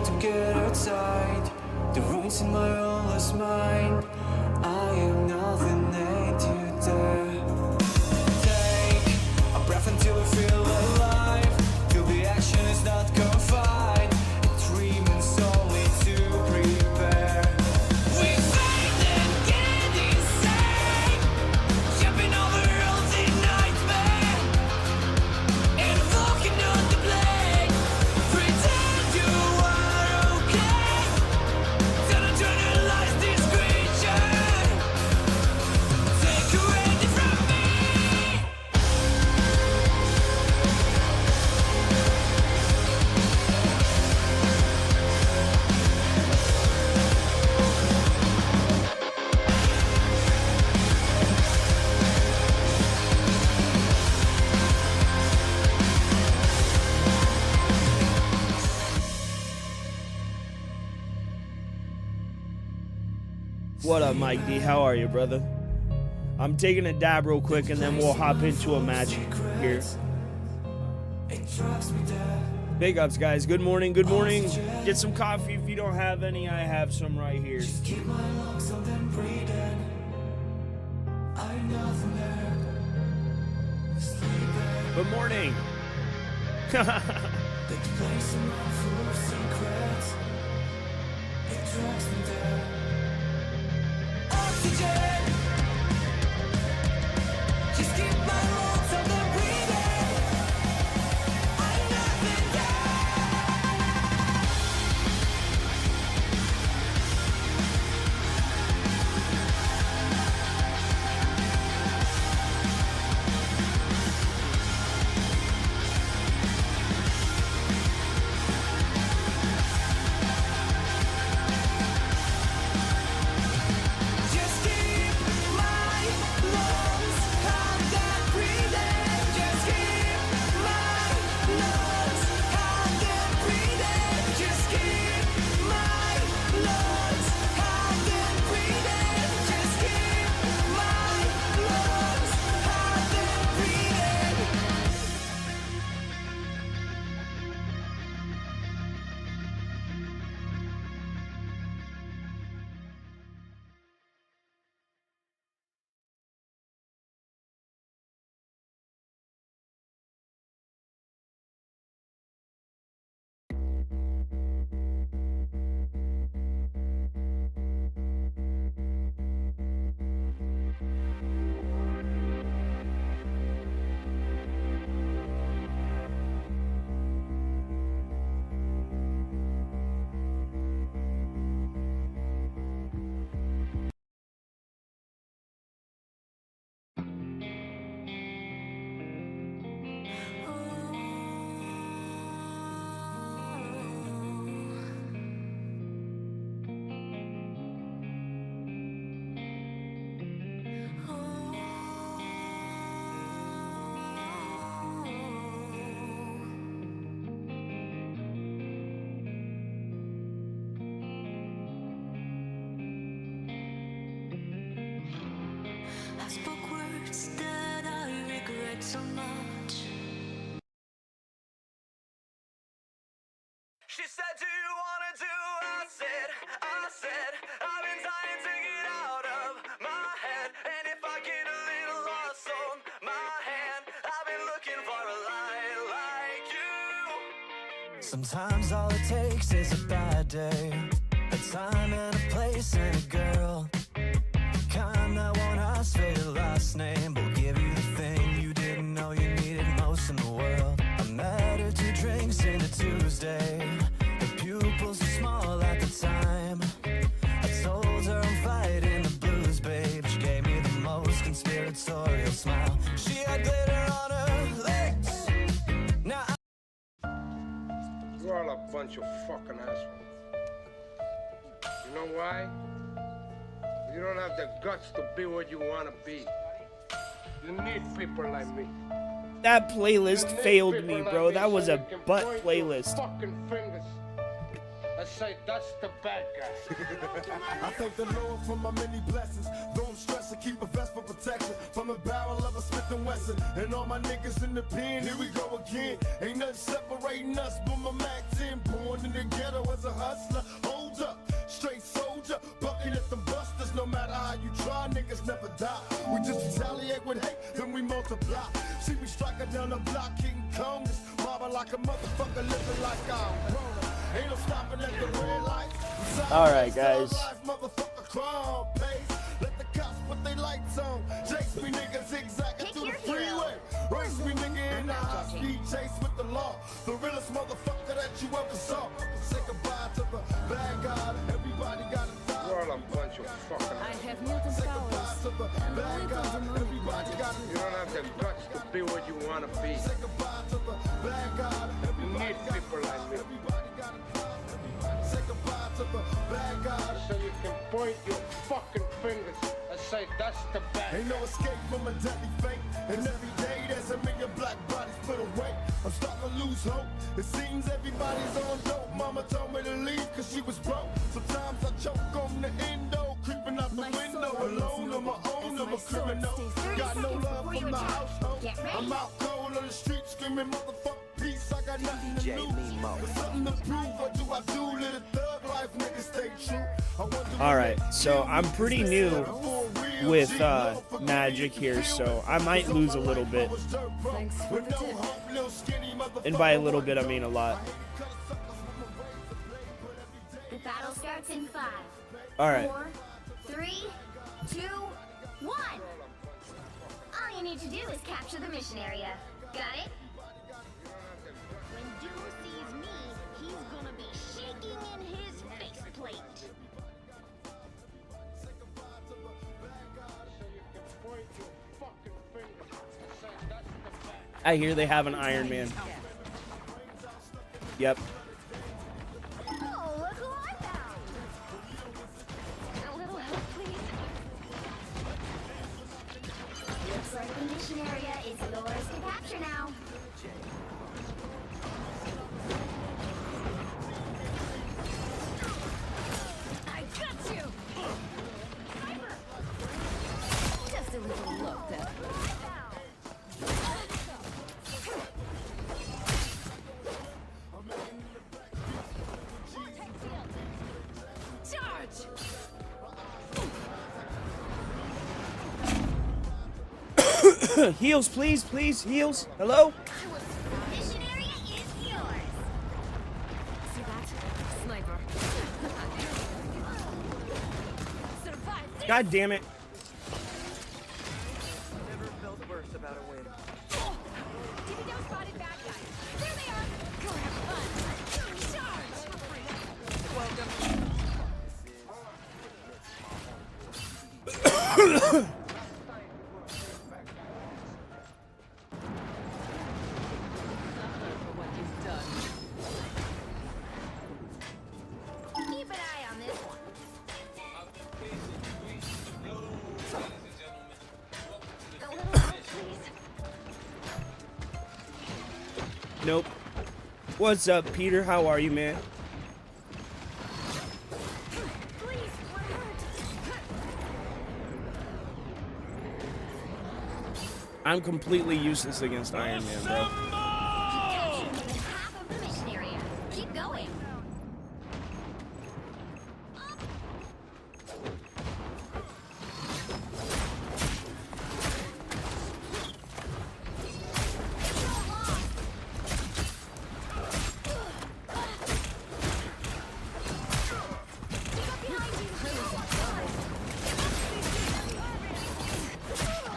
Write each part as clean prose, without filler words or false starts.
hard to get outside the ruins in my oldest mind. I am nothing ain't you there. Take a breath until I feel alive. Feel the action is not confined. A dream and solely to prepare. We fight and get insane, jumping over roads in nightmare, and walking on the blade. Pretend you are okay. Don't internalize this creature. Take you ready from me. What up, Mike D? How are you, brother? I'm taking a dab real quick and then we'll hop into a match here. Big ups, guys. Good morning. Good morning. Get some coffee if you don't have any. I have some right here. Good morning. Oxygen. Just keep my lungs on the breathing. I'm nothing Just keep my lungs hot and breathing. Just keep my lungs hot and breathing. Just keep my lungs hot and breathing. Just keep my lungs hot and breathing. I spoke words that I regret so much. She said, do you wanna do? I said, I've been dying to get out of my head. And if I get a little lost on my hand, I've been looking for a light like you. Sometimes all it takes is a bad day, a time and a place and a girl. Kind that won't ask for your last name, but will give you the thing you didn't know you needed most in the world. I met her 2 drinks in a Tuesday. Her pupils were small at the time. I told her I'm fighting the blues, babe. She gave me the most conspiratorial smile. She had glitter on her legs. Now You're all a bunch of fucking assholes. You know why? You don't have the guts to be what you want to be. You need people like me. That playlist You need failed people me, like bro. me That was so a you can butt point playlist. your fucking fingers. I say that's the bad guy. I thank the Lord for my many blessings. Though I'm stressed, I keep a vest for protection from the barrel of a Smith & Wesson. And all my niggas in the pen, here we go again. Ain't nothing separating us but my Mac 10. Born in the ghetto as a on the block, King Kong. Mobbing like a motherfucker, living like I'm Rona. Ain't no stopping at the red light. Alright, guys. Motherfucker, crime pace. Let the cops put their lights on. Chase me, nigga, zigzagging through the freeway. Race me, nigga, in the high-speed chase with the law. The realest motherfucker that you ever saw. Say goodbye to the bad guy. Everybody got a die. You're all a bunch of fucking I assholes. have mutant Say goodbye powers. to the bad guy. Everybody got a You don't have the guts to be what you want to be. Say goodbye to the bad guy. You need people like me. Everybody got a die. Say goodbye to the bad guy. So you can point your fucking fingers and say that's the bad. Ain't no escape from a deadly fate. And every day there's a million black bodies put away. I'm starting to lose hope. It seems everybody's on dope. Mama told me to leave cause she was broke. Sometimes I choke on the endo. Creeping out the window alone on my own. I'm a criminal. Got no love from the household. I'm out cold on the street screaming motherfucker peace. I got nothing to lose. Got something to prove. What do I do? Live a thug life, nigga, stay true. Alright, so I'm pretty new with Magic here, so I might lose a little bit. Thanks for the tip. And by a little bit, I mean a lot. The battle starts in 5, Alright. 4, 3, 2, 1. All you need to do is capture the mission area. Got it? When Doom sees me, he's gonna be shaking in his faceplate. I hear they have an Iron Man. Yep. Oh, look who I found! A little help, please. Looks like the mission area is yours to capture now. I got you! Just a little look there. Charge! Heals, please, please, heals. Hello? Mission area is yours. See that? Sniper. Survive this! God damn it. Never felt worse about a win. DPW spotted bad guys. There they are! Go have fun! Charge! For what you've done. Keep an eye on this one. A little help, please. Nope. What's up, Peter? How are you, man? Please, what hurt? I'm completely useless against Iron Man, bro. Captured more than half of the mission area. Keep going.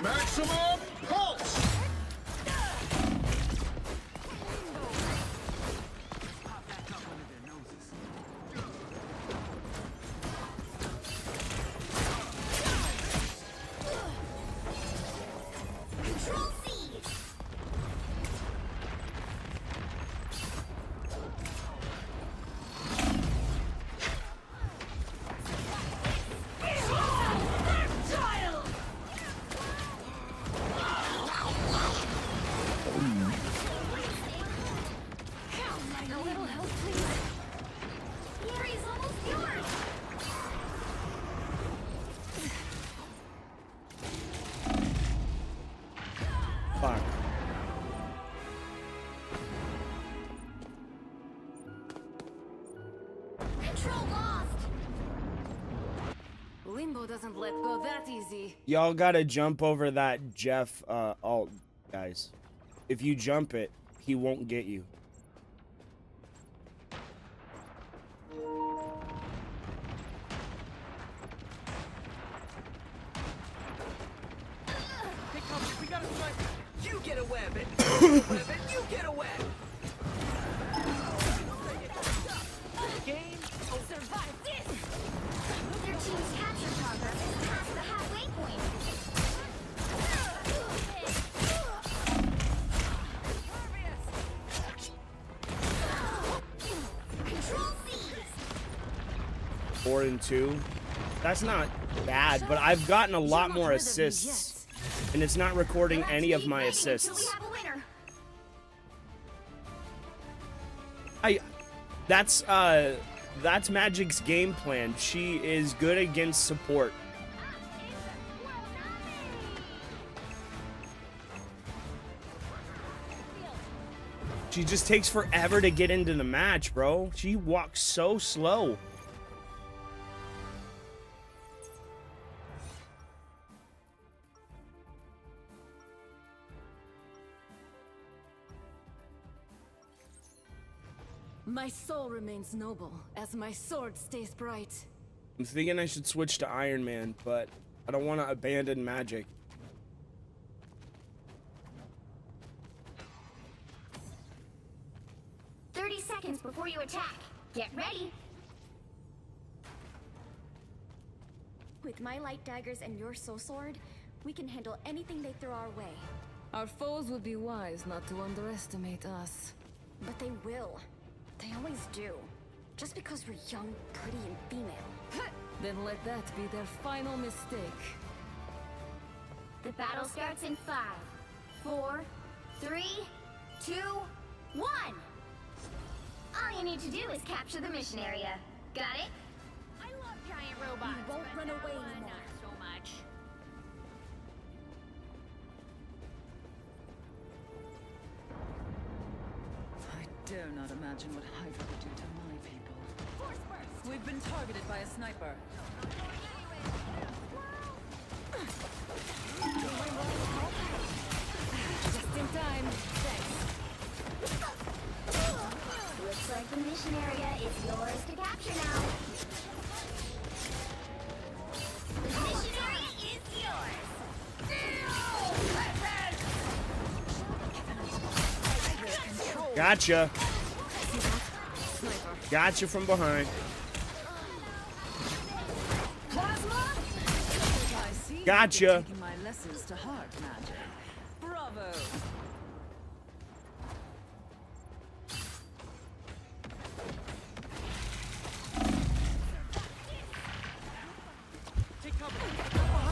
Maximum pulse! Control C. A little help, please. The area's almost yours. Fuck. Control lost. Limbo doesn't let go that easy. Y'all gotta jump over that Jeff alt, guys. if you jump it, he won't get you. You get a weapon. You get a weapon. Game. Survive this! Their team's capture progress is past the halfway point. Control C's. 4 and 2. That's not bad, but I've gotten a lot more assists, and it's not recording any of my assists. That's Magic's game plan. She is good against support. She just takes forever to get into the match, bro. She walks so slow. My soul remains noble as my sword stays bright. I'm thinking I should switch to Iron Man, but I don't want to abandon Magic. Seconds before you attack. Get ready. With my light daggers and your soul sword, we can handle anything they throw our way. Our foes would be wise not to underestimate us. But they will. They always do. Just because we're young, pretty, and female. Then let that be their final mistake. The battle starts in 5, 4, 3, 2, 1. All you need to do is capture the mission area. Got it? I love giant robots. You won't run away anymore. Not so much. I dare not imagine what Hydra would do to my people. Force burst. We've been targeted by a sniper. Just in time. Thanks. Looks like the mission area is yours to capture now. The mission area is yours. Gotcha. Sniper. Gotcha from behind. I see Gotcha. you're taking my lessons to heart, Magic. Bravo.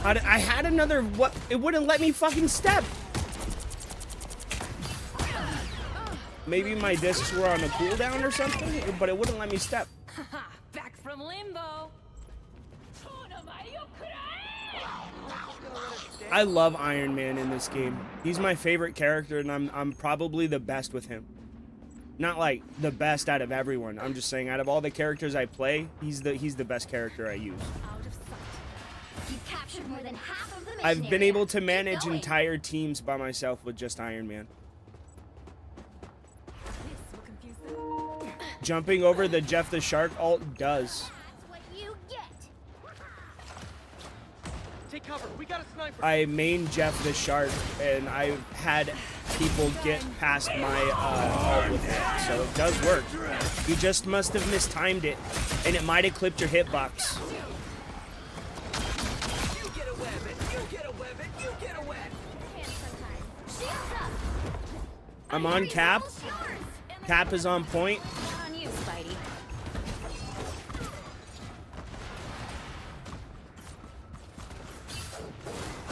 I had another, what? It wouldn't let me fucking step. Maybe my discs were on a cooldown or something, but it wouldn't let me step. Haha, back from limbo. I love Iron Man in this game. He's my favorite character, and I'm probably the best with him. Not like the best out of everyone. I'm just saying, out of all the characters I play, he's the best character I use. Out of sight. You've captured more than half of the mission I've been area. able to Keep manage going. entire teams by myself with just Iron Man. This will confuse them. Jumping over the Jeff the Shark ult does. That's what you get. Take cover. We got a sniper. I main Jeff the Shark, and I've had people get past my ult with it, so it does work. You just must have mistimed it, and it might have clipped your hitbox. You get a weapon. You get a weapon. You get a weapon. Shields up. I'm on Cap. Cap is on point. Not on you, Spidey.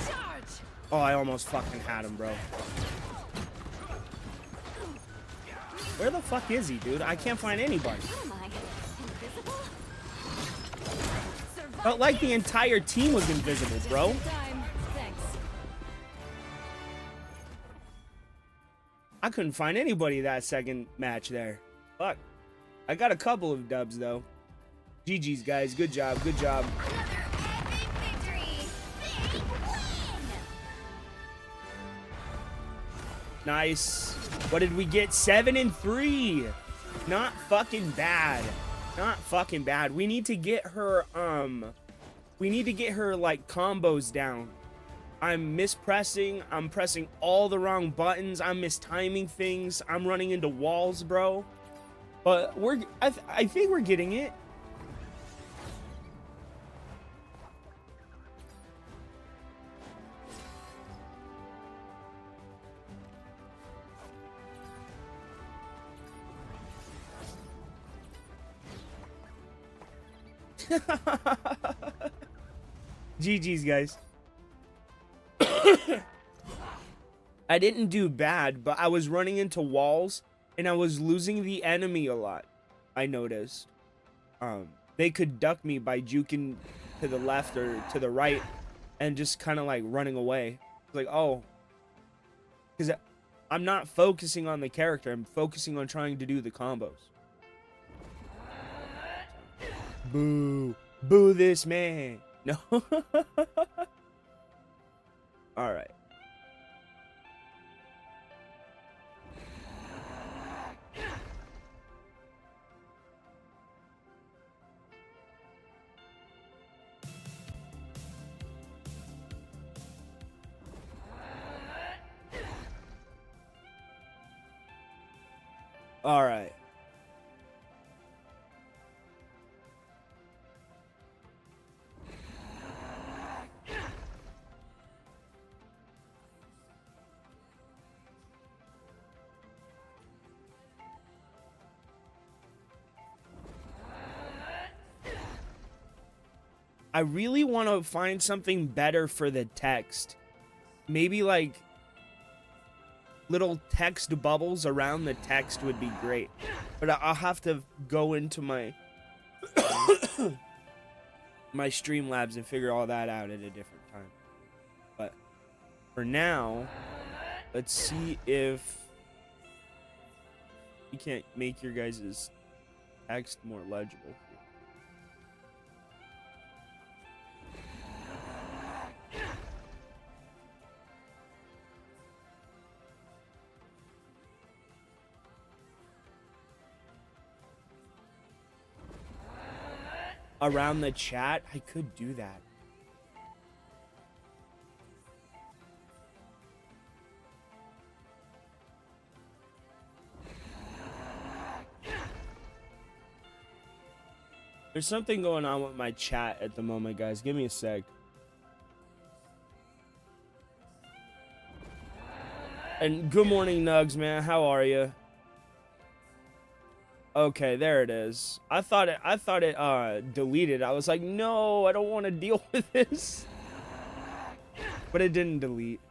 Charge! Oh, I almost fucking had him, bro. Where the fuck is he, dude? I can't find anybody. What am I? Invisible? Felt like the entire team was invisible, bro. Just in time. Thanks. I couldn't find anybody that second match there. Fuck. I got a couple of dubs, though. GG's, guys. Good job. Good job. Another epic victory. Big win. Nice. What did we get? 7 and 3. Not fucking bad. Not fucking bad. We need to get her, like, combos down. I'm mispressing. I'm pressing all the wrong buttons. I'm mistiming things. I'm running into walls, bro. But I think we're getting it. GG's, guys. I didn't do bad, but I was running into walls and I was losing the enemy a lot. I noticed. They could duck me by juking to the left or to the right and just kind of like running away. Like, oh, because I'm not focusing on the character. I'm focusing on trying to do the combos. Boo. Boo this man. No. All right. All right. I really want to find something better for the text. Maybe like little text bubbles around the text would be great. But I'll have to go into my my Streamlabs and figure all that out at a different time. But for now, let's see if we can't make your guys' text more legible. Around the chat, I could do that. There's something going on with my chat at the moment, guys. Give me a sec. And good morning, Nugs, man. How are you? Okay, there it is. I thought it deleted. I was like, no, I don't want to deal with this. But it didn't delete.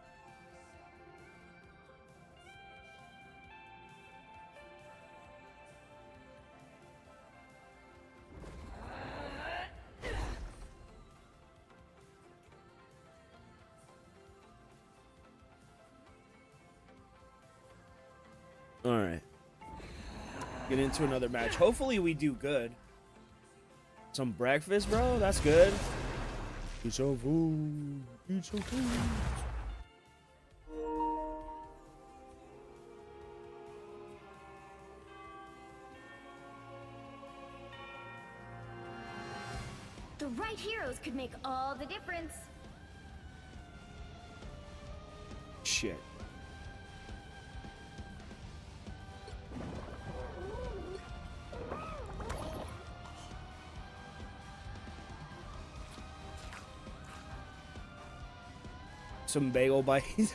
All right. Get into another match. Hopefully we do good. Some breakfast, bro. That's good. Eat some food. Eat some food. The right heroes could make all the difference. Shit. Some bagel bites.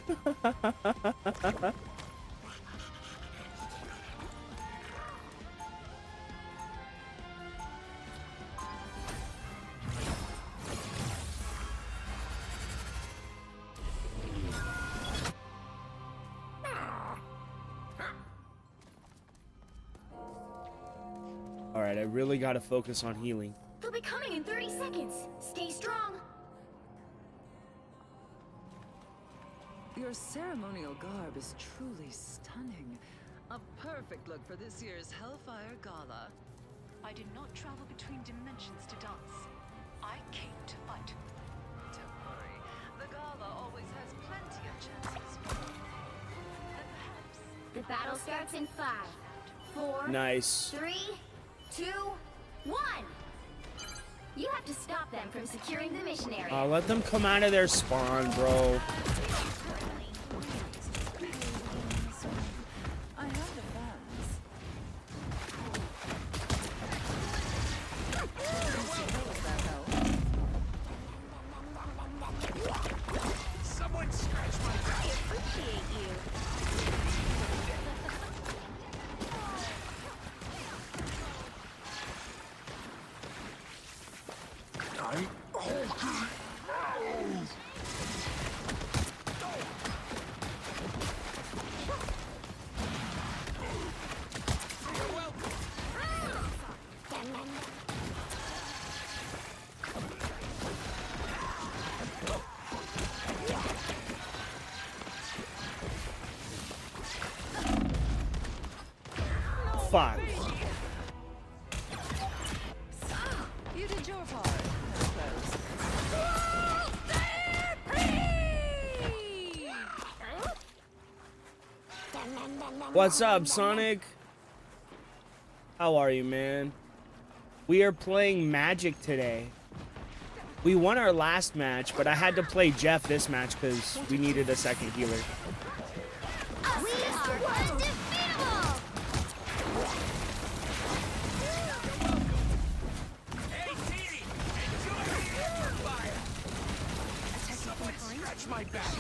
All right, I really got to focus on healing. They'll be coming in 30 seconds. Stay strong. Your ceremonial garb is truly stunning. A perfect look for this year's Hellfire Gala. I did not travel between dimensions to dance. I came to fight. Don't worry, the Gala always has plenty of chances for you. Let the The battle starts in 5, 4, Nice. 3, 2, 1. You have to stop them from securing the mission area. Let them come out of their spawn, bro. I have the fans. Someone scratch my back. I appreciate you. I'm Fuck. You did your part, I suppose. What's up, Sonic? How are you, man? We are playing Magic today. We won our last match, but I had to play Jeff this match because we needed a second healer. We are undefeatable! Hey, Dee! Enjoy the fire! Someone scratch my back!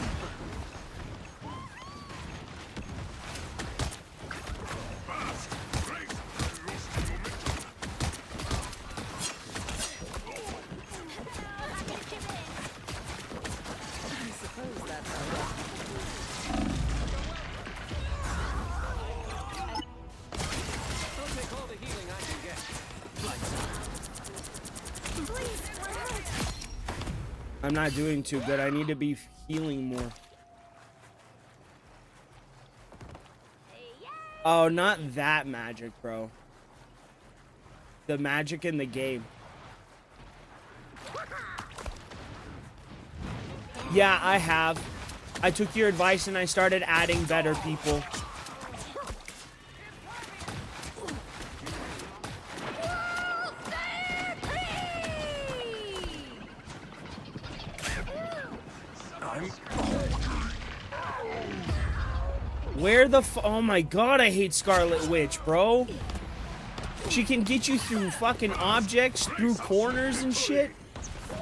I suppose that's how I'll take all the healing I can get. I'm not doing too good. I need to be healing more. Oh, not that magic, bro. The magic in the game. Yeah, I have. I took your advice and I started adding better people. Where the oh my god, I hate Scarlet Witch, bro. She can get you through fucking objects, through corners and shit.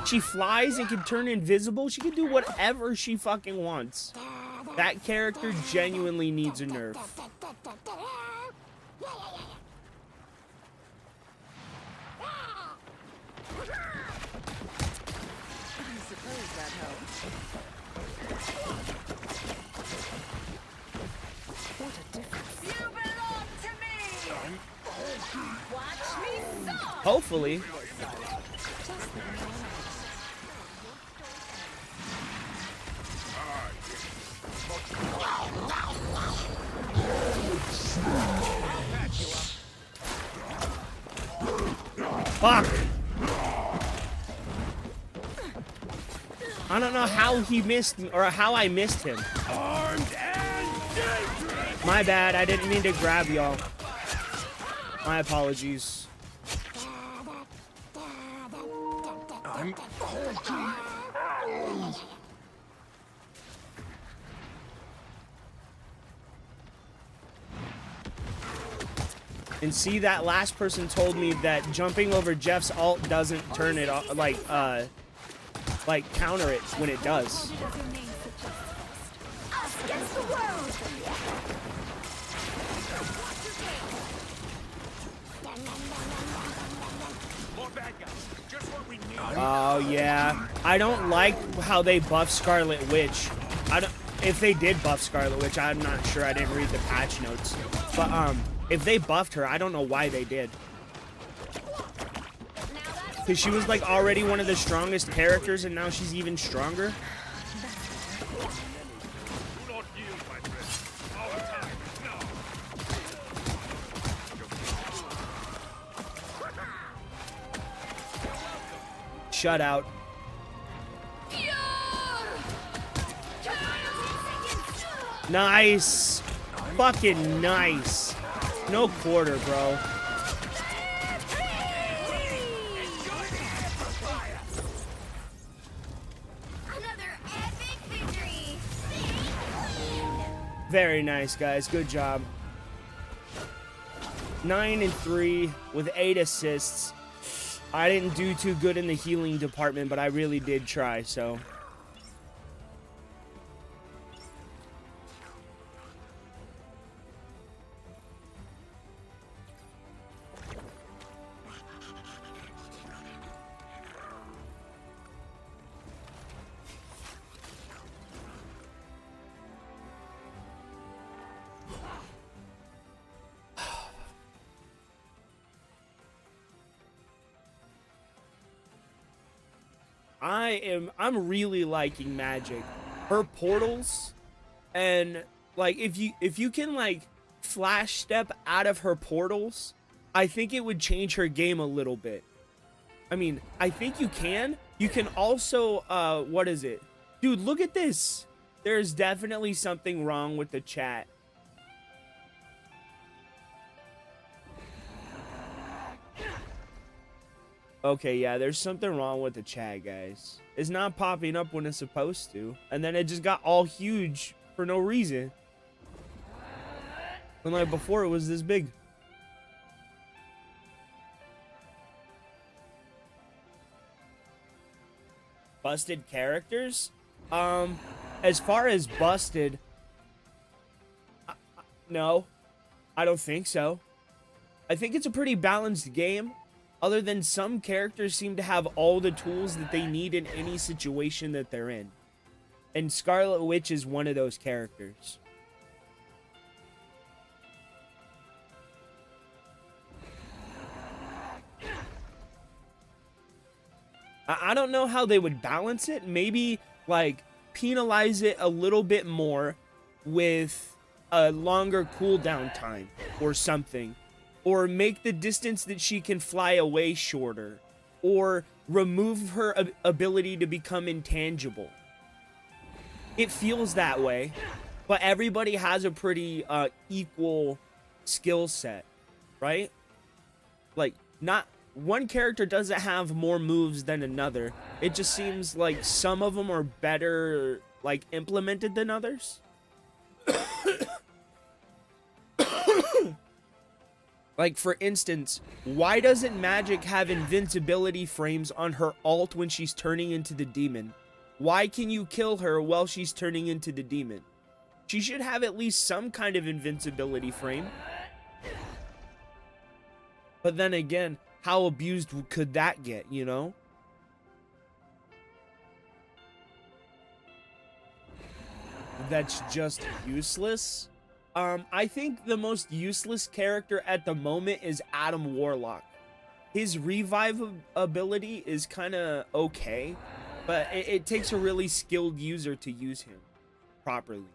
She flies and can turn invisible. She can do whatever she fucking wants. That character genuinely needs a nerf. I suppose that helps. What a difference. You belong to me! Watch me soar! Hopefully. Fuck! I don't know how he missed me, or how I missed him. My bad, I didn't mean to grab y'all. My apologies. And see, that last person told me that jumping over Jeff's ult doesn't turn it off, like counter it when it does. Us against the world! More bad guys. Just what we need. Oh yeah, I don't like how they buff Scarlet Witch. I don't. If they did buff Scarlet Witch, I'm not sure. I didn't read the patch notes. But if they buffed her, I don't know why they did. Because she was like already one of the strongest characters, and now she's even stronger. Do not yield, my friend. Our time is now. Shut out. Nice. Fucking nice. No quarter, bro. Another epic victory. Very nice, guys. Good job. 9-3 with 8 assists. I didn't do too good in the healing department, but I really did try, so. I'm really liking Magic. Her portals, and like if you can like flash step out of her portals, I think it would change her game a little bit. I mean, I think you can. You can also what is it? Dude, look at this. There's definitely something wrong with the chat. Okay, yeah, there's something wrong with the chat, guys. It's not popping up when it's supposed to. And then it just got all huge for no reason. And like before, it was this big. Busted characters? As far as busted, no, I don't think so. I think it's a pretty balanced game. Other than some characters seem to have all the tools that they need in any situation that they're in. And Scarlet Witch is one of those characters. I don't know how they would balance it. Maybe, like, penalize it a little bit more with a longer cooldown time or something. Or make the distance that she can fly away shorter. Or remove her ability to become intangible. It feels that way. But everybody has a pretty equal skill set. Right? Like, not one character doesn't have more moves than another. It just seems like some of them are better, like, implemented than others. Like, for instance, why doesn't Magic have invincibility frames on her ult when she's turning into the demon? Why can you kill her while she's turning into the demon? She should have at least some kind of invincibility frame. But then again, how abused could that get, you know? That's just useless. I think the most useless character at the moment is Adam Warlock. His revive ability is kind of okay, but it takes a really skilled user to use him properly.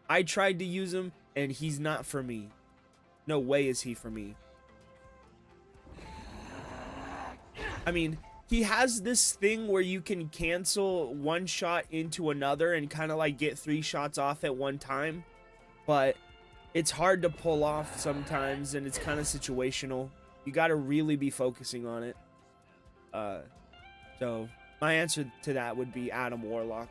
I tried to use him, and he's not for me. No way is he for me. I mean, he has this thing where you can cancel one shot into another and kind of like get 3 shots off at one time, but it's hard to pull off sometimes, and it's kind of situational. You got to really be focusing on it. So my answer to that would be Adam Warlock.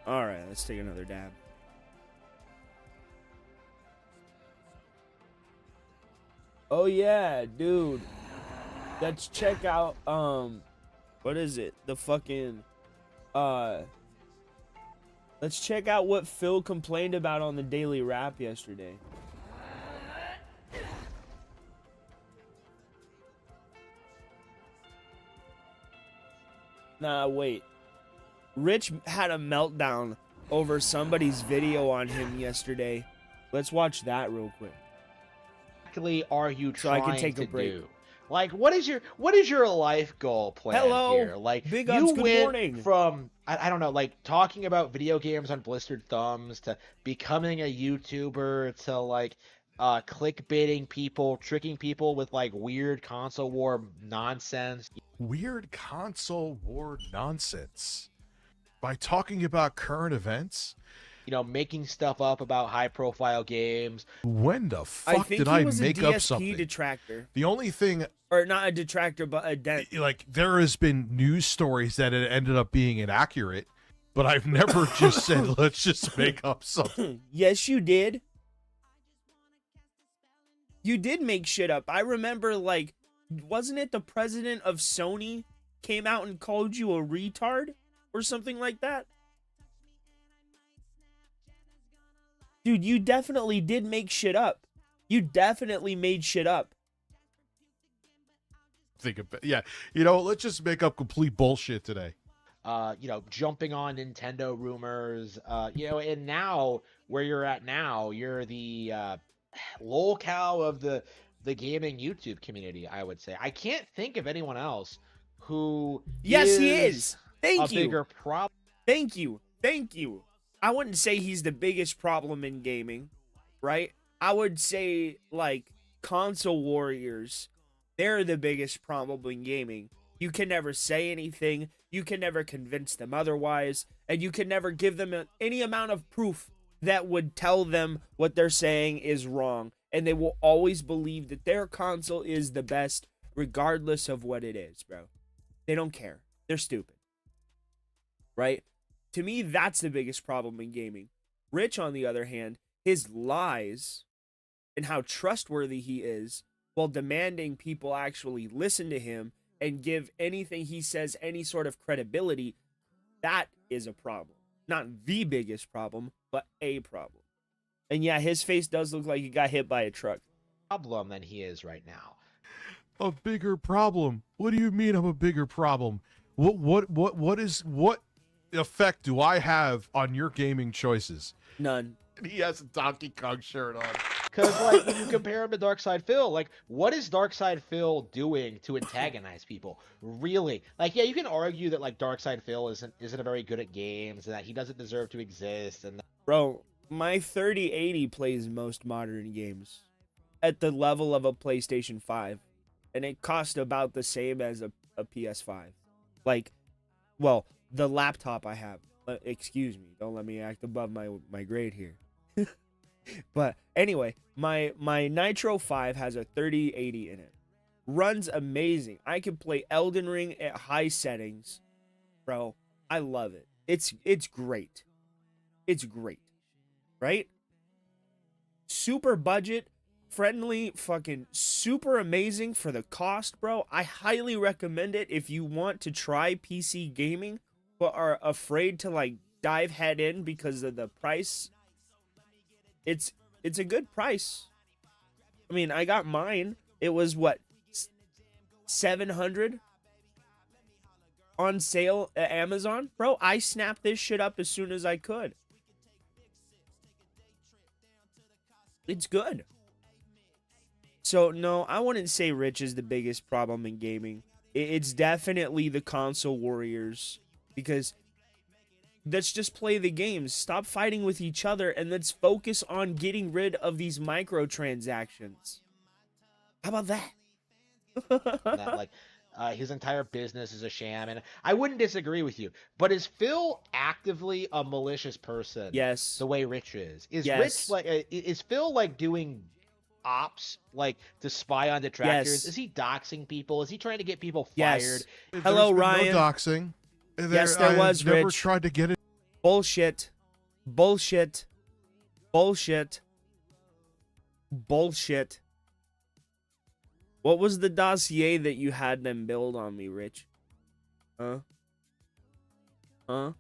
All right, let's take another dab. Oh yeah, dude. Let's check out what is it? The fucking let's check out what Phil complained about on the Daily Rap yesterday. Nah, wait. Rich had a meltdown over somebody's video on him yesterday. Let's watch that real quick. Are you trying so I can take to a break. do? Like, what is your life goal plan Hello, here? Like, Big you Ups, good went morning. from I don't know, like talking about video games on blistered thumbs to becoming a YouTuber to like clickbaiting people, tricking people with like weird console war nonsense. Weird console war nonsense. By talking about current events? You know, making stuff up about high-profile games. When the I fuck think did he I was make a DSP up something? detractor. The only thing, Or not a detractor, but a dent. like, there has been news stories that it ended up being inaccurate, but I've never just said, let's just make up something. Yes, you did. You did make shit up. I remember, like, wasn't it the president of Sony came out and called you a retard or something like that? Dude, you definitely did make shit up. You definitely made shit up. Think about, yeah, you know, let's just make up complete bullshit today. You know, jumping on Nintendo rumors, you know, and now where you're at now, you're the lolcow of the gaming YouTube community, I would say. I can't think of anyone else who Yes, he is. Thank a you. bigger problem. Thank you. Thank you. I wouldn't say he's the biggest problem in gaming, right? I would say, like, console warriors, they're the biggest problem in gaming. You can never say anything. You can never convince them otherwise. And you can never give them any amount of proof that would tell them what they're saying is wrong. And they will always believe that their console is the best, regardless of what it is, bro. They don't care. They're stupid. Right? To me, that's the biggest problem in gaming. Rich, on the other hand, his lies and how trustworthy he is while demanding people actually listen to him and give anything he says any sort of credibility, that is a problem. Not the biggest problem, but a problem. And yeah, his face does look like he got hit by a truck. Problem than he is right now. A bigger problem? What do you mean I'm a bigger problem? What effect do I have on your gaming choices? None. He has a Donkey Kong shirt on. Because, like, if you compare him to DarkSydePhil, like, what is DarkSydePhil doing to antagonize people? Really? Like, yeah, you can argue that, like, DarkSydePhil isn't very good at games and that he doesn't deserve to exist. And Bro, my 3080 plays most modern games at the level of a PlayStation 5. And it costs about the same as a PS5. Like, well, the laptop I have. Excuse me. Don't let me act above my grade here. But anyway, my Nitro 5 has a 3080 in it. Runs amazing. I can play Elden Ring at high settings. Bro, I love it. It's great. It's great. Right? Super budget, friendly, fucking super amazing for the cost, bro. I highly recommend it if you want to try PC gaming but are afraid to like dive head in because of the price. It's a good price. I mean, I got mine. It was what, $700 on sale at Amazon, bro. I snapped this shit up as soon as I could. It's good. So no, I wouldn't say Rich is the biggest problem in gaming. It's definitely the console warriors, because let's just play the games. Stop fighting with each other and let's focus on getting rid of these microtransactions. How about that? that, like, his entire business is a sham, and I wouldn't disagree with you. But is Phil actively a malicious person? Yes. The way Rich is. Is Yes. Rich like? Is Phil like doing ops, like to spy on detractors? Yes. Is he doxing people? Is he trying to get people fired? Yes. Hello, There's been Ryan. No doxing. Yes, there was, I've never Rich. tried to get it. Bullshit. Bullshit. Bullshit. Bullshit. What was the dossier that you had them build on me, Rich? Huh? Huh?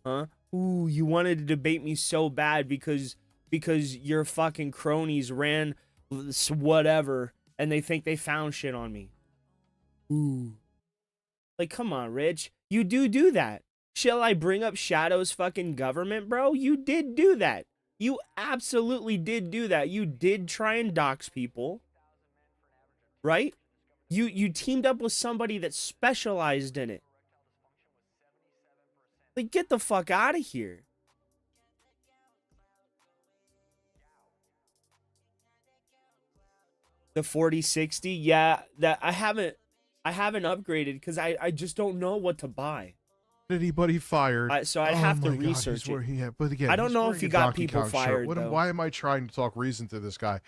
Huh? Ooh, you wanted to debate me so bad because your fucking cronies ran whatever and they think they found shit on me. Ooh. Like, come on, Rich. You do that. Shall I bring up Shadow's fucking government, bro? You did do that. You absolutely did do that. You did try and dox people. right? You teamed up with somebody that specialized in it. Like, get the fuck out of here. The 4060, yeah, that I haven't upgraded because I just don't know what to buy. Anybody fired? So I'd have to my God, research he's wearing- yeah, but again, I don't he's know wearing if he a got Donkey people Kong shirt. fired, What, though. why am I trying to talk reason to this guy?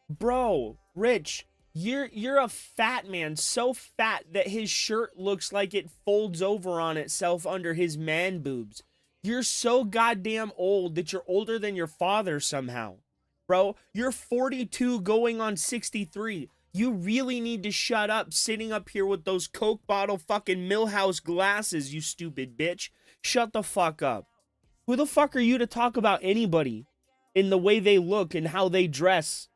Bro, Rich, you're a fat man, so fat that his shirt looks like it folds over on itself under his man boobs. You're so goddamn old that you're older than your father somehow. Bro, you're 42 going on 63. You really need to shut up sitting up here with those Coke bottle fucking Millhouse glasses, you stupid bitch. Shut the fuck up. Who the fuck are you to talk about anybody in the way they look and how they dress?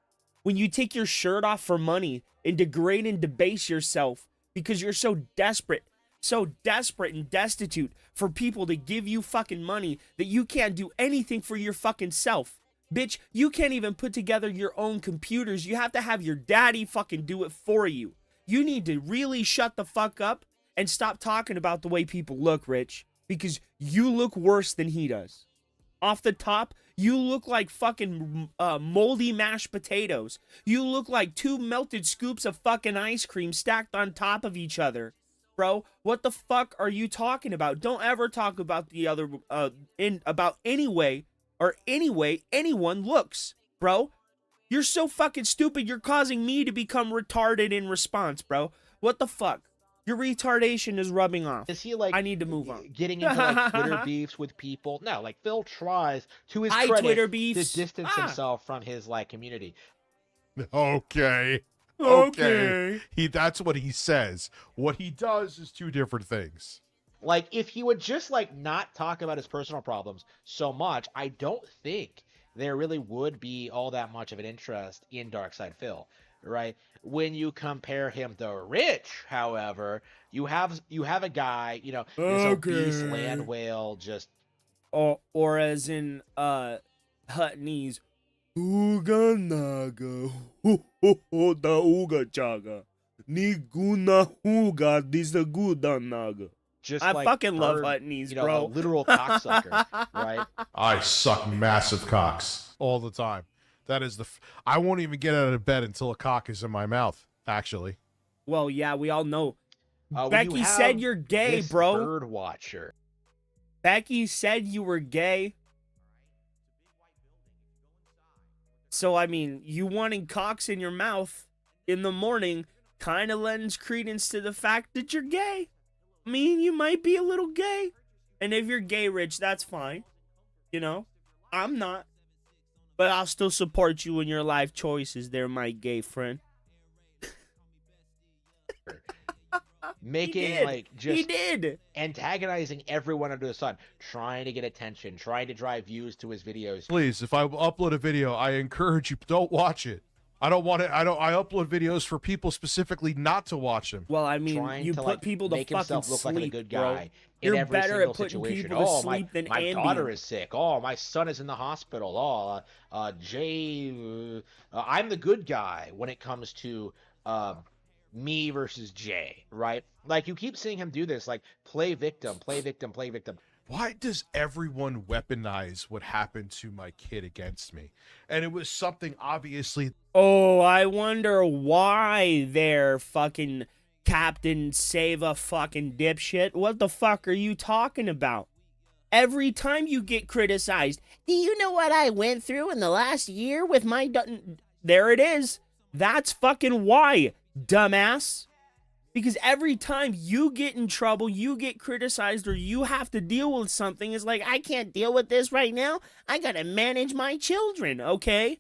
When you take your shirt off for money and degrade and debase yourself because you're so desperate and destitute for people to give you fucking money that you can't do anything for your fucking self. Bitch, you can't even put together your own computers. You have to have your daddy fucking do it for you. You need to really shut the fuck up and stop talking about the way people look, Rich, because you look worse than he does. Off the top, you look like fucking moldy mashed potatoes. You look like 2 melted scoops of fucking ice cream stacked on top of each other. Bro, what the fuck are you talking about? Don't ever talk about the other, about any way anyone looks, bro. You're so fucking stupid, you're causing me to become retarded in response, bro. What the fuck? Your retardation is rubbing off. Is he like? I need to move on. Getting into like Twitter beefs with people? No, like Phil tries to his Twitter credit beefs. to distance himself from his like community. Okay. That's what he says. What he does is 2 different things. Like, if he would just like not talk about his personal problems so much, I don't think there really would be all that much of an interest in Darkside Phil, right? When you compare him to Rich, however, you have a guy, you know, this obese land whale, just or as in Huttonese, Uga naga, ho ho ho da uga chaga, ni guna uga disaguda naga. just I like fucking love bird, Huttonese, you know, bro. a literal cocksucker, right? I suck massive cocks all the time. That is I won't even get out of bed until a cock is in my mouth, actually. Well, yeah, we all know. When Becky you said have you're gay, this bro. Bird watcher. Becky said you were gay. So, I mean, you wanting cocks in your mouth in the morning kind of lends credence to the fact that you're gay. I mean, you might be a little gay. And if you're gay, Rich, that's fine. You know, I'm not. But I'll still support you in your life choices there, my gay friend. Making like just he did antagonizing everyone under the sun, trying to get attention, trying to drive views to his videos. Please, if I upload a video, I encourage you, don't watch it. I don't want it. I upload videos for people specifically not to watch them. Well, I mean, Trying you to, put like, people to make fucking himself look sleep, like a good bro. guy in You're every better single at putting situation. people to Oh, sleep than my Ambien. daughter is sick. Oh, my son is in the hospital. Oh, Jay, I'm the good guy when it comes to me versus Jay, right? Like, you keep seeing him do this, like, play victim, play victim, play victim. Why does everyone weaponize what happened to my kid against me? And it was something obviously. Oh, I wonder why there, fucking Captain Save a fucking dipshit. What the fuck are you talking about? Every time you get criticized, do you know what I went through in the last year with my... There it is. That's fucking why, dumbass. Because every time you get in trouble, you get criticized, or you have to deal with something, it's like, I can't deal with this right now. I gotta manage my children, okay?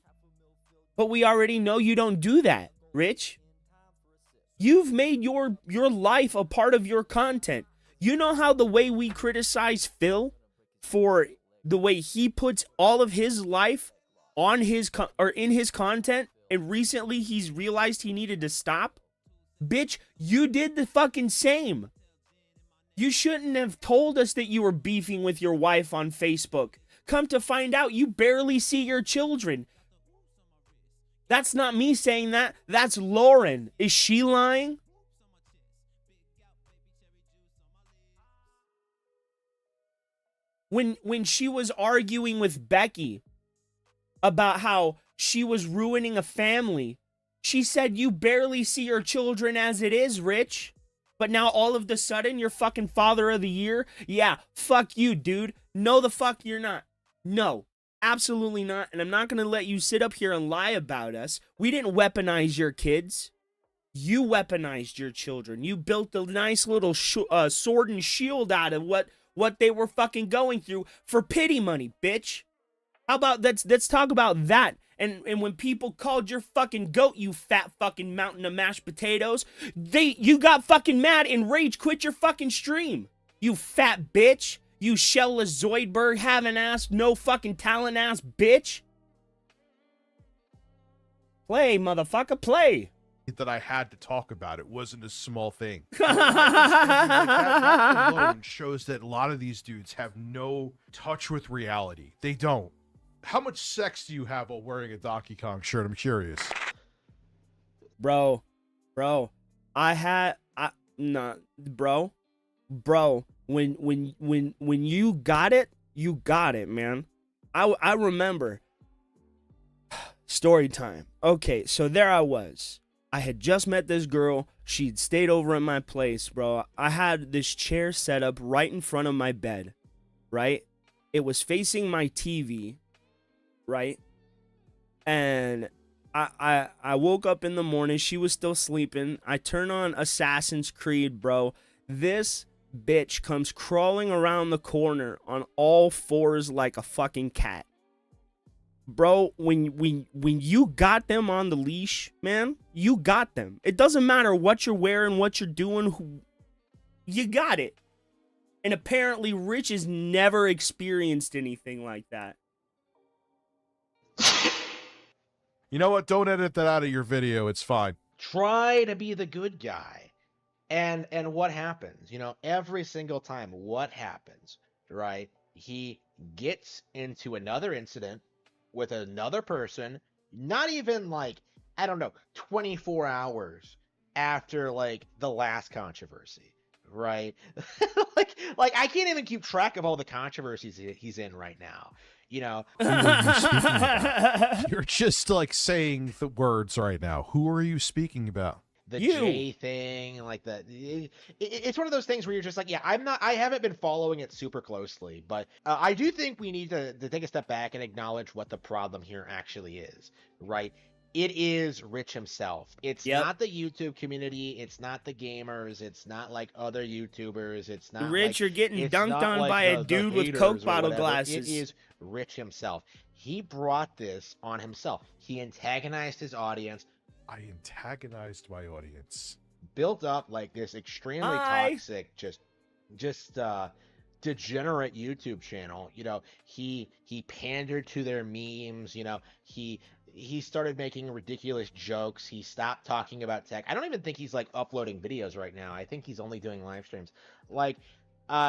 But we already know you don't do that, Rich. You've made your life a part of your content. You know how the way we criticize Phil for the way he puts all of his life on his in his content, and recently he's realized he needed to stop? Bitch, you did the fucking same. You shouldn't have told us that you were beefing with your wife on Facebook. Come to find out, you barely see your children. That's not me saying that. That's Lauren. Is she lying? When she was arguing with Becky about how she was ruining a family, she said, you barely see your children as it is, Rich. But now all of the sudden, you're fucking father of the year? Yeah, fuck you, dude. No, the fuck you're not. No, absolutely not. And I'm not going to let you sit up here and lie about us. We didn't weaponize your kids. You weaponized your children. You built a nice little sword and shield out of what they were fucking going through for pity money, bitch. How about let's talk about that. And when people called your fucking goat, you fat fucking mountain of mashed potatoes, you got fucking mad and rage quit your fucking stream. You fat bitch. You shellless Zoidberg having ass, no fucking talent ass bitch. Play, motherfucker, play. That I had to talk about. It wasn't a small thing. That alone shows that a lot of these dudes have no touch with reality. They don't. How much sex do you have while wearing a Donkey Kong shirt? I'm curious. Bro, when you got it, man. I remember. Story time. Okay, so there I was. I had just met this girl. She'd stayed over at my place, bro. I had this chair set up right in front of my bed, right? It was facing my TV, right? And I woke up in the morning. She was still sleeping. I turn on Assassin's Creed, bro. This bitch comes crawling around the corner on all fours like a fucking cat. Bro, when you got them on the leash, man, you got them. It doesn't matter what you're wearing, what you're doing, you got it. And apparently Rich has never experienced anything like that. You know what? Don't edit that out of your video. It's fine. Try to be the good guy. And what happens? You know, every single time, what happens, right? He gets into another incident with another person, not even like, I don't know, 24 hours after like the last controversy, right? like I can't even keep track of all the controversies he's in right now, you know. Who are you speaking about? You're just like saying the words right now. Who are you speaking about? The J thing, like that. It's one of those things where you're just like, yeah, I haven't been following it super closely, but I do think we need to take a step back and acknowledge what the problem here actually is, right? It is Rich himself. It's not the YouTube community. It's not the gamers. It's not like other YouTubers. It's not Rich, like, you're getting dunked on by a dude with Coke bottle glasses. It is Rich himself. He brought this on himself. He antagonized his audience. I antagonized my audience. Built up like this extremely toxic, just degenerate YouTube channel. You know, he pandered to their memes. You know, he started making ridiculous jokes. He stopped talking about tech. I don't even think he's like uploading videos right now. I think he's only doing live streams. Like,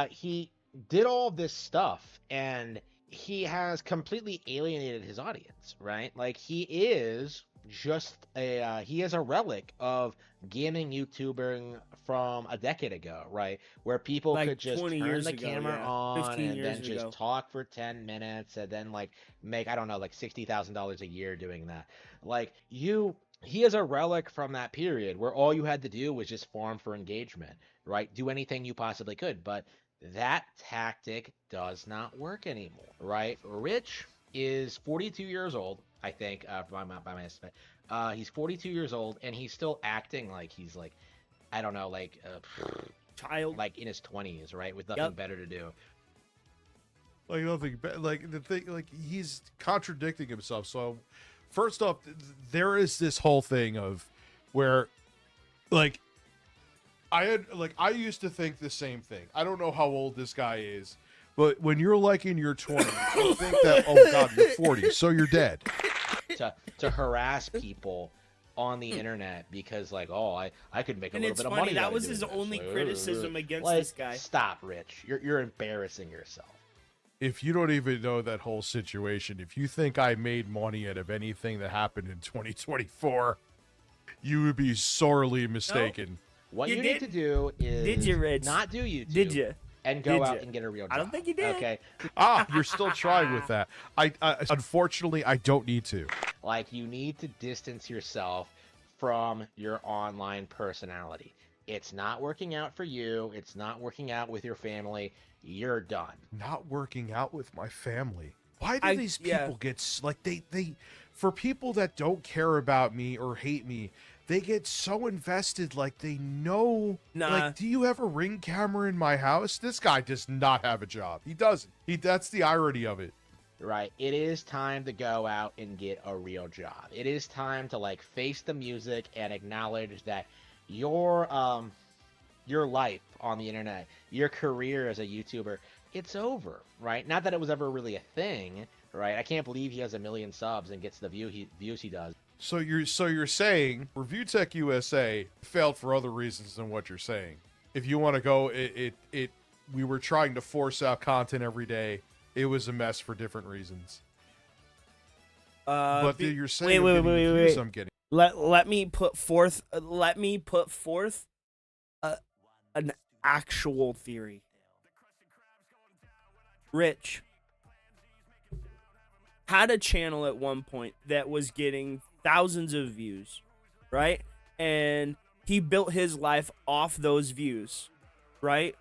he did all this stuff and he has completely alienated his audience, right? Like, he is just he is a relic of gaming YouTubing from a decade ago, right? Where people like to just turn the camera on and then just talk for 10 minutes and then like make, I don't know, like $60,000 a year doing that. Like, he is a relic from that period where all you had to do was just farm for engagement, right? Do anything you possibly could, but that tactic does not work anymore, right? Rich is 42 years old, I think, by my estimate. He's 42 years old, and he's still acting like he's like, I don't know, like child, like in his 20s, right, with nothing better to do. Like nothing, like the thing, like he's contradicting himself. So, first off, there is this whole thing of where, like, I used to think the same thing. I don't know how old this guy is, but when you're like in your 20s, you think that, oh God, you're 40, so you're dead. To harass people on the internet because like, oh, I could make a little bit of money. That was his only criticism against like, this guy. Stop, Rich. You're embarrassing yourself. if you don't even know that whole situation, if you think I made money out of anything that happened in 2024, you would be sorely mistaken. What You you did? need to do is Did you, Rich? not do YouTube. Did you? And go Did out you? and get a real job. I don't think you did. Okay. You're still trying with that. I unfortunately, I don't need to. Like, you need to distance yourself from your online personality. It's not working out for you. It's not working out with your family. You're done. Not working out with my family. Why do these people get like they for people that don't care about me or hate me, they get so invested, like they know. Nah. Like, do you have a Ring camera in my house? This guy does not have a job. He doesn't. That's the irony of it. Right. It is time to go out and get a real job. It is time to like face the music and acknowledge that your life on the internet, your career as a YouTuber, it's over, right? Not that it was ever really a thing, right? I can't believe he has 1 million subs and gets the views he does. So you're saying Review Tech USA failed for other reasons than what you're saying. If you want to go, we were trying to force out content every day. It was a mess for different reasons. But you're saying wait. I'm getting. Let me put forth an actual theory. Rich had a channel at one point that was getting thousands of views, right? And he built his life off those views, right?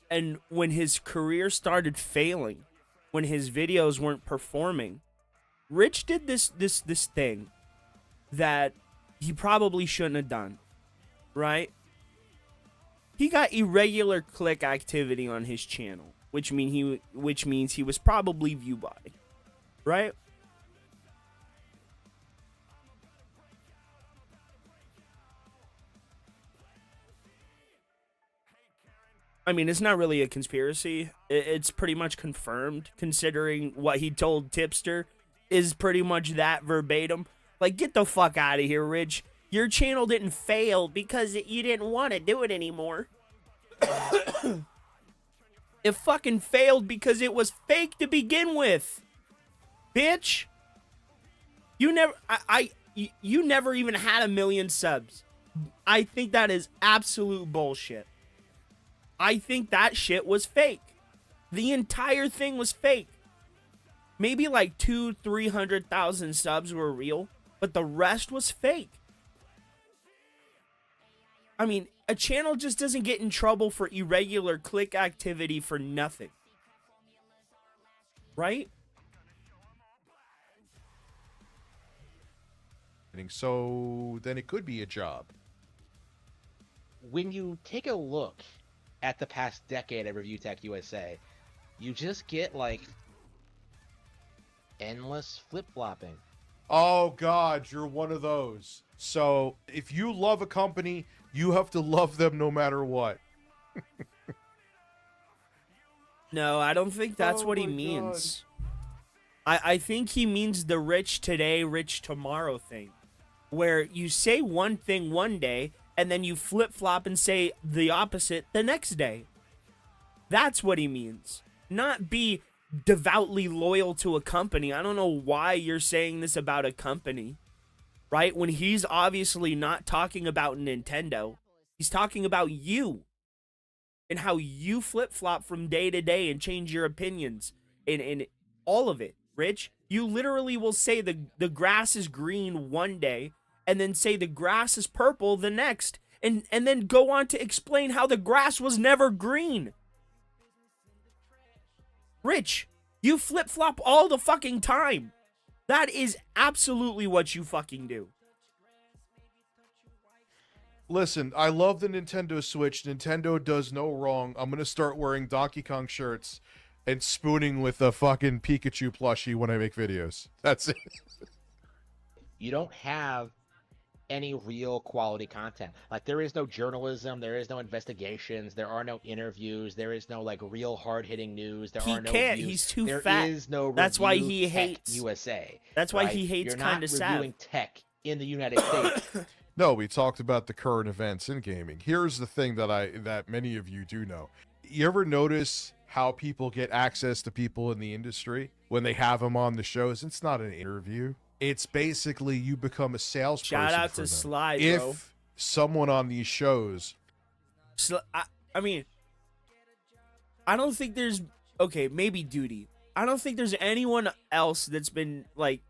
And when his career started failing, when his videos weren't performing, Rich did this thing that he probably shouldn't have done, right? He got irregular click activity on his channel, which means he was probably view botting, right? I mean, it's not really a conspiracy. It's pretty much confirmed, considering what he told Tipster is pretty much that verbatim. Like, get the fuck out of here, Rich. Your channel didn't fail because you didn't want to do it anymore. It fucking failed because it was fake to begin with. Bitch. You never even had 1 million subs. I think that is absolute bullshit. I think that shit was fake. The entire thing was fake. Maybe like 200,000-300,000 subs were real, but the rest was fake. I mean, a channel just doesn't get in trouble for irregular click activity for nothing. Right? So then it could be a job. When you take a look at the past decade of Review Tech USA, you just get like endless flip-flopping. Oh God, you're one of those. So if you love a company, you have to love them no matter what. No, I don't think that's what he means. I think he means the rich today, rich tomorrow thing, where you say one thing one day and then you flip-flop and say the opposite the next day. That's what he means. Not be devoutly loyal to a company. I don't know why you're saying this about a company, right? When he's obviously not talking about Nintendo. He's talking about you and how you flip-flop from day to day and change your opinions and all of it, Rich. You literally will say the grass is green one day and then say the grass is purple the next, and then go on to explain how the grass was never green. Rich, you flip-flop all the fucking time. That is absolutely what you fucking do. Listen, I love the Nintendo Switch. Nintendo does no wrong. I'm going to start wearing Donkey Kong shirts and spooning with a fucking Pikachu plushie when I make videos. That's it. You don't have any real quality content. Like, there is no journalism, there is no investigations, there are no interviews, there is no like real hard-hitting news, there are no can't. reviews. He's too there fat. Is no That's why Review he Tech hates USA. That's why right? he hates You're not Kinda Sad. reviewing tech in the United States. No, we talked about the current events in gaming. Here's the thing that many of you do know. You ever notice how people get access to people in the industry when they have them on the shows. It's not an interview. It's basically you become a salesperson. Shout out for to them. Sly, if bro. someone on these shows, I mean, I don't think there's okay, maybe Duty. I don't think there's anyone else that's been like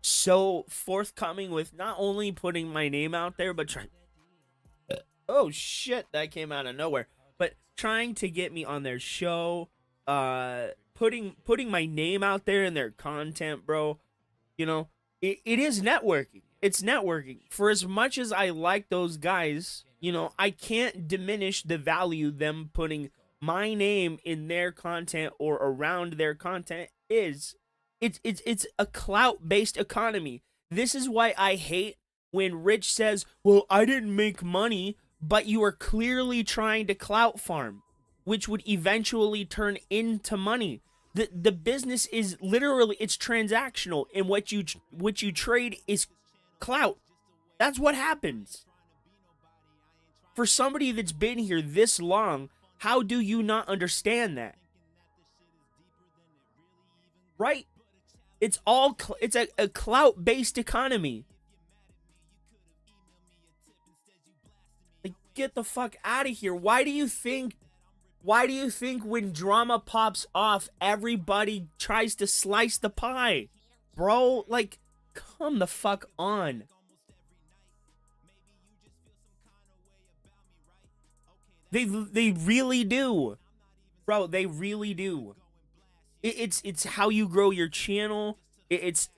so forthcoming with not only putting my name out there, but trying. Oh shit, that came out of nowhere. But trying to get me on their show, putting my name out there in their content, bro. You know, it is networking. It's networking. For as much as I like those guys, you know, I can't diminish the value them putting my name in their content or around their content is. It's a clout-based economy. This is why I hate when Rich says, well, I didn't make money, but you are clearly trying to clout farm, which would eventually turn into money. The business is literally, it's transactional, and what you trade is clout. That's what happens. For somebody that's been here this long, how do you not understand that? Right? It's a clout-based economy. Like, get the fuck out of here. Why do you think when drama pops off, everybody tries to slice the pie? Bro, like, come the fuck on. They really do. Bro, they really do. It's how you grow your channel. It's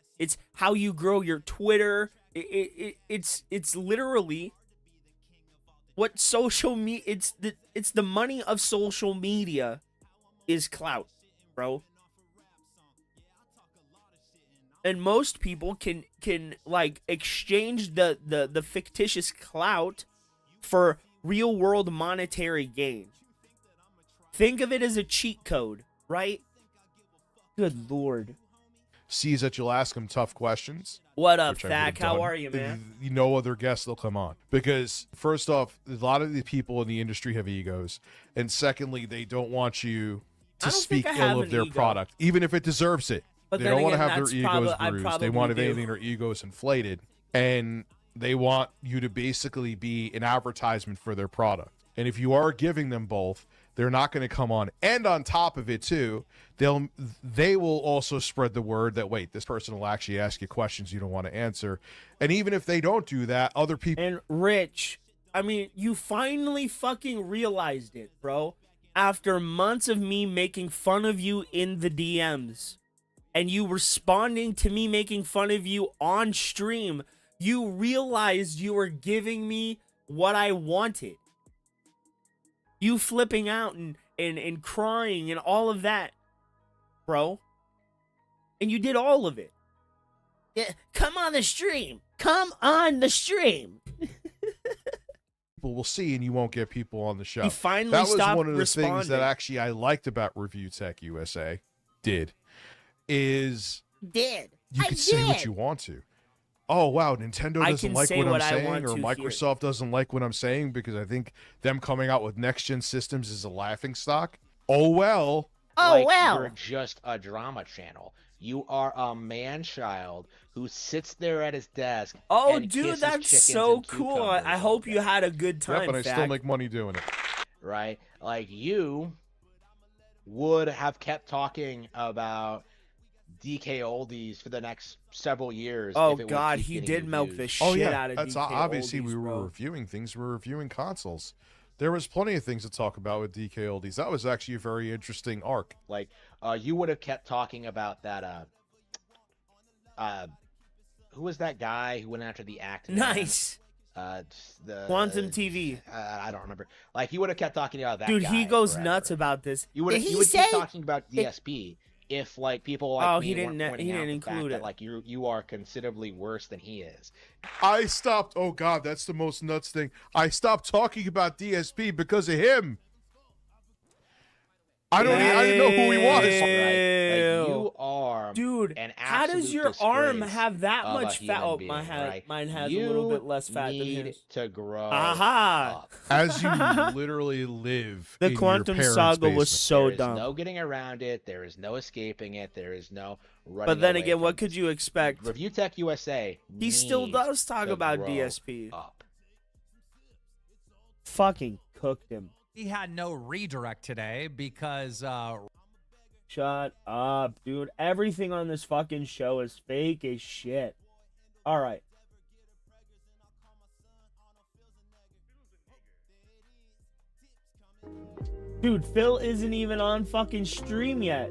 how you grow your Twitter. It's literally what social media. It's the money of social media is clout, bro. And most people can like exchange the fictitious clout for real world monetary gain. Think of it as a cheat code, right? Good lord. sees that you'll ask them tough questions. What up, which I would have Thak? How done. are you, man? No other guests will come on. Because, first off, a lot of the people in the industry have egos. And secondly, they don't want you to speak ill of their product, even if it deserves it. But they then don't want to again, have that's their egos I bruised. They probably want do. anything their egos inflated. And they want you to basically be an advertisement for their product. And if you are giving them both, they're not going to come on. And on top of it, too, they will also spread the word that, wait, this person will actually ask you questions you don't want to answer. And even if they don't do that, other people... And Rich, I mean, you finally fucking realized it, bro. After months of me making fun of you in the DMs, and you responding to me making fun of you on stream, you realized you were giving me what I wanted. You flipping out and crying and all of that, bro. And you did all of it. Yeah, come on the stream. Come on the stream. People will see, and you won't get people on the show. He finally that was stopped one of the things responding. that actually I liked about Review Tech USA. Is you can say what you want to. Oh, wow, Nintendo I doesn't can like say what what I'm I saying, want or to Microsoft doesn't like what I'm saying, because I think them coming out with next-gen systems is a laughing stock. Oh, well. You're just a drama channel. You are a man-child who sits there at his desk. Oh, and dude, kisses that's chickens so and cool. cucumbers I all hope day, you had a good time, Yeah, but I still Thak. make money doing it. right? Like, you would have kept talking about DK Oldies for the next several years. Oh, if it would God, keep he getting did you milk views. the shit Oh, yeah, out of that's DK obviously Oldies, we were bro. reviewing things. We're reviewing consoles. There was plenty of things to talk about with DK Oldies. That was actually a very interesting arc. Like, you would have kept talking about that, who was that guy who went after the acting? Nice. The Quantum TV. I don't remember. Like, you would have kept talking about that. Dude, guy he goes forever. nuts about this. You would Did he keep say- talking about DSP if like people like Oh, me he weren't didn't- pointing he out didn't the fact include that it. like you are considerably worse than he is. I stopped. Oh, God, that's the most nuts thing. I stopped talking about DSP because of him. I didn't know who he was. Right? Like, you are, Dude, an how does absolute your arm disgrace have that of a much fat? human Oh, being, mine right? has a You little bit less fat than need his. to grow Aha! up. As you literally live The in Quantum your parents' Saga was basement. so There is dumb. no getting around it. There is no escaping it. There is no running But then away again, what from could you expect? Review Tech USA. He still needs does talk to about grow DSP. up. Fucking cooked him. He had no redirect today because Shut up, dude. Everything on this fucking show is fake as shit. All right. Dude, Phil isn't even on fucking stream yet.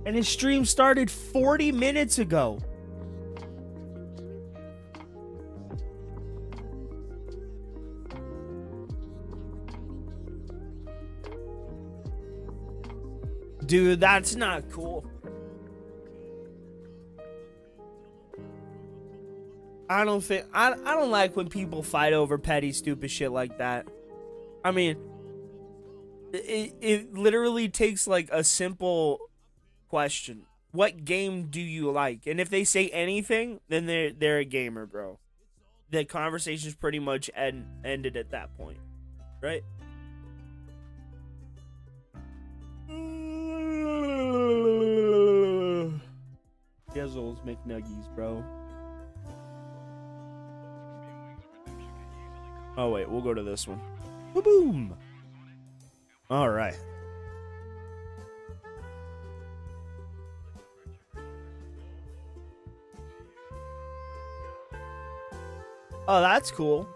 And his stream started 40 minutes ago. Dude, that's not cool. I don't like when people fight over petty stupid shit like that. I mean, it literally takes like a simple question. What game do you like? And if they say anything, then they're a gamer, bro. The conversation's pretty much ended at that point. Right? Gizzles McNuggies, bro. Oh, wait. We'll go to this one. Boom! All right. Oh, that's cool.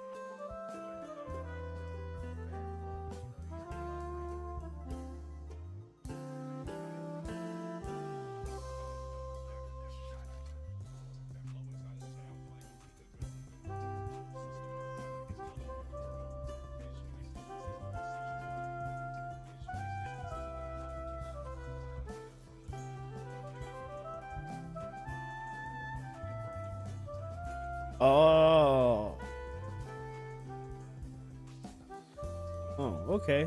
Oh. Oh, okay.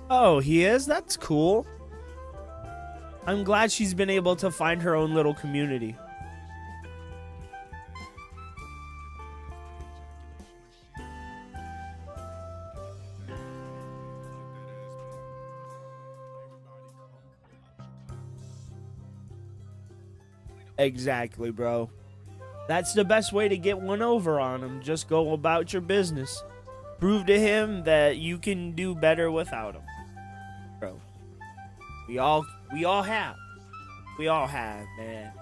Oh, he is? That's cool. I'm glad she's been able to find her own little community. Exactly, bro. That's the best way to get one over on him. Just go about your business. Prove to him that you can do better without him. Bro. We all have. We all have, man.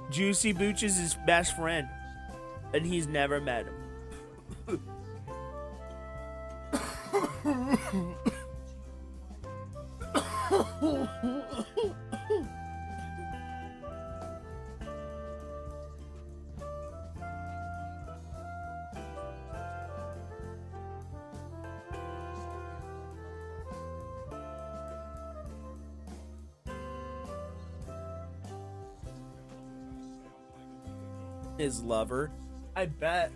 Juicy Booch is his best friend, and he's never met him. His lover, I bet.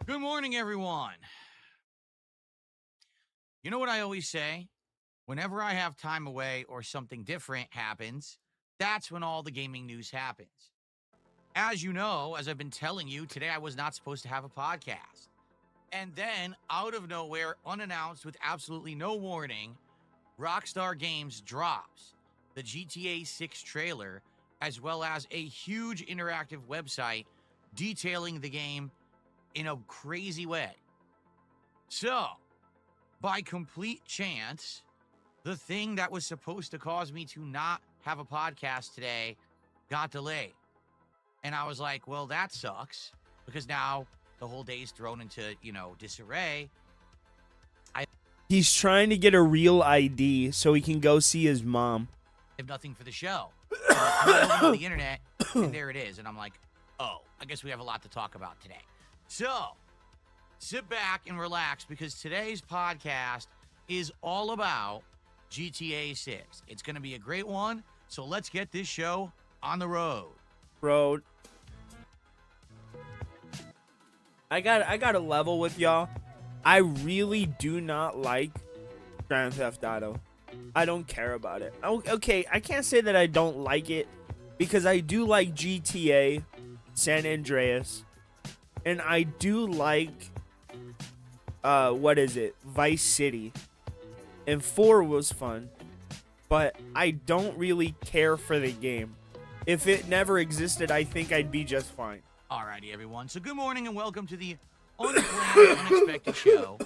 Good morning, everyone. You know what I always say? Whenever I have time away or something different happens, That's when all the gaming news happens. As you know, as I've been telling you, today I was not supposed to have a podcast. And then, out of nowhere, unannounced, with absolutely no warning, Rockstar Games drops the GTA 6 trailer, as well as a huge interactive website detailing the game in a crazy way. So, by complete chance, the thing that was supposed to cause me to not have a podcast today got delayed. And I was like, well, that sucks, because now the whole day's thrown into, disarray. He's trying to get a real ID so he can go see his mom. I have nothing for the show. So I opened up the internet, and there it is. And I'm like, oh, I guess we have a lot to talk about today. So, sit back and relax, because today's podcast is all about GTA 6. It's going to be a great one, so let's get this show on the road. I got a level with y'all. I really do not like Grand Theft Auto. I don't care about it. Okay, I can't say that I don't like it, because I do like GTA, San Andreas, and I do like Vice City. And 4 was fun, but I don't really care for the game. If it never existed, I think I'd be just fine. Alrighty, everyone. So good morning and welcome to the Unplanned Unexpected Show.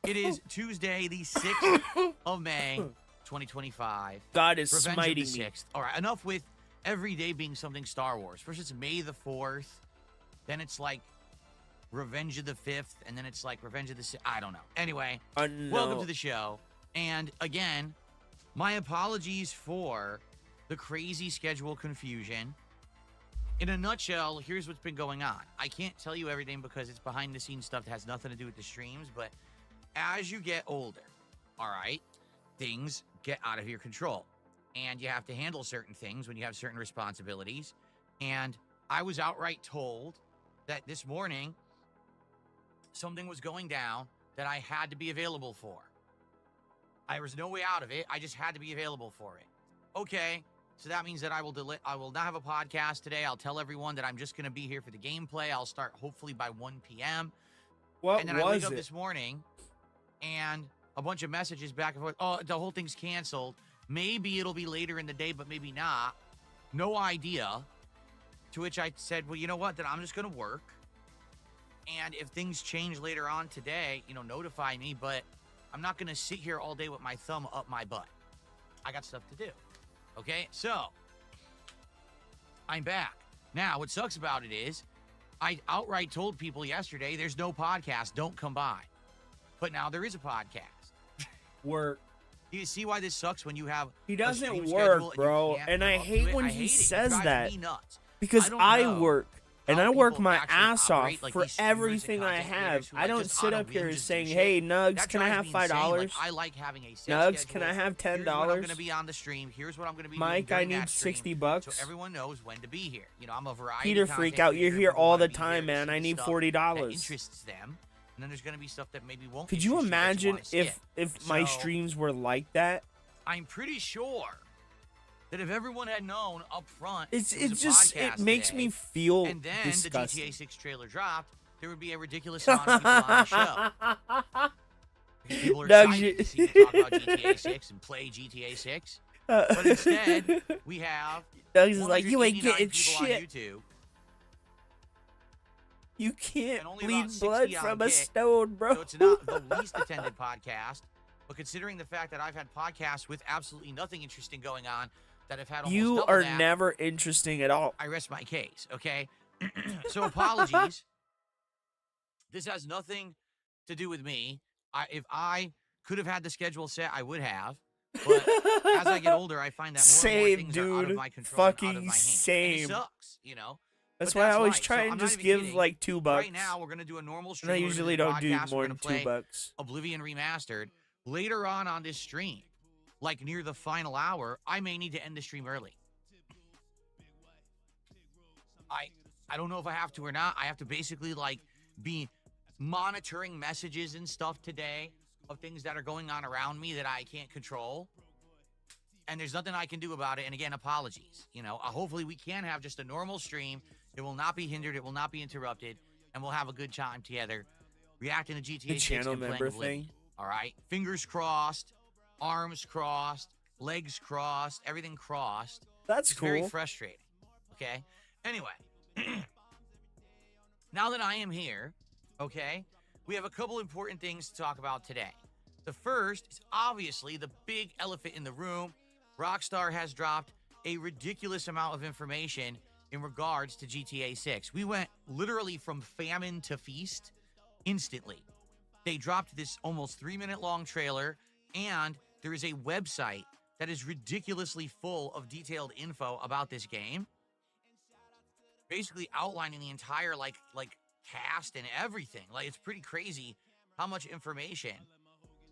It is Tuesday, the 6th of May, 2025. God is Revenge smiting of the me. 6th. All right, enough with every day being something Star Wars. First it's May the 4th, then it's like Revenge of the 5th, and then it's like Revenge of the 6th. I don't know. Anyway, welcome to the show. And again, my apologies for the crazy schedule confusion. In a nutshell, here's what's been going on. I can't tell you everything because it's behind the scenes stuff that has nothing to do with the streams, but as you get older, all right, things get out of your control. And you have to handle certain things when you have certain responsibilities. And I was outright told that this morning something was going down that I had to be available for. There was no way out of it. I just had to be available for it. Okay, so that means that I will not have a podcast today. I'll tell everyone that I'm just going to be here for the gameplay. I'll start hopefully by 1 p.m. And then I wake up this morning and a bunch of messages back and forth. Oh, the whole thing's canceled. Maybe it'll be later in the day, but maybe not. No idea. To which I said, well, you know what? Then I'm just going to work. And if things change later on today, notify me. But I'm not going to sit here all day with my thumb up my butt. I got stuff to do. Okay? So, I'm back. Now, what sucks about it is, I outright told people yesterday, there's no podcast. Don't come by. But now there is a podcast. Work. Do you see why this sucks when you have He doesn't work, bro. And I hate when he says that. Because I work. And I work my ass off for everything I have. I don't sit up here saying, hey, Nugs, can I have $5? I like having a Nugs, can I have $10? Here's what I'm going to be on the stream. Here's what I'm going to be Mike, doing I need $60. So everyone knows when to be here. I'm a variety Peter Freak out, you're here all the time, man. I need $40. That interests them. And then there's going to be stuff that maybe won't. Could you imagine if my streams were like that? I'm pretty sure that if everyone had known up front, it makes me feel and then disgusting. the GTA 6 trailer dropped, there would be a ridiculous amount of people on the show. People are excited to see me talk about GTA 6 and play GTA 6. But instead, we have Doug's like, you ain't getting people shit. on YouTube. You can't And only bleed about 60 blood on from a Kick. stone, bro. So it's not the least attended podcast. But considering the fact that I've had podcasts with absolutely nothing interesting going on, that have had almost You double are that, never interesting at all. I rest my case, okay? So apologies. This has nothing to do with me. If I could have had the schedule set, I would have. But as I get older, I find that more and more things are out of my control, and out of my hands. Same. And it sucks, That's But why I that's always life. try So and I'm not just even give kidding. like $2. Right now, we're going to do a normal stream. And I We're gonna usually do a don't do podcast. more We're than gonna play $2. Oblivion Remastered. Later on this stream, like near the final hour, I may need to end the stream early. I don't know if I have to or not. I have to basically be monitoring messages and stuff today of things that are going on around me that I can't control. and there's nothing I can do about it. And again, apologies. You know, hopefully we can have just a normal stream. It will not be hindered. It will not be interrupted, and we'll have a good time together, reacting to GTA 6 channel and playing member Oblivion. thing. All right, fingers crossed, arms crossed, legs crossed, everything crossed. That's It's cool. very frustrating. Okay. Anyway, now that I am here, okay, we have a couple important things to talk about today. The first is obviously the big elephant in the room. Rockstar has dropped a ridiculous amount of information in regards to GTA 6. We went literally from famine to feast instantly. They dropped this almost 3-minute long trailer, and there is a website that is ridiculously full of detailed info about this game, basically outlining the entire like cast and everything. Like, it's pretty crazy how much information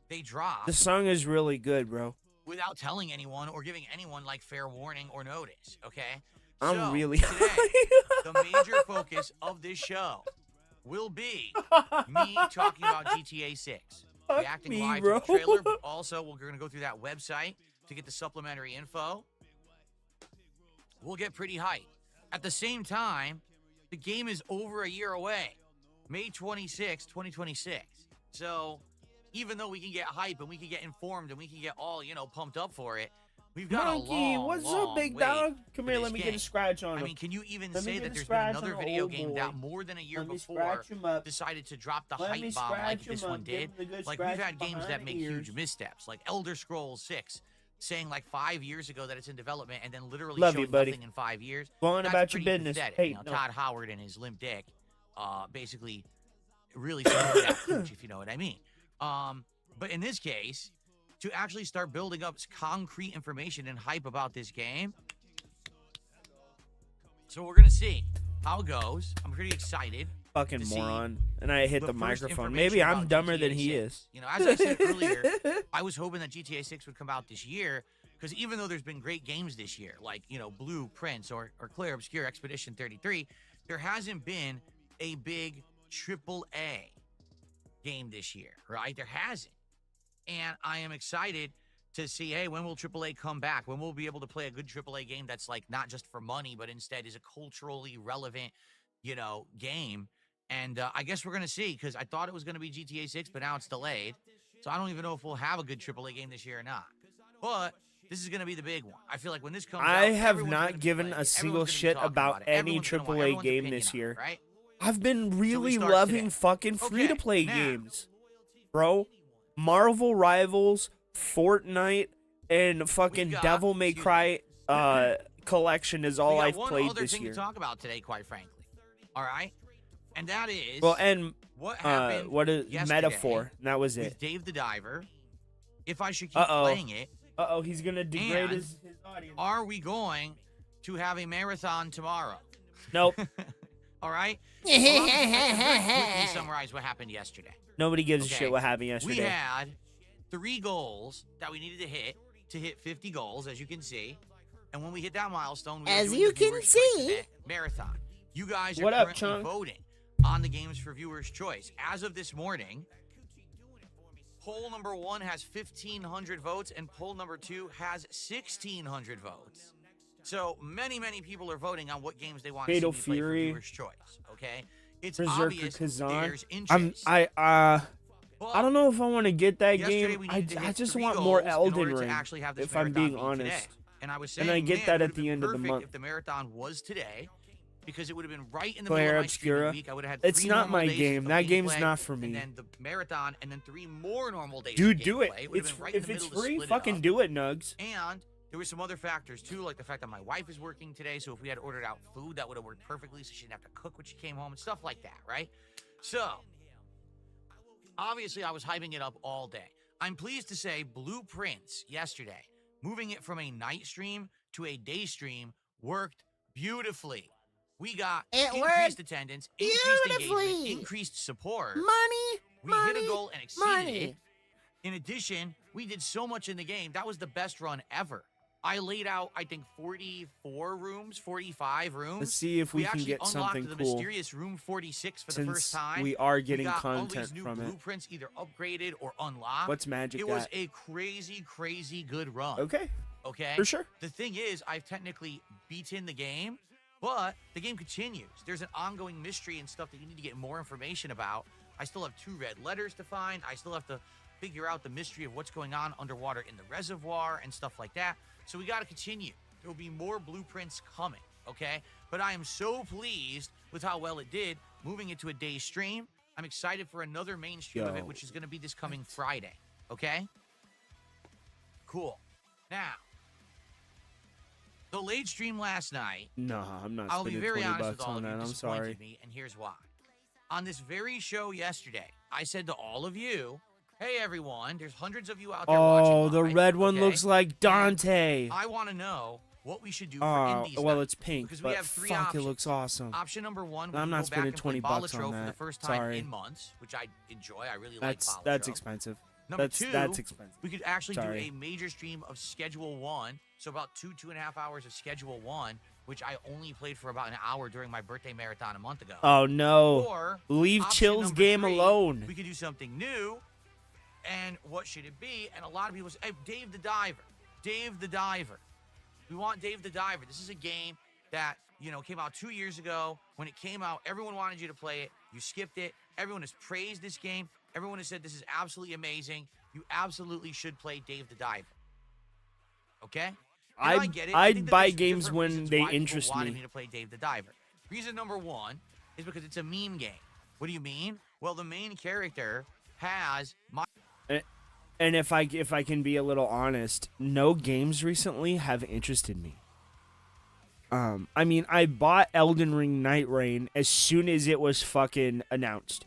they dropped. The song is really good, bro. Without telling anyone or giving anyone like fair warning or notice. Okay, I'm really today, the major focus of this show will be me talking about GTA 6, reacting live bro. to the trailer, but also we're going to go through that website to get the supplementary info. We'll get pretty hyped. At the same time, the game is over a year away, May 26, 2026. So even though we can get hype and we can get informed and we can get all, you know, pumped up for it, we've got Monkey, a long, what's long up, big wait dog? Come for here, this let me get game. a scratch on I him. mean, can you even Let me say get that a there's been scratch another on the video old game boy. that more than a year Let me before scratch him up. decided to drop the Let me hype bomb scratch like this him one up. Give did? him a good Like, we've scratch had games behind that the make ears. huge missteps, like Elder Scrolls 6, saying like 5 years ago that it's in development and then literally Love showing you, buddy. nothing in 5 years. Go on That's about your pretty business. pathetic. Hey, you know, no. Todd Howard and his limp dick basically really started that pooch, if you know what I mean. But in this case, to actually start building up concrete information and hype about this game, so we're going to see how it goes. I'm pretty excited. Fucking to see moron. And I hit the first microphone. information Maybe I'm about dumber GTA than he 6. is. You know, as I said earlier, I was hoping that GTA 6 would come out this year, because even though there's been great games this year, like, you know, Blue Prince or Clear Obscure Expedition 33, there hasn't been a big AAA game this year, right? There hasn't. And I am excited to see, hey, when will AAA come back? When we'll be able to play a good AAA game that's like not just for money, but instead is a culturally relevant, you know, game. And I guess we're going to see, because I thought it was going to be GTA 6, but now it's delayed. So I don't even know if we'll have a good AAA game this year or not. But this is going to be the big one. I feel like when this comes out, I have everyone's not gonna be given playing a it. single Everyone's gonna be shit talking about it. any Everyone's gonna want AAA everyone's game opinion this on it, year. right? I've been really start loving today. fucking Okay, free-to-play now- games, bro. Marvel Rivals, Fortnite, and fucking got- Devil May excuse Cry collection is all we got I've one played other this thing year. to talk about today, quite frankly. All right? And that is Well, and what happened what is yesterday Metaphor? And that was with it. Dave the Diver. If I should keep Uh-oh. playing it, He's gonna degrade And his audience. are we going to have a marathon tomorrow? Nope. All right? So I'm gonna quickly summarize what happened yesterday. Nobody gives a Okay. shit what happened We yesterday. had 3 goals that we needed to hit 50 goals, as you can see. And when we hit that milestone, we were As doing you the can Viewers' Choice see. event marathon. You guys are What up, currently Chunk? voting on the games for viewers' choice. As of this morning, poll number 1 has 1,500 votes, and poll number 2 has 1,600 votes. So many, many people are voting on what games they want to see Fatal me play for Fury. viewers' choice. Okay, it's Berserker obvious Kazan. there's interest. I don't know if I want to get that Yesterday game. we I needed to hit just 3 want more goals in Elden order to Ring. actually have this If I'm marathon being be honest. today. And I was saying, And I get man, that it at would've the been end of the perfect month. If the marathon was today, because it would have been right in the Claire middle of my streaming Obscura. week. I would have had It's 3 not normal my days game. of That game's gameplay, not for me. And then the marathon, and then 3 more normal days. Dude, of do it. gameplay. It would've It's been right in if the it's middle to free, split it fucking up. do it, Nugs. And there were some other factors too, like the fact that my wife is working today, so if we had ordered out food, that would have worked perfectly, so she didn't have to cook when she came home and stuff like that, right? So, obviously, I was hyping it up all day. I'm pleased to say Blueprints yesterday, moving it from a night stream to a day stream, worked beautifully. We got It increased worked attendance, increased engagement, beautifully. increased support. Money, We hit a goal and exceeded money. it. In addition, we did so much in the game. That was the best run ever. I laid out, I think, 44 rooms, 45 rooms. Let's see if we can actually get unlocked something the cool. mysterious room 46 for the first Since time. we are getting got all content these new from it. blueprints either upgraded or unlocked. What's Magic It was at? a crazy, crazy good run. Okay. okay? For sure. The thing is, I've technically beaten the game, but the game continues. There's an ongoing mystery and stuff that you need to get more information about. I still have 2 red letters to find. I still have to figure out the mystery of what's going on underwater in the reservoir and stuff like that. So we got to continue. There will be more blueprints coming, okay? But I am so pleased with how well it did, moving it to a day stream. I'm excited for another main stream of it, which is going to be this coming Friday, okay? Cool. Now, the late stream last night. No, I'm not. I'll be spending very 20 honest with bucks all on of you. that. I'm Disappointed sorry. me, and here's why. On this very show yesterday, I said to all of you, "Hey everyone, there's hundreds of you out there watching." Oh, the live, red one okay? looks like Dante. I want to know what we should do for Oh, indies. well, night, it's pink, because but we have 3 fuck, options. it looks awesome. Option number 1, I'm not we go back spending and play 20 bucks Balatro on for the that. first time Sorry. in months, which I enjoy. I really That's like Balatro. that's expensive. Number That's 2, expensive. we could actually Sorry. do a major stream of Schedule 1, so about 2.5 hours of Schedule 1, which I only played for about an hour during my birthday marathon a month ago. Oh no! Or Leave option Chill's number game 3, alone. We could do something new, and what should it be? And a lot of people say, hey, Dave the Diver. Dave the Diver. We want Dave the Diver. This is a game that, came out 2 years ago. When it came out, everyone wanted you to play it. You skipped it. Everyone has praised this game. Everyone has said this is absolutely amazing. You absolutely should play Dave the Diver. Okay? And I get it. I think I'd that buy there's games different when reasons they why people interest wanted me. to play Dave the Diver. Reason number 1 is because it's a meme game. What do you mean? Well, the main character has my... And if I can be a little honest, no games recently have interested me. I mean, I bought Elden Ring Night Rain as soon as it was fucking announced,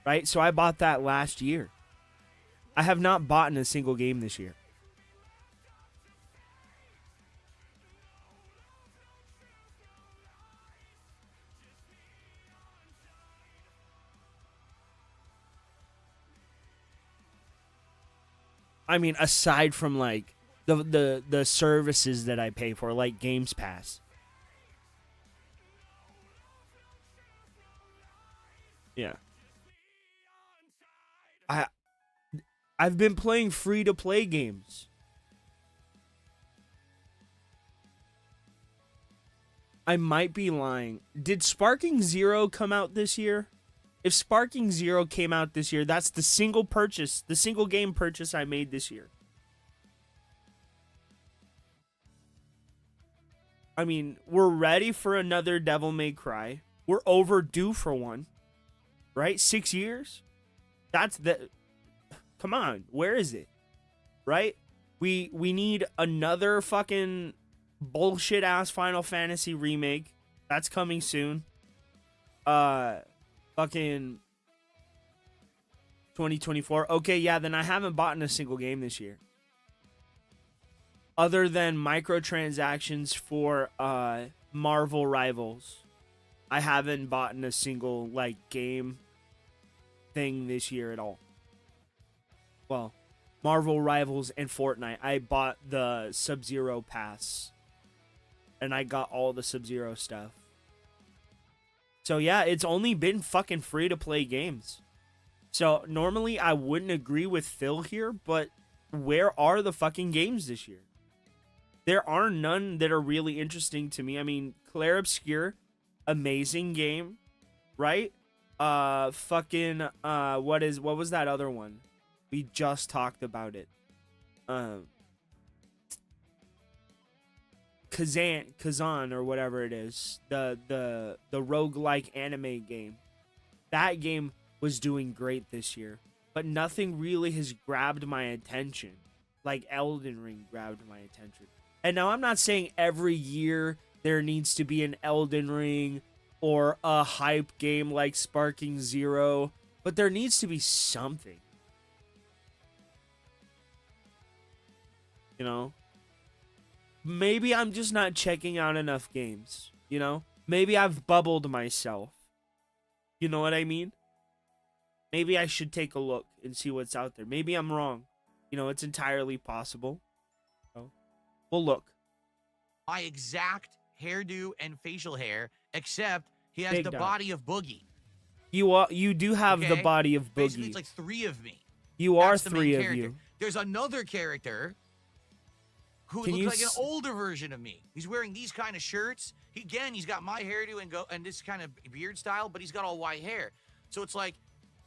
right? So I bought that last year. I have not bought in a single game this year. I mean, aside from like the services that I pay for, like Games Pass. Yeah. I've been playing free to play games. I might be lying. Did Sparking Zero come out this year? If Sparking Zero came out this year, that's the single game purchase I made this year. I mean, we're ready for another Devil May Cry. We're overdue for one. Right? 6 years? That's the... Come on. Where is it? Right? We need another fucking bullshit-ass Final Fantasy remake. That's coming soon. Fucking 2024. Okay, yeah, then I haven't bought in a single game this year. Other than microtransactions for Marvel Rivals. I haven't bought in a single like game thing this year at all. Well, Marvel Rivals and Fortnite. I bought the Sub-Zero pass. And I got all the Sub-Zero stuff. So yeah, it's only been fucking free to play games. So normally I wouldn't agree with Phil here, but where are the fucking games this year? There are none that are really interesting to me. I mean, Claire Obscure, amazing game, right? What was that other one? We just talked about it. Kazan or whatever it is. The roguelike anime game. That game was doing great this year, but nothing really has grabbed my attention like Elden Ring grabbed my attention. And now I'm not saying every year there needs to be an Elden Ring or a hype game like Sparking Zero, but there needs to be something. You know? Maybe I'm just not checking out enough games, you know? Maybe I've bubbled myself. You know what I mean? Maybe I should take a look and see what's out there. Maybe I'm wrong. You know, it's entirely possible. So, we'll look. My exact hairdo and facial hair, except he has Big the dog. body of Boogie. You do have the Okay? body of Basically, Boogie. it's like 3 of me. You are That's the main 3 of character. you. There's another character who Can looks you like an older version of me. He's wearing these kind of shirts. He's got my hairdo and this kind of beard style, but he's got all white hair. So it's like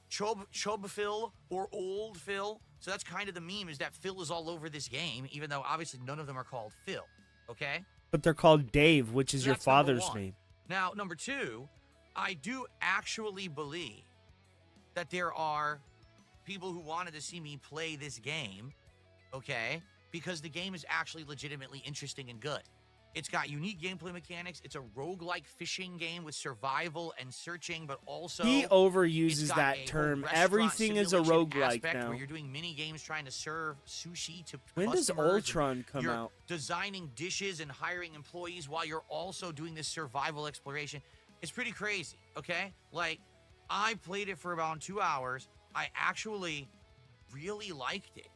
Chub Phil or old Phil. So that's kind of the meme, is that Phil is all over this game, even though obviously none of them are called Phil. Okay? But they're called Dave, which is So your that's number father's one. name. Now, number two, I do actually believe that there are people who wanted to see me play this game, okay? Because the game is actually legitimately interesting and good. It's got unique gameplay mechanics. It's a roguelike fishing game with survival and searching, but also He it's overuses got that a whole term. restaurant Everything is a simulation roguelike aspect now. where you're doing mini games trying to serve sushi to When does customers, and Ultron come you're out? designing dishes and hiring employees while you're also doing this survival exploration. It's pretty crazy, okay? Like, I played it for about 2 hours. I actually really liked it.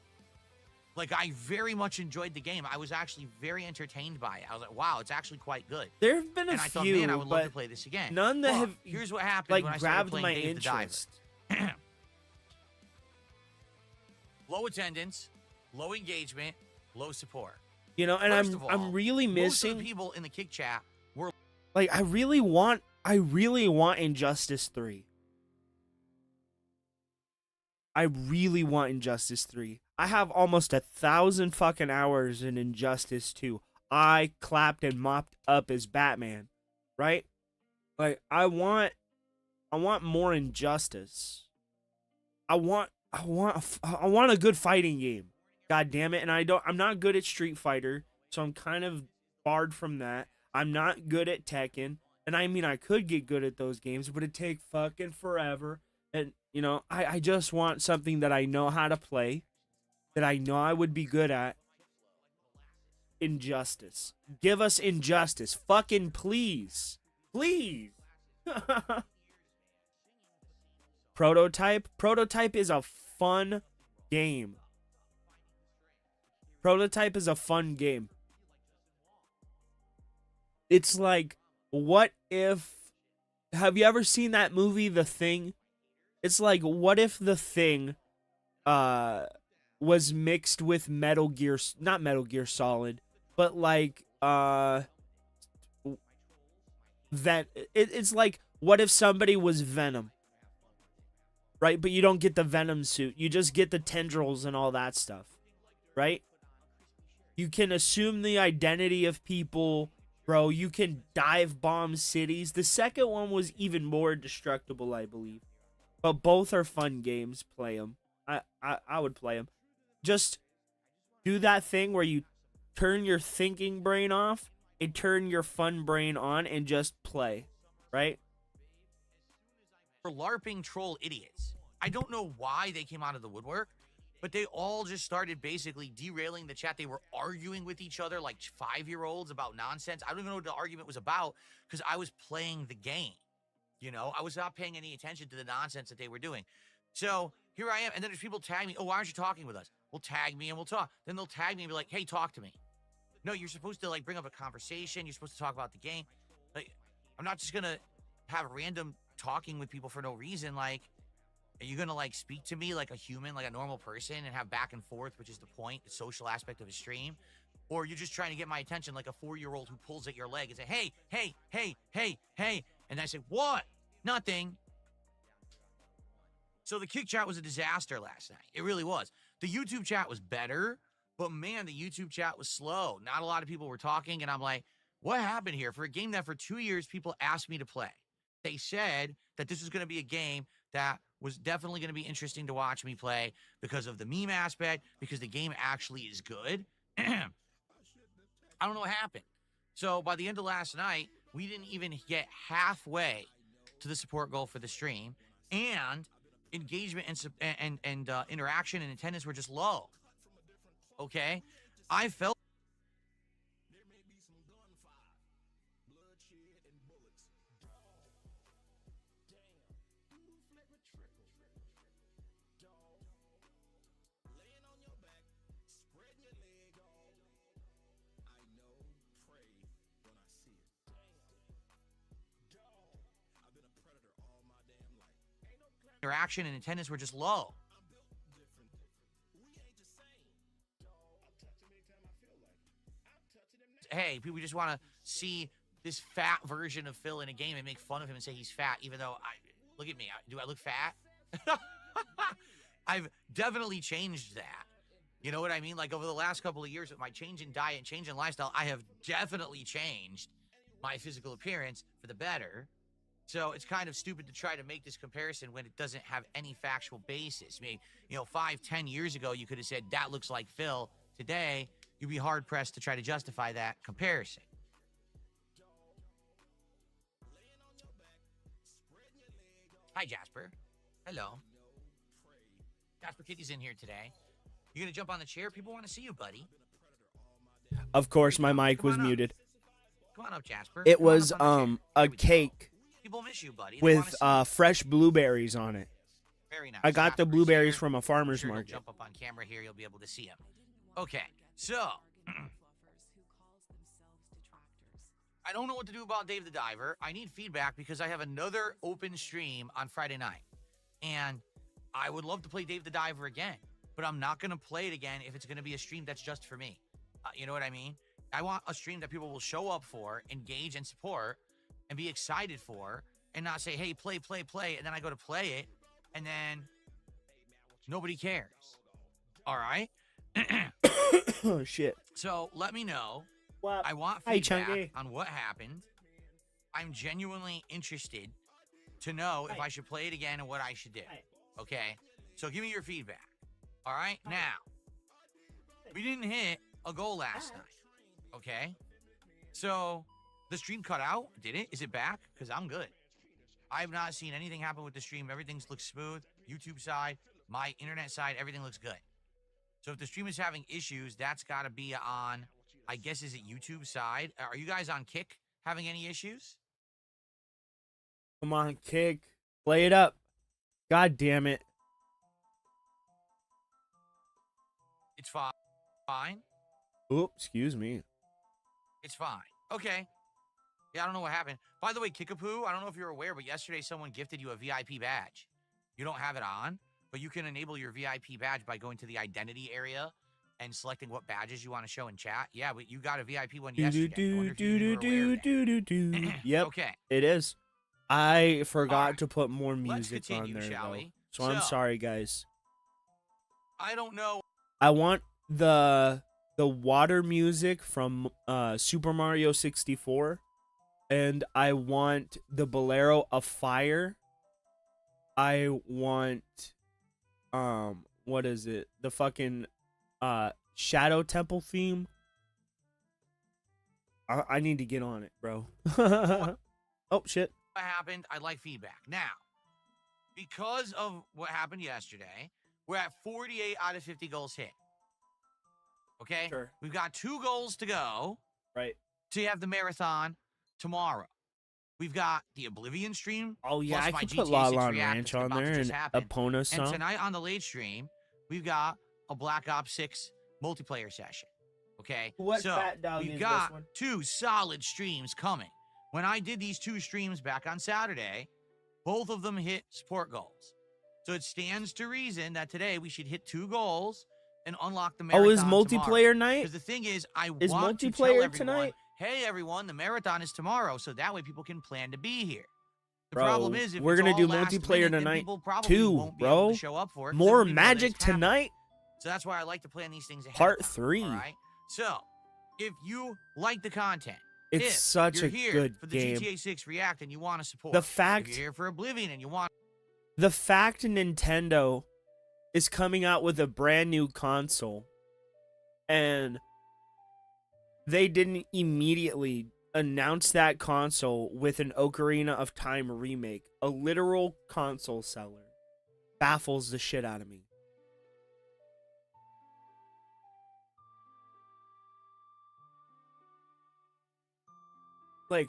Like, I very much enjoyed the game. I was actually very entertained by it. I was like, wow, it's actually quite good. There have been a And I thought, few, man, I would love to but play this again. none that But have here's what happened like when I started grabbed playing my Dave the Diver. interest. Low attendance, low engagement, low support. You know, and First of all, I'm really most of missing the people in the kick chat were like I really want Injustice 3. I really want Injustice 3. I have almost 1,000 fucking hours in Injustice 2. I clapped and mopped up as Batman, right? Like I want more Injustice. I want a good fighting game. God damn it. And I'm not good at Street Fighter, so I'm kind of barred from that. I'm not good at Tekken. And I mean, I could get good at those games, but it'd take fucking forever. And, you know, I just want something that I know how to play, that I know I would be good at. Injustice. Give us Injustice. Fucking please. Please. Prototype. Prototype is a fun game. Prototype is a fun game. It's like, what if... Have you ever seen that movie, The Thing? It's like, what if The Thing was mixed with Metal Gear... Not Metal Gear Solid, but like... It's like, what if somebody was Venom? Right? But you don't get the Venom suit. You just get the tendrils and all that stuff. Right? You can assume the identity of people, bro. You can dive bomb cities. The second one was even more destructible, I believe. But both are fun games. Play them. I would play them. Just do that thing where you turn your thinking brain off and turn your fun brain on and just play. Right? LARPing troll idiots. I don't know why they came out of the woodwork, but they all just started basically derailing the chat. They were arguing with each other like 5-year-olds about nonsense. I don't even know what the argument was about because I was playing the game. You know, I was not paying any attention to the nonsense that they were doing. So here I am. And then there's people tag me. Oh, why aren't you talking with us? Well, tag me and we'll talk. Then they'll tag me and be like, hey, talk to me. No, you're supposed to like bring up a conversation. You're supposed to talk about the game. Like, I'm not just going to have random talking with people for no reason. Like, are you gonna like speak to me like a human, like a normal person, and have back and forth, which is the point, the social aspect of a stream? Or you're just trying to get my attention like a 4-year-old who pulls at your leg and say, hey, hey, hey, hey, hey. And I say, what? Nothing. So the kick chat was a disaster last night. It really was. The YouTube chat was better, but man, the YouTube chat was slow. Not a lot of people were talking, and I'm like, what happened here? For a game that for 2 years people asked me to play. They said that this was going to be a game that was definitely going to be interesting to watch me play because of the meme aspect, because the game actually is good. I don't know what happened. So by the end of last night, we didn't even get halfway to the support goal for the stream, and engagement and interaction and attendance were just low. Okay? I felt interaction and attendance were just low. hey, people just want to see this fat version of Phil in a game and make fun of him and say he's fat, even though look at me. Do I look fat? I've definitely changed that. You know what I mean? Like over the last couple of years with my change in diet and change in lifestyle, I have definitely changed my physical appearance for the better. So it's kind of stupid to try to make this comparison when it doesn't have any factual basis. I mean, 5-10 years ago, you could have said that looks like Phil. Today, you'd be hard pressed to try to justify that comparison. Hi, Jasper. Hello. Jasper Kitty's in here today. You gonna jump on the chair? People want to see you, buddy. Of course, my mic was muted. Come on up, Jasper. It was a cake People miss you, buddy. They with wanna see you. fresh blueberries on it. Very nice. I got the Jasper's blueberries here. from a farmer's Sure he'll market. jump up on camera here. You'll be able to see him. Okay, so I don't know what to do about Dave the Diver. I need feedback because I have another open stream on Friday night, and I would love to play Dave the Diver again, but I'm not going to play it again if it's going to be a stream that's just for me. You know what I mean? I want a stream that people will show up for, engage and support, and be excited for, and not say, hey, play, and then I go to play it, and then nobody cares. All right? Oh, shit. So let me know. Well, I want hi, feedback Chunky. on what happened. I'm genuinely interested to know if I should play it again and what I should do. Okay? So give me your feedback. All right? Now, we didn't hit a goal last night. Okay? So the stream cut out. Did it? Is it back? Because I'm good. I have not seen anything happen with the stream. Everything looks smooth. YouTube side, my internet side, everything looks good. So if the stream is having issues, that's got to be on, I guess, is it YouTube side? Are you guys on Kick having any issues? Come on, Kick. Play it up. God damn it. It's fine. Oops, excuse me. It's fine. Okay. Yeah, I don't know what happened. By the way, Kickapoo, I don't know if you're aware, but yesterday someone gifted you a VIP badge. You don't have it on, but you can enable your VIP badge by going to the identity area and selecting what badges you want to show in chat. Yeah, but you got a VIP one yesterday. I wonder if you were aware of that. Yep. Okay. It is. I forgot right. to put more Let's music continue, on there, shall though. we? So I'm sorry, guys. I don't know. I want the water music from Super Mario 64, and I want the Bolero of Fire. I want what is it? The fucking Shadow Temple theme. I need to get on it, bro. Oh shit. What happened? I'd like feedback. Now, because of what happened yesterday, we're at 48 out of 50 goals hit. Okay? Sure. We've got 2 goals to go. Right. To have the marathon tomorrow. We've got the Oblivion stream. Oh yeah, plus I my could put GTA La 6 La React Ranch that's on about to there just and happen. a Pona song. And tonight on the late stream, we've got a Black Ops 6 multiplayer session. Okay? What so fat dog we've is got this one? 2 solid streams coming. When I did these 2 streams back on Saturday, both of them hit support goals. So it stands to reason that today we should hit 2 goals and unlock the marathon. Oh, is multiplayer night? Because the thing is, I Is want to tell multiplayer everyone, tonight? hey everyone, the marathon is tomorrow, so that way people can plan to be here. The Bro, problem is, if we're it's gonna all do last multiplayer minute, then tonight people probably too, won't be able bro. to show up for it 'cause they More won't even know that magic it's happening. tonight. So that's why I like to plan these things ahead. Part of time, 3. All right. So if you like the content, It's if such you're a here good for the game. GTA 6 React and you want to support, The fact- if you're here for Oblivion and you want, The fact Nintendo is coming out with a brand new console and they didn't immediately announce that console with an Ocarina of Time remake, a literal console seller, baffles the shit out of me. Like,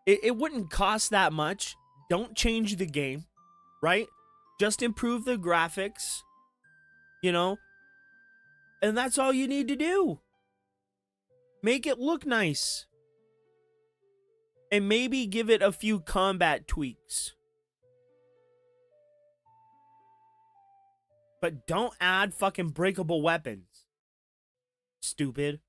it wouldn't cost that much. Don't change the game, right? Just improve the graphics, you know? And that's all you need to do. Make it look nice. And maybe give it a few combat tweaks. But don't add fucking breakable weapons. Stupid.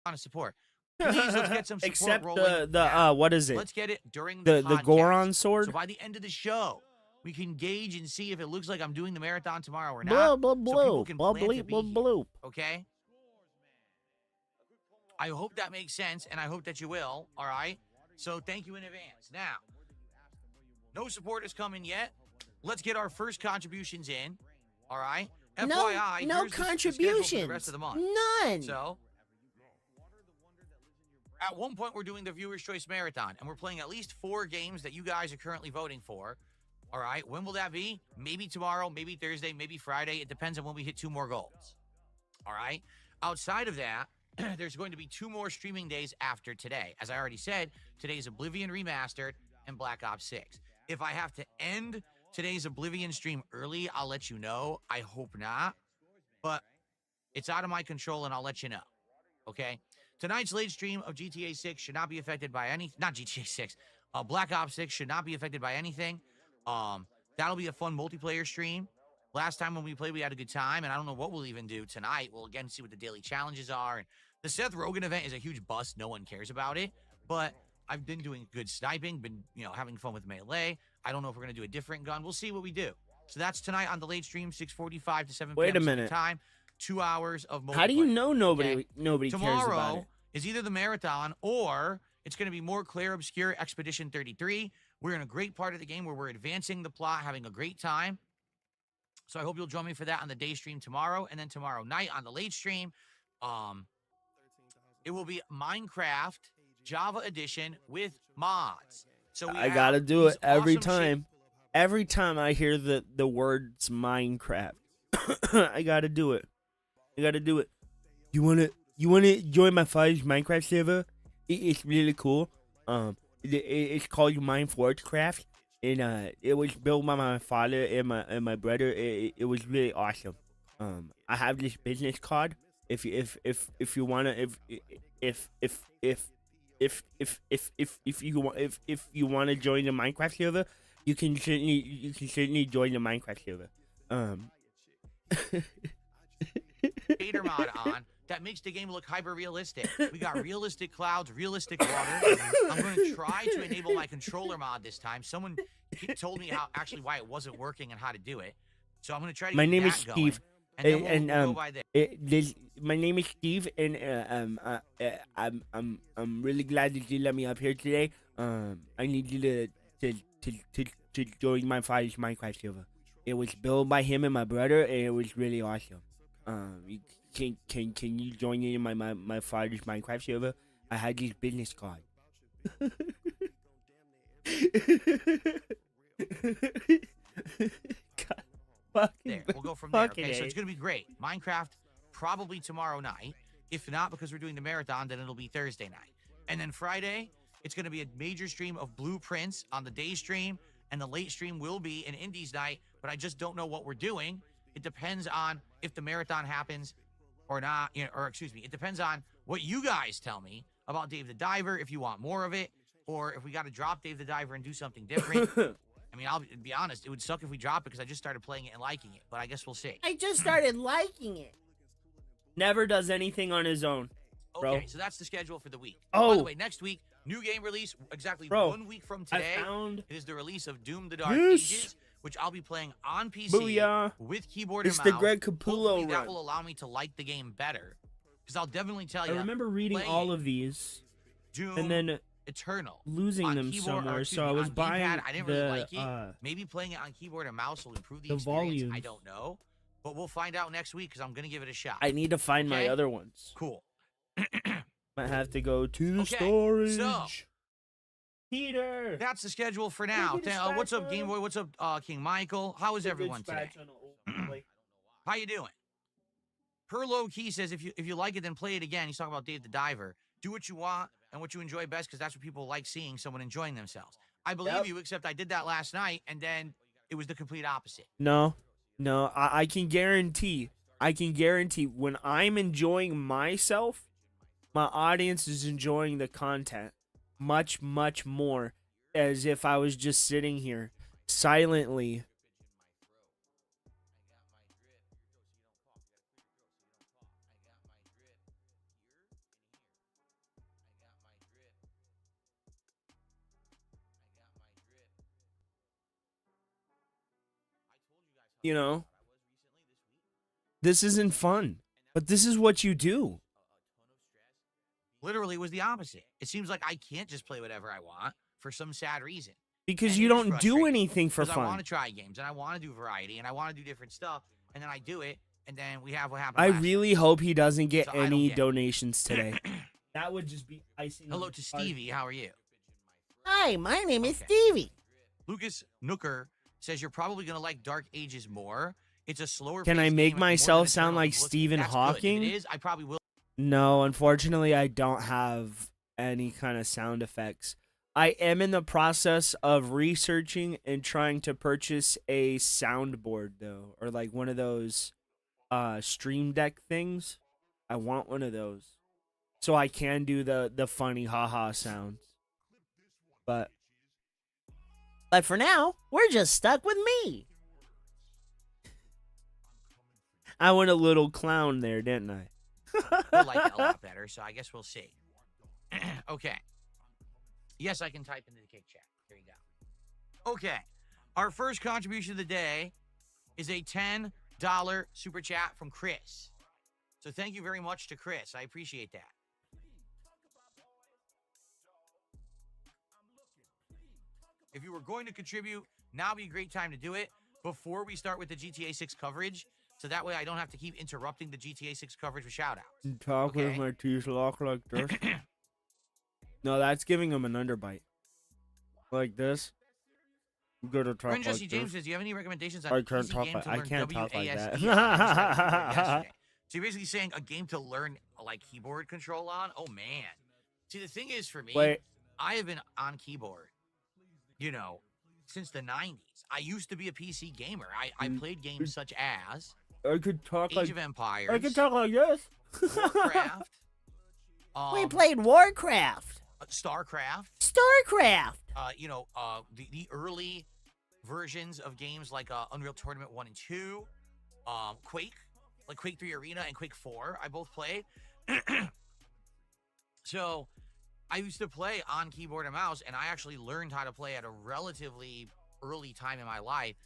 of support. Please, let's get some support Except rolling. the now. what is it? Let's get it during The podcast. Goron sword? So by the end of the show, we can gauge and see if it looks like I'm doing the marathon tomorrow or Blah, not. blah, So blah. people can Blah, plan to be blah, here, blah. okay? I hope that makes sense, and I hope that you will, all right? So thank you in advance. Now, no support is coming yet. Let's get our first contributions in, all right? FYI, No here's the schedule for the contributions. rest of the month. None. So, at one point, we're doing the Viewer's Choice Marathon, and we're playing at least 4 games that you guys are currently voting for. All right, when will that be? Maybe tomorrow, maybe Thursday, maybe Friday. It depends on when we hit 2 more goals. All right? Outside of that, there's going to be 2 more streaming days after today. As I already said, today's Oblivion Remastered and Black Ops 6. If I have to end today's Oblivion stream early, I'll let you know. I hope not. But it's out of my control, and I'll let you know. Okay? Tonight's late stream of GTA 6 should not be affected by any... Not GTA 6. Black Ops 6 should not be affected by anything. That'll be a fun multiplayer stream. Last time when we played, we had a good time, and I don't know what we'll even do tonight. We'll again see what the daily challenges are. And the Seth Rogen event is a huge bust. No one cares about it. But I've been doing good sniping, been, having fun with melee. I don't know if we're going to do a different gun. We'll see what we do. So that's tonight on the late stream, 6:45 to 7 p.m. Wait a minute. Time. 2 hours of multiplayer. How do you know nobody okay? cares about Tomorrow it? is either the marathon or it's going to be more Claire Obscure Expedition 33. We're in a great part of the game where we're advancing the plot, having a great time. So I hope you'll join me for that on the day stream tomorrow. And then tomorrow night on the late stream, it will be Minecraft Java Edition with mods. So I gotta do it every time. Every time I hear the words Minecraft, I gotta do it. I gotta do it. You wanna join my father's Minecraft server? It's really cool. It's called Mineforgecraft, and it was built by my father and my brother. It was really awesome. I have this business card. If you wanna if you wanna join the Minecraft server, you can certainly join the Minecraft server. Shader mod on that makes the game look hyper realistic. We got realistic clouds, realistic water. I'm going to try to enable my controller mod this time. Someone told me why it wasn't working and how to do it. So I'm going to try to My get name that is Steve. Going, and then we'll go by there. My name is Steve, and I'm really glad that you let me up here today. I need you to join my father's Minecraft server. It was built by him and my brother, and it was really awesome. Can you join in my father's Minecraft server? I had this business card. God, there, we'll go from there. Okay, so it's gonna be great. Minecraft probably tomorrow night. If not, because we're doing the marathon, then it'll be Thursday night. And then Friday, it's gonna be a major stream of Blueprints on the day stream, and the late stream will be an Indies night. But I just don't know what we're doing. It depends on if the marathon happens or not, it depends on what you guys tell me about Dave the Diver, if you want more of it, or if we got to drop Dave the Diver and do something different. I mean, I'll be honest, it would suck if we drop it because I just started playing it and liking it, but I guess we'll see. I just started liking it. Never does anything on his own, bro. Okay, so that's the schedule for the week. Oh. By the way, next week, new game release, exactly 1 week from today. It is the release of Doom the Dark Ages, which I'll be playing on PC with keyboard and mouse. It's the Greg Capullo Hopefully that run. will allow me to like the game better. Because I'll definitely tell you. I remember reading all of these, Doom and then Eternal losing them keyboard, somewhere. So I was on buying gamepad, I didn't the really like it. Maybe playing it on keyboard and mouse will improve the experience. volumes. I don't know, but we'll find out next week because I'm gonna give it a shot. I need to find my other ones. Cool. Might have to go to the Okay, storage. so Peter, that's the schedule for now. What's up, Game Boy? What's up, King Michael? How is everyone today? How you doing? Per Low Key says if you like it, then play it again. He's talking about Dave the Diver. Do what you want and what you enjoy best, because that's what people like seeing, someone enjoying themselves. I believe you, except I did that last night, and then it was the complete opposite. No, I can guarantee when I'm enjoying myself, my audience is enjoying the content much, much more as if I was just sitting here silently. You know, this isn't fun, but this is what you do. Literally, it was the opposite. It seems like I can't just play whatever I want for some sad reason. Because And you it is don't do frustrating, anything for because I want fun. to try games and I want to do variety and I want to do different stuff, and then I do it, and then we have what happened. I last really hope he doesn't get So I don't any get it. donations today. That would just be icing. Hello on to the card. Stevie. How are you? Hi, my name is Okay. Stevie. Lucas Nooker says you're probably gonna like Dark Ages more. It's a slower. Can I paced make game, more than myself a sound turn-on like look. Stephen That's good. Hawking? If it is, I probably will. No, unfortunately, I don't have any kind of sound effects. I am in the process of researching and trying to purchase a soundboard, though, or like one of those Stream Deck things. I want one of those so I can do the funny haha sounds. But for now, we're just stuck with me. I went a little clown there, didn't I? We'll like it a lot better, so I guess we'll see. Okay. Yes, I can type into the kick chat. There you go. Okay. Our first contribution of the day is a $10 super chat from Chris. So thank you very much to Chris. I appreciate that. If you were going to contribute, now would be a great time to do it before we start with the GTA 6 coverage. So that way I don't have to keep interrupting the GTA 6 coverage with shout-outs. Talk with Okay. my teeth locked like this. No, that's giving him an underbite. Like this. You gotta talk Friend Jesse like James this. says, do you have any recommendations on I an can't easy talk game like- to I learn can't talk like that. WASD on? Yesterday. So you're basically saying a game to learn like keyboard control on? Oh man. See, the thing is for me, Wait. I have been on keyboard, you know, since the 90s. I used to be a PC gamer. I played games such as I could talk Age like of Empires. I could talk like this. Warcraft. We played Warcraft. StarCraft. StarCraft. The early versions of games like Unreal Tournament 1 and 2, Quake, like Quake 3 Arena and Quake 4, I both played. So I used to play on keyboard and mouse, and I actually learned how to play at a relatively early time in my life.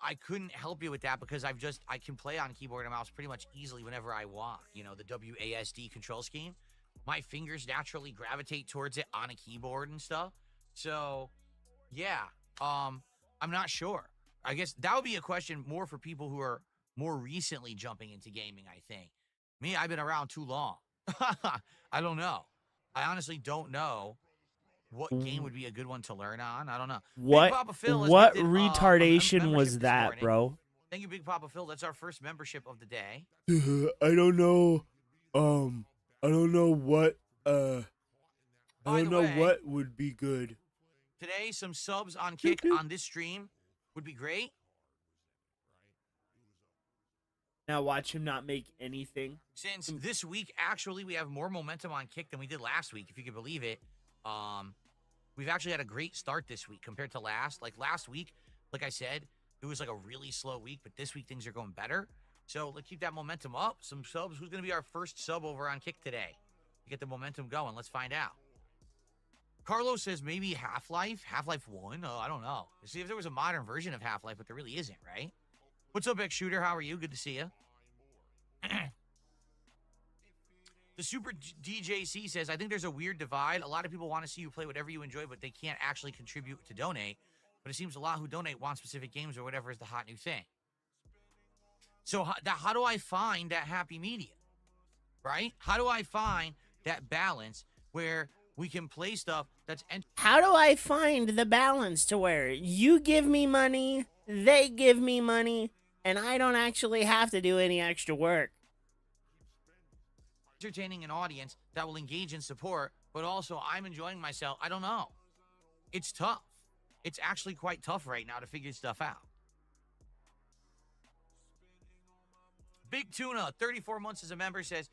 I couldn't help you with that because I can play on keyboard and mouse pretty much easily whenever I want. You know, the WASD control scheme. My fingers naturally gravitate towards it on a keyboard and stuff. So, yeah, I'm not sure. I guess that would be a question more for people who are more recently jumping into gaming, I think. Me, I've been around too long. I don't know. I honestly don't know what game would be a good one to learn on. I don't know. Big Papa Phil has What gifted, retardation membership was this that, morning. bro? Thank you, Big Papa Phil. That's our first membership of the day. I don't know. I don't know what. I By don't the know way, what would be good. Today, some subs on Kick on this stream would be great. Now watch him not make anything. Since this week, actually, we have more momentum on Kick than we did last week, if you could believe it. We've actually had a great start this week compared to last. Like last week, like I said, it was like a really slow week, but this week things are going better. So let's keep that momentum up. Some subs. Who's going to be our first sub over on Kick today? To get the momentum going. Let's find out. Carlos says maybe Half-Life? Half-Life 1? Oh, I don't know. See if there was a modern version of Half-Life, but there really isn't, right? What's up, X Shooter? How are you? Good to see you. The Super DJC says, I think there's a weird divide. A lot of people want to see you play whatever you enjoy, but they can't actually contribute to donate. But it seems a lot who donate want specific games or whatever is the hot new thing. So how do I find that happy medium? Right? How do I find that balance where we can play stuff that's... How do I find the balance to where you give me money, they give me money, and I don't actually have to do any extra work? entertaining an audience that will engage and support, but also I'm enjoying myself. I don't know. It's tough. It's actually quite tough right now to figure stuff out. Big Tuna, 34 months as a member, says,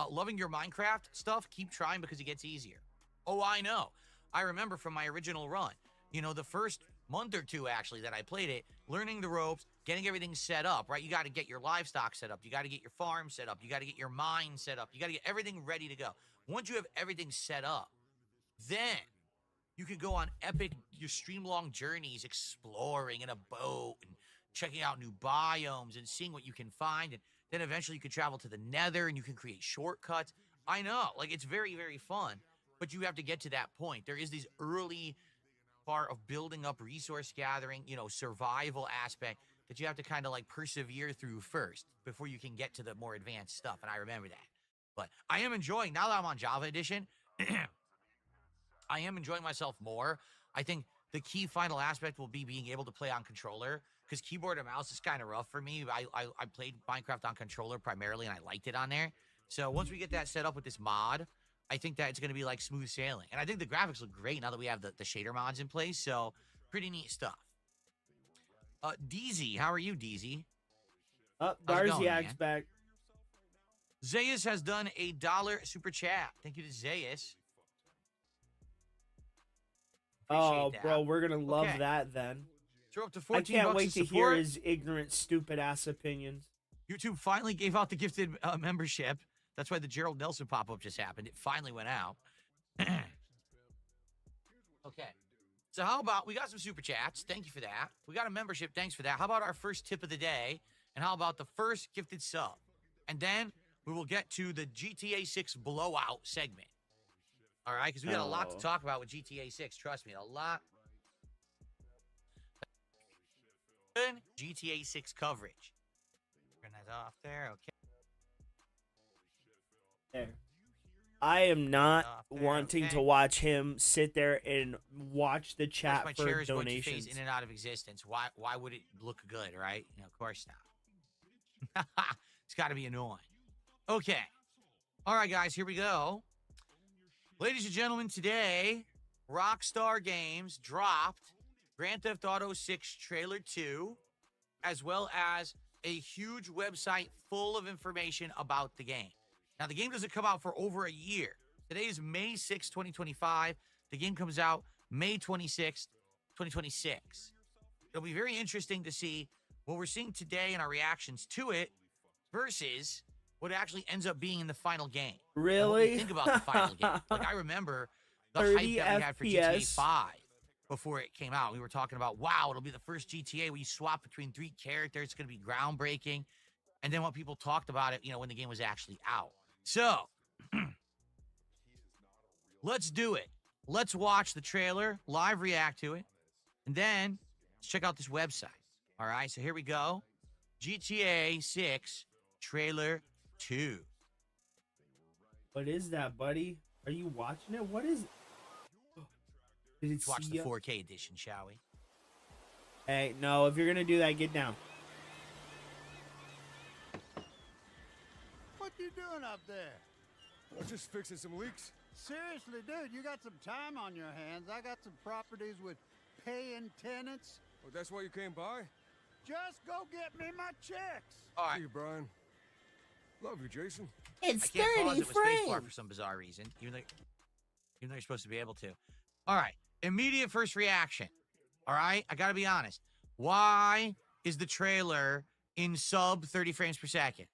loving your Minecraft stuff, keep trying because it gets easier. Oh, I know. I remember from my original run, you know, the first month or two, actually, that I played it, learning the ropes, getting everything set up, right? You got to get your livestock set up. You got to get your farm set up. You got to get your mine set up. You got to get everything ready to go. Once you have everything set up, then you can go on epic, your stream-long journeys, exploring in a boat and checking out new biomes and seeing what you can find. And then eventually you can travel to the nether and you can create shortcuts. I know, like, it's very, very fun, but you have to get to that point. There is this early part of building up resource gathering, you know, survival aspect that you have to kind of like persevere through first before you can get to the more advanced stuff. And I remember that. But I am enjoying, now that I'm on Java Edition, I am enjoying myself more. I think the key final aspect will be being able to play on controller, because keyboard and mouse is kind of rough for me. I played Minecraft on controller primarily, and I liked it on there. So once we get that set up with this mod, I think that it's going to be like smooth sailing. And I think the graphics look great now that we have the shader mods in place. So pretty neat stuff. DZ, how are you, DZ? Darziak's back. Zayas has done a $1 super chat. Thank you to Zayas. Oh, that. bro, we're gonna love Okay. that then. So we're up to I 14 can't bucks wait to hear support. his ignorant, stupid ass opinions. YouTube finally gave out the gifted membership. That's why the Gerald Nelson pop-up just happened. It finally went out. Okay. So how about, we got some super chats. Thank you for that. We got a membership. Thanks for that. How about our first tip of the day? And how about the first gifted sub? And then we will get to the GTA 6 blowout segment. All right? Because we got a lot to talk about with GTA 6. Trust me, a lot. GTA 6 coverage. Turn that off there. Okay. There. I am not there, wanting okay. to watch him sit there and watch the Of course, chat my for chair is going to phase donations. in and out of existence. Why would it look good, right? You know, of course not. It's got to be annoying. Okay. All right, guys, here we go. Ladies and gentlemen, today, Rockstar Games dropped Grand Theft Auto 6 Trailer 2, as well as a huge website full of information about the game. Now, the game doesn't come out for over a year. Today is May 6, 2025. The game comes out May 26, 2026. It'll be very interesting to see what we're seeing today and our reactions to it versus what actually ends up being in the final game. And what Really? we think about the final game. Like, I remember the hype 30 that we had for GTA FPS. 5 before it came out. We were talking about, wow, it'll be the first GTA where you swap between 3 characters. It's going to be groundbreaking. And then what people talked about it, you know, when the game was actually out. So, let's do it. Let's watch the trailer, live react to it, and then let's check out this website. All right, so here we go. GTA 6 Trailer 2. What is that, buddy? Are you watching it? What is it? Did it Let's watch see the ya? 4K edition, shall we? Hey, no, if you're gonna do that, get down. What you doing up there? I'm just fixing some leaks. Seriously, dude, you got some time on your hands. I got some properties with paying tenants. Oh, that's why you came by? Just go get me my checks. All right. See you, Brian. Love you, Jason. It's I can't pause 30 it with spacebar for frames. some bizarre reason, even though you're supposed to be able to. All right, immediate first reaction. All right, I gotta be honest. Why is the trailer in sub 30 frames per second?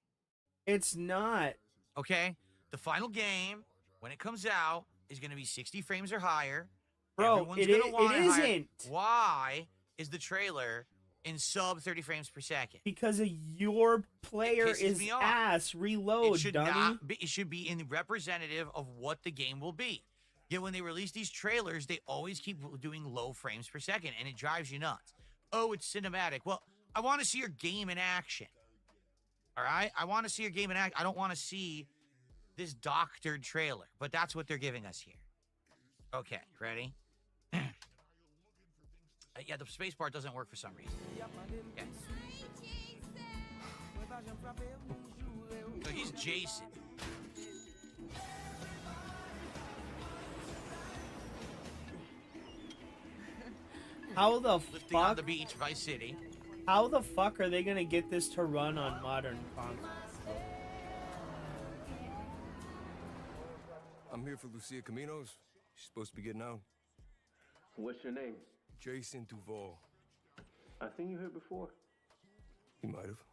It's not. Okay, the final game, when it comes out, is gonna be 60 frames or higher. Bro, Everyone's it gonna want higher. isn't. Why is the trailer in sub 30 frames per second? Because of your player pisses is me off. ass. Reload, It should dummy. not be. It should be in representative of what the game will be. Yet when they release these trailers, they always keep doing low frames per second, and it drives you nuts. Oh, it's cinematic. Well, I want to see your game in action. All right? I want to see your game in action. I don't want to see this doctored trailer, but that's what they're giving us here. Okay, ready? Yeah, the spacebar doesn't work for some reason. Okay. So he's Jason. How the Lifting on fuck? the beach, Vice City. How the fuck are they gonna get this to run on modern consoles? I'm here for Lucia Caminos. She's supposed to be getting out. What's your name? Jason Duval. I seen you here before. He might have.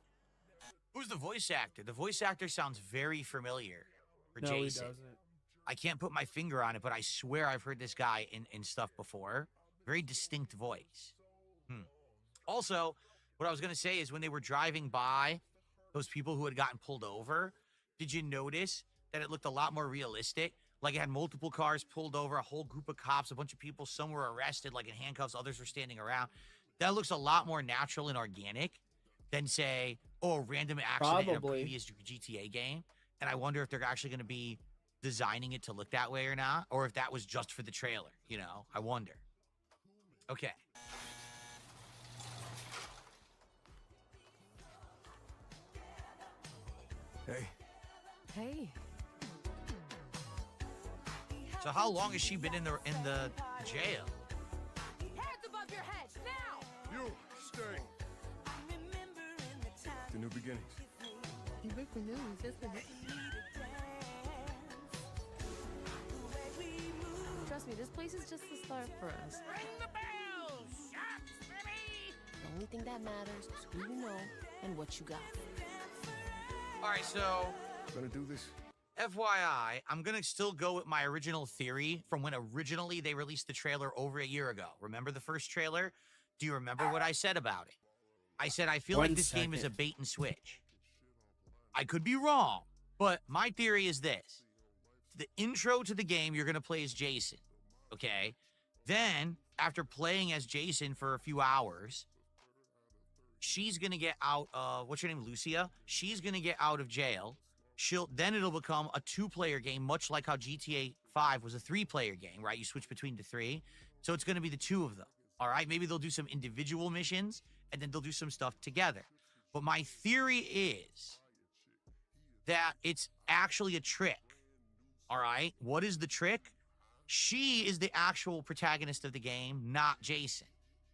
Who's the voice actor? The voice actor sounds very familiar for No, Jason. he doesn't. I can't put my finger on it, but I swear I've heard this guy in stuff before. Very distinct voice. Also, What I was going to say is when they were driving by those people who had gotten pulled over, did you notice that it looked a lot more realistic? Like it had multiple cars pulled over, a whole group of cops, a bunch of people, some were arrested, like in handcuffs, others were standing around. That looks a lot more natural and organic than, say, oh, a random accident in a previous GTA game. And I wonder if they're actually going to be designing it to look that way or not, or if that was just for the trailer, you know? I wonder. Okay. Hey. Hey. So how long has she been in the jail? Hands above your head, now! You, stay. The new beginnings. Trust me, this place is just the start for us. Ring the bell! Shots, baby! The only thing that matters is who you know and what you got. All right, so Gonna do this? FYI, I'm going to still go with my original theory from when originally they released the trailer over a year ago. Remember the first trailer? Do you remember what I said about it? I said, I feel like this game is a bait and switch. I could be wrong, but my theory is this. The intro to the game, you're going to play as Jason, okay? Then, after playing as Jason for a few hours, she's going to get out of, what's her name, Lucia? She's going to get out of jail. Then it'll become a 2-player game, much like how GTA 5 was a 3-player game, right? You switch between the 3. So it's going to be the 2 of them, all right? Maybe they'll do some individual missions, and then they'll do some stuff together. But my theory is that it's actually a trick, all right? What is the trick? She is the actual protagonist of the game, not Jason,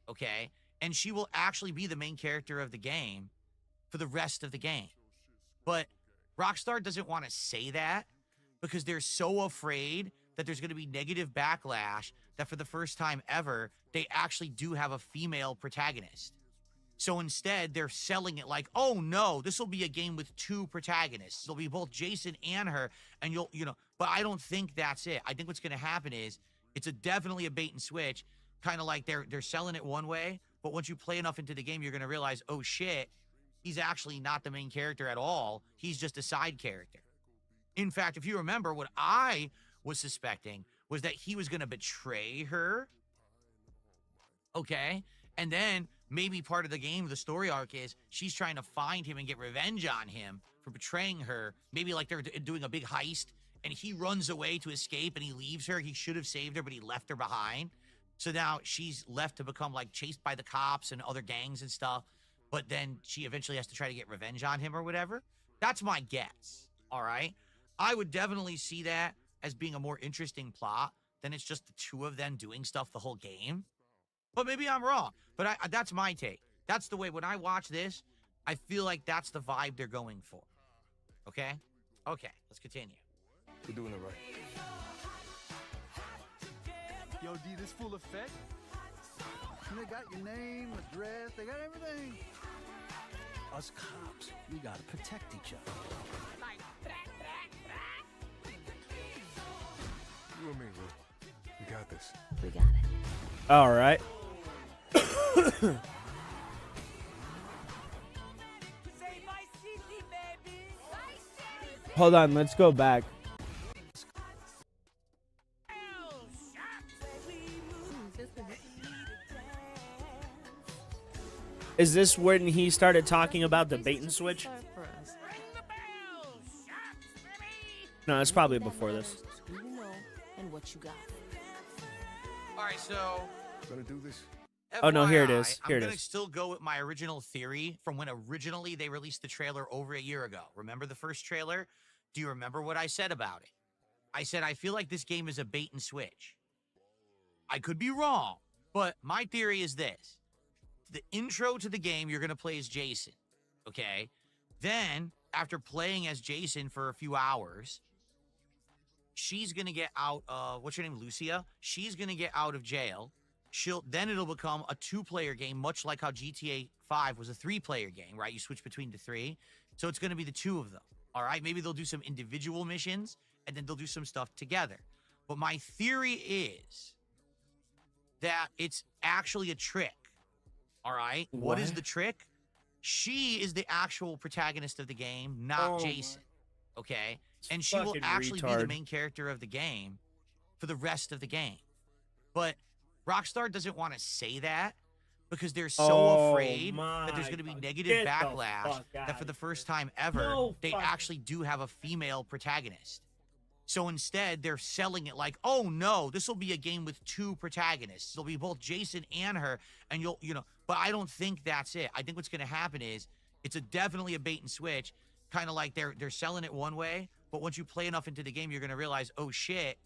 okay? And she will actually be the main character of the game for the rest of the game. But Rockstar doesn't want to say that because they're so afraid that there's going to be negative backlash that for the first time ever, they actually do have a female protagonist. So instead, they're selling it like, oh no, this will be a game with 2 protagonists. It'll be both Jason and her, and but I don't think that's it. I think what's going to happen is it's definitely a bait and switch, kind of like they're selling it one way, but once you play enough into the game, you're going to realize, oh shit, he's actually not the main character at all. He's just a side character. In fact, if you remember, what I was suspecting was that he was going to betray her. Okay? And then maybe part of the game, the story arc is she's trying to find him and get revenge on him for betraying her. Maybe like they're doing a big heist and he runs away to escape and he leaves her. He should have saved her, but he left her behind. So now she's left to become like chased by the cops and other gangs and stuff. But then she eventually has to try to get revenge on him or whatever. That's my guess, all right? I would definitely see that as being a more interesting plot than it's just the 2 of them doing stuff the whole game. But maybe I'm wrong. But that's my take. That's the way, when I watch this, I feel like that's the vibe they're going for. Okay? Okay, let's continue. We're doing it right. Yo, D, this full effect? They got your name, address, they got everything. Us cops, we gotta protect each other. You and me, Lou. We got this. We got it. All right. Hold on, let's go back. Is this when he started talking about the bait and switch? No, it's probably before this. Who you know and what you got. All right, so Gonna do this? Oh no, here it is. Here I'm it going to is. still go with my original theory from when originally they released the trailer over a year ago. Remember the first trailer? Do you remember what I said about it? I said, I feel like this game is a bait and switch. I could be wrong, but my theory is this. The intro to the game, you're going to play as Jason, okay? Then, after playing as Jason for a few hours, she's going to get out of, what's her name, Lucia? She's going to get out of jail. Then it'll become a 2-player game, much like how GTA 5 was a 3-player game, right? You switch between the 3. So it's going to be the 2 of them, all right? Maybe they'll do some individual missions, and then they'll do some stuff together. But my theory is that it's actually a trick, all right? What is the trick? She is the actual protagonist of the game, not Oh Jason. Okay? And she will fucking actually be the retard. main character of the game for the rest of the game. But Rockstar doesn't want to say that because they're so afraid that there's going to be negative backlash that for the first time ever, they actually do have a female protagonist. So instead, they're selling it like, oh no, this will be a game with 2 protagonists. It'll be both Jason and her, and but I don't think that's it. I think what's going to happen is it's definitely a bait and switch, kind of like they're selling it one way, but once you play enough into the game, you're going to realize, oh shit,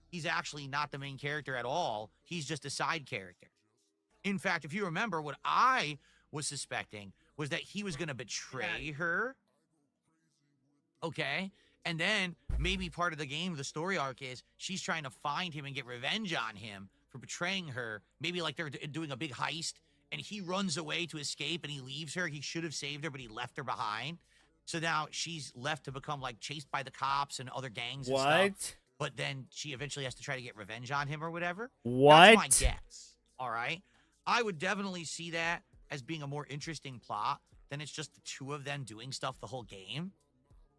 he's actually not the main character at all. He's just a side character. In fact, if you remember, what I was suspecting was that he was going to betray her. Okay? And then maybe part of the game, the story arc is she's trying to find him and get revenge on him for betraying her. Maybe like they're doing a big heist and he runs away to escape and he leaves her. He should have saved her, but he left her behind. So now she's left to become like chased by the cops and other gangs and stuff. But then she eventually has to try to get revenge on him or whatever. That's my guess. All right? I would definitely see that as being a more interesting plot than it's just the 2 of them doing stuff the whole game.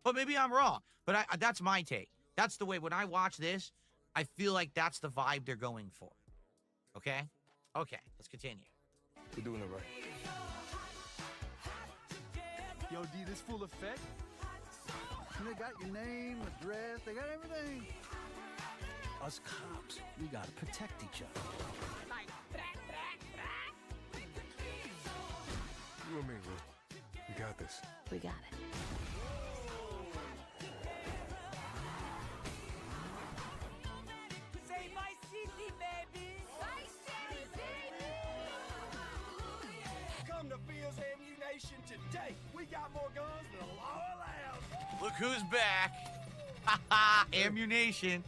But maybe I'm wrong. But that's my take. That's the way, when I watch this, I feel like that's the vibe they're going for. Okay? Okay, let's continue. We're doing it right. Yo, D, this full effect? They got your name, address, they got everything. Us cops, we gotta protect each other. You and me, Lou. We got this. We got it. Say Vice City, baby. Vice City, baby. Come to Fields Ammunition today. We got more guns than the law allows. Look who's back. Haha, ammunition.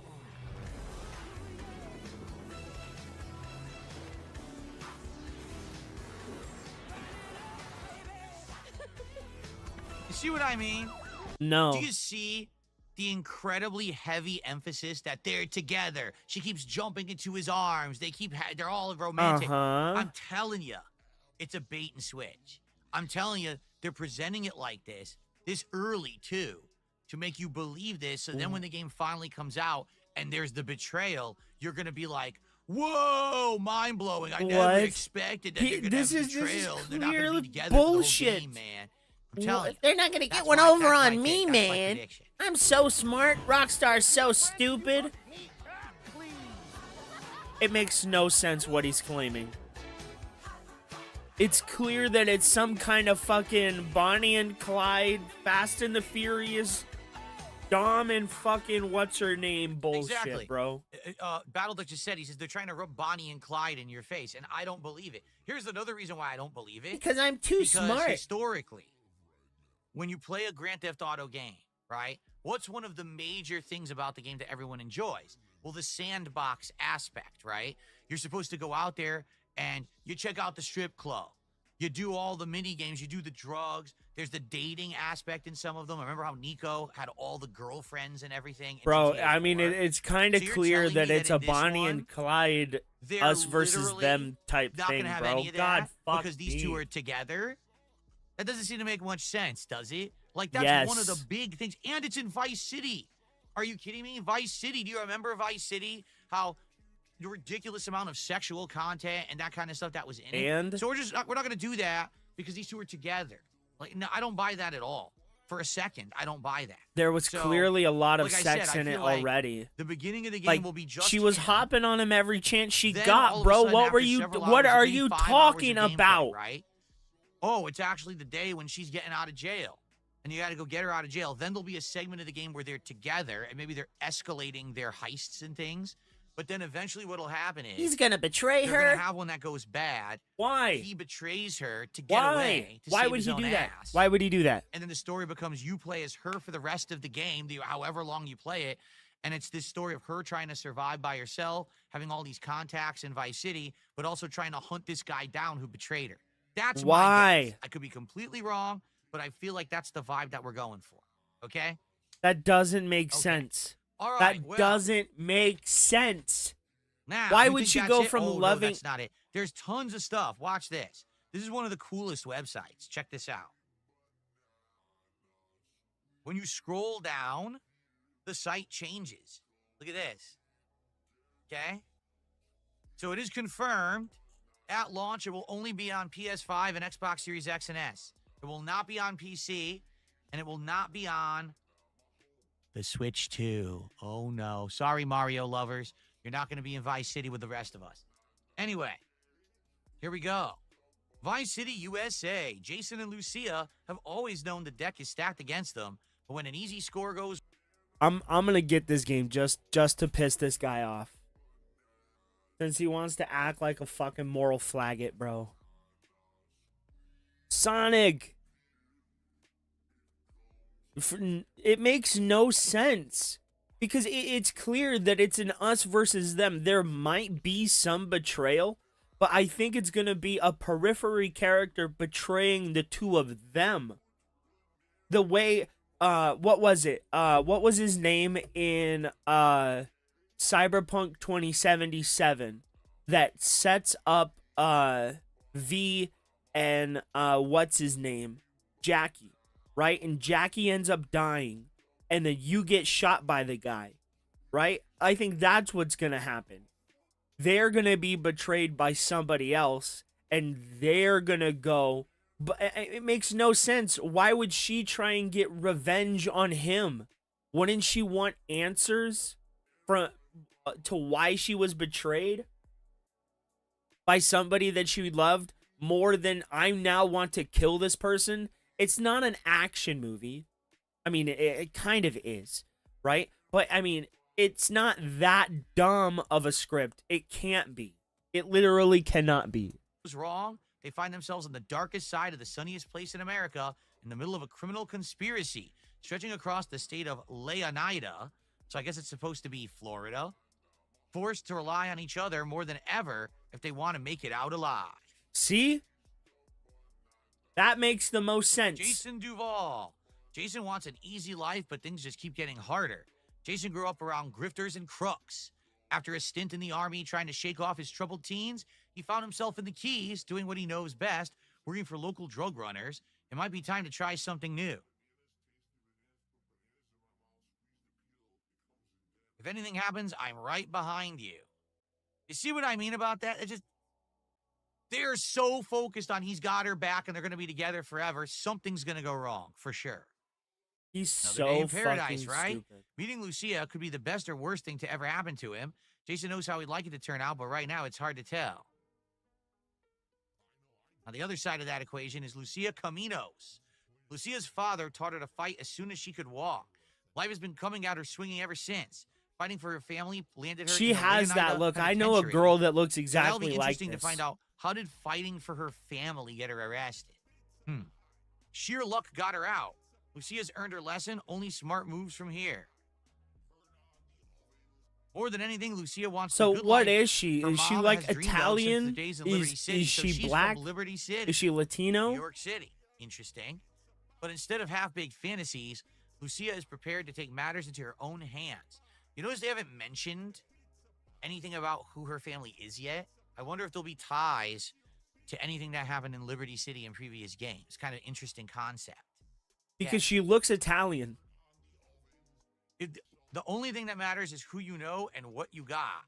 You see what I mean? No. Do you see the incredibly heavy emphasis that they're together? She keeps jumping into his arms. They're all romantic. I'm telling you, it's a bait and switch. I'm telling you, they're presenting it like this early too, to make you believe this. So then when the game finally comes out and there's the betrayal, you're gonna be like, whoa, mind blowing. I never expected that they're gonna have betrayal. They're not gonna be together bullshit. for the whole game, man. I'm telling you. They're not gonna get one over on me, man. I'm so smart. Rockstar's so stupid. It makes no sense what he's claiming. It's clear that it's some kind of fucking Bonnie and Clyde, Fast and the Furious, Dom and fucking what's her name bullshit, bro. Battleduck just said, he says they're trying to rub Bonnie and Clyde in your face, and I don't believe it. Here's another reason why I don't believe it. Because I'm too smart. Historically, when you play a Grand Theft Auto game, right, what's one of the major things about the game that everyone enjoys? Well, the sandbox aspect, right? You're supposed to go out there and you check out the strip club. You do all the mini games. You do the drugs. There's the dating aspect in some of them. Remember how Nico had all the girlfriends and everything? Bro, I mean, it's kind of clear that it's a Bonnie and Clyde, us versus them type thing, bro. God fuck because these two are together. That doesn't seem to make much sense, does it? Like, that's one of the big things. And it's in Vice City. Are you kidding me? Vice City. Do you remember Vice City? How the ridiculous amount of sexual content and that kind of stuff that was in it. So we're not going to do that because these two are together. Like, no, I don't buy that at all. For a second, I don't buy that. There was clearly a lot of sex in it already. The beginning of the game will be just she was hopping on him every chance she got, bro. What are you talking about? Right? Oh, it's actually the day when she's getting out of jail. And you got to go get her out of jail. Then there'll be a segment of the game where they're together and maybe they're escalating their heists and things. But then eventually what'll happen is he's gonna betray her. They're gonna have one that goes bad. Why? He betrays her to get away. To Why save would his he own do that? ass. Why would he do that? And then the story becomes you play as her for the rest of the game, however long you play it. And it's this story of her trying to survive by herself, having all these contacts in Vice City, but also trying to hunt this guy down who betrayed her. That's my guess. I could be completely wrong, but I feel like that's the vibe that we're going for. Okay? That doesn't make sense. All right, that doesn't make sense. Now, why you would think she that's go it? from Oh, loving? No, that's not it. There's tons of stuff. Watch this. This is one of the coolest websites. Check this out. When you scroll down, the site changes. Look at this. Okay? So it is confirmed at launch it will only be on PS5 and Xbox Series X and S. It will not be on PC, and it will not be on the Switch 2. Oh no. Sorry, Mario lovers. You're not going to be in Vice City with the rest of us. Anyway, here we go. Vice City, USA. Jason and Lucia have always known the deck is stacked against them, but when an easy score goes... I'm gonna get this game just to piss this guy off. Since he wants to act like a fucking moral faggot, bro. Sonic! It makes no sense. Because it's clear that it's an us versus them. There might be some betrayal, but I think it's gonna be a periphery character betraying the two of them. The way... what was it? What was his name in Cyberpunk 2077 that sets up V and what's his name? Jackie, right? And Jackie ends up dying, and then you get shot by the guy, right? I think that's what's gonna happen. They're gonna be betrayed by somebody else, and they're gonna go. But it makes no sense. Why would she try and get revenge on him? Wouldn't she want answers from to why she was betrayed by somebody that she loved more than I now want to kill this person? It's not an action movie. I mean, it kind of is, right? But I mean, it's not that dumb of a script. It can't be. It literally cannot be. ...was wrong. They find themselves on the darkest side of the sunniest place in America, in the middle of a criminal conspiracy, stretching across the state of Leonida, so I guess it's supposed to be Florida, forced to rely on each other more than ever if they want to make it out alive. See? That makes the most sense. Jason Duvall. Jason wants an easy life, but things just keep getting harder. Jason grew up around grifters and crooks. After a stint in the army trying to shake off his troubled teens, he found himself in the Keys, doing what he knows best, working for local drug runners. It might be time to try something new. If anything happens, I'm right behind you. You see what I mean about that? They're so focused on he's got her back and they're going to be together forever. Something's going to go wrong, for sure. He's Another day so in paradise, fucking right? stupid. Meeting Lucia could be the best or worst thing to ever happen to him. Jason knows how he'd like it to turn out, but right now it's hard to tell. On the other side of that equation is Lucia Caminos. Lucia's father taught her to fight as soon as she could walk. Life has been coming at her swinging ever since. Fighting for her family landed her. She in a has that Leonida look. I know a penitentiary. girl that looks That'll exactly be like interesting this. to find out, how did fighting for her family get her arrested? Sheer luck got her out. Lucia's earned her lesson. Only smart moves from here. More than anything, Lucia wants So the good what life is she? her Is she mom like has dreamed of since the Italian? days in Liberty City. Is So she she's black? From Liberty City. Is she Latino? New York City. Interesting. But instead of half-baked fantasies, Lucia is prepared to take matters into her own hands. You notice they haven't mentioned anything about who her family is yet? I wonder if there'll be ties to anything that happened in Liberty City in previous games. Kind of interesting concept. Because she looks Italian. The only thing that matters is who you know and what you got.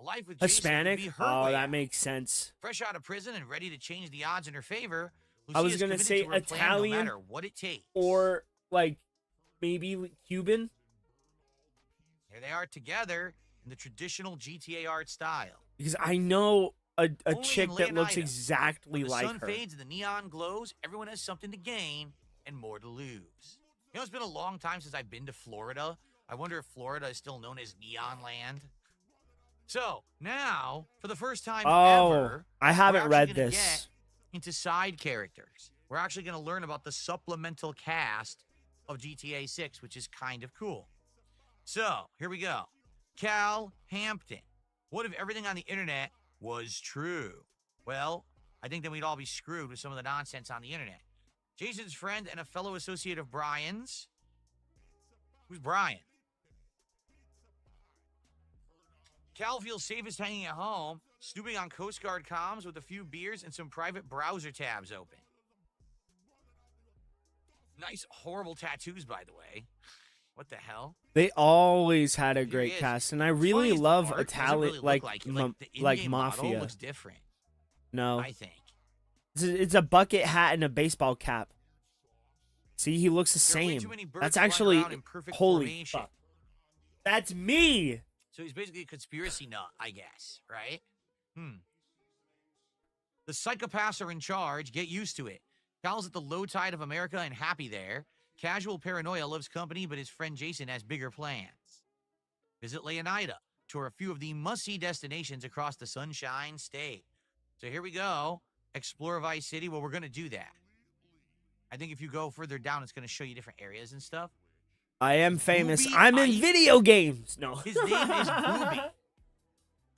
Life with Hispanic? Jason could be her Oh, way that out. makes sense. Fresh out of prison and ready to change the odds in her favor, I was Lucia's gonna committed say to her plan Italian no matter what it takes. or like maybe Cuban. Here they are together in the traditional GTA art style. Because I know a Only chick in that looks Leonida. exactly When the like sun her. fades and the neon glows, everyone has something to gain and more to lose. You know, it's been a long time since I've been to Florida. I wonder if Florida is still known as Neon Land. So, now, for the first time Oh, ever, I haven't we're read actually gonna this. get into side characters. We're actually going to learn about the supplemental cast of GTA 6, which is kind of cool. So, here we go. Cal Hampton. What if everything on the internet was true? Well, I think then we'd all be screwed with some of the nonsense on the internet. Jason's friend and a fellow associate of Brian's. Who's Brian? Cal feels safest hanging at home, Snooping on Coast Guard comms with a few beers and some private browser tabs open. Nice, horrible tattoos, by the way. What the hell? They always had a Here he great is. cast, and I What's really funny is the love art doesn't Italian, really look like the like in-game model Mafia. looks different. No, I think. it's a bucket hat and a baseball cap. See, he looks the There are way same. too many birds That's flying actually around in perfect holy formation. fuck. That's me. So he's basically a conspiracy nut, I guess, right? The psychopaths are in charge. Get used to it. Cal's at the low tide of America and happy there. Casual paranoia loves company, but his friend Jason has bigger plans. Visit Leonida. Tour a few of the must-see destinations across the Sunshine State. So here we go. Explore Vice City. Well, we're going to do that. I think if you go further down, it's going to show you different areas and stuff. I am famous. Booby I'm in Ice. video games. No. His name is Booby.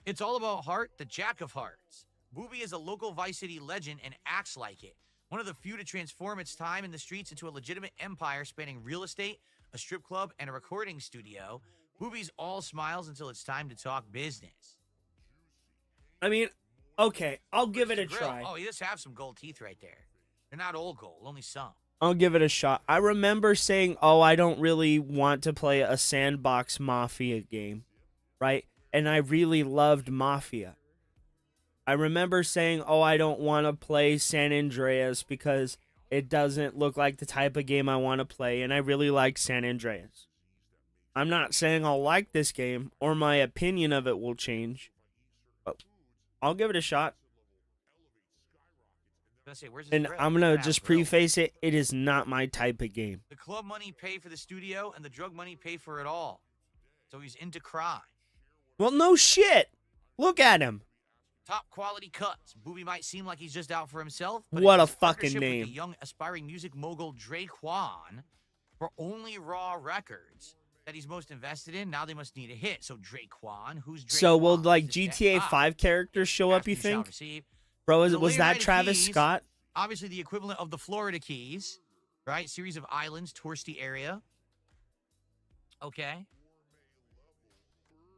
It's all about Heart, the Jack of Hearts. Booby is a local Vice City legend and acts like it. One of the few to transform its time in the streets into a legitimate empire spanning real estate, a strip club, and a recording studio. Booby's all smiles until it's time to talk business. I mean, okay, I'll give it a Grill. try. Oh, he does have some gold teeth right there. They're not old gold, only some. I'll give it a shot. I remember saying, "Oh, I don't really want to play a sandbox Mafia game," right? And I really loved Mafia. I remember saying, "Oh, I don't want to play San Andreas because it doesn't look like the type of game I want to play," and I really like San Andreas. I'm not saying I'll like this game or my opinion of it will change, but I'll give it a shot. And I'm going to just preface it, it is not my type of game. The club money pay for the studio and the drug money pay for it all. So he's into crime. Well, no shit. Look at him. Top quality cuts. Booby might seem like he's just out for himself. But What it's a his fucking partnership with name. the young aspiring music mogul Draquan for only Raw Records that he's most invested in. Now they must need a hit. So Draquan, who's Draquan? So will like Is his GTA dad? 5 characters show up, you You shall think? receive. Bro, The was Lady that Ride of Travis Keys, Scott? Obviously the equivalent of the Florida Keys, right? Series of islands, touristy area. Okay.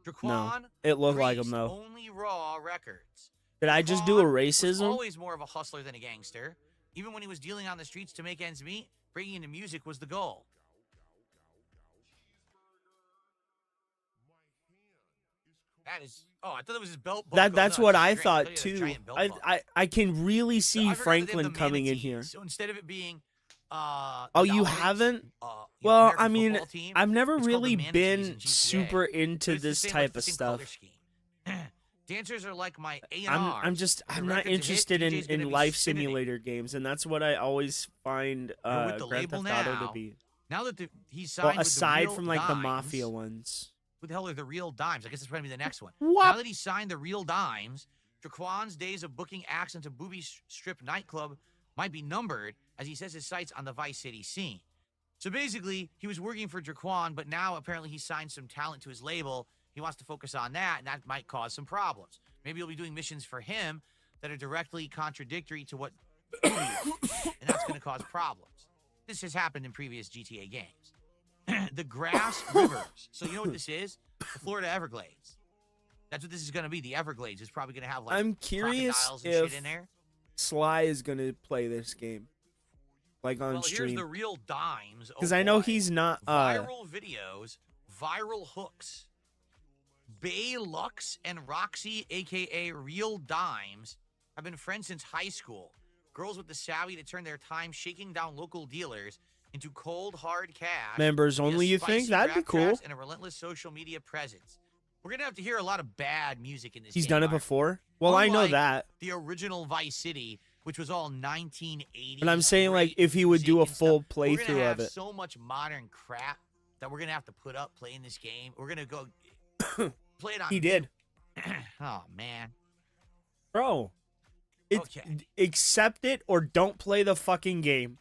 Draquan. No, it looked like him Priest, though. Only Raw Records. Did I just do a Was racism? always more of a hustler than a gangster. Even when he was dealing on the streets to make ends meet, breaking into music was the goal. That is. Oh, I thought it was his belt. That's what I thought he had a too. giant belt buckle. I can really So see I forgot that they have Franklin the coming in manatees. here. So instead of it being, Oh, the you Dolphins, haven't? you know, Well, American I mean, football team, I've never it's called the really Manatees been in GTA. super into But it's the this same, like, type the of same color stuff. scheme. Dancers are like my A&R. I'm not interested in life simulator games, and that's what I always find You're with the Grand label Theft Auto now. to be. Now that he's signed Well, with aside the real from like the dimes, Mafia ones. Who the hell are the real dimes? I guess it's going to be the next one. What? Now that he's signed the real dimes, Draquan's days of booking acts into Booby Strip nightclub might be numbered, as he says his sights on the Vice City scene. So basically, he was working for Draquan, but now apparently he signed some talent to his label. He wants to focus on that, and that might cause some problems. Maybe he'll be doing missions for him that are directly contradictory to what Booby is, and that's going to cause problems. This has happened in previous GTA games. The Grass Rivers. So you know what this is? The Florida Everglades. That's what this is going to be. The Everglades is probably going to have like I'm curious crocodiles and if shit in there. Sly is gonna play this game, like on Well, here's stream. the real dimes. Because I know he's not. Viral videos, viral hooks. Bay Lux and Roxy, aka Real Dimes, have been friends since high school. Girls with the savvy to turn their time shaking down local dealers into cold, hard cash. Members via only, you think? spicy That'd be rap tracks cool. And a relentless social media presence. We're gonna have to hear a lot of bad music in this. He's game, done it Mark. before. Well, I know Unlike that. the original Vice City, which was all 1980s. But I'm saying, like, great if he would do a music and full stuff. We're gonna playthrough have of it. so much modern crap that we're gonna have to put up playing this game. We're gonna go play it on. He did. Oh man, Bro, accept it or don't play the fucking game.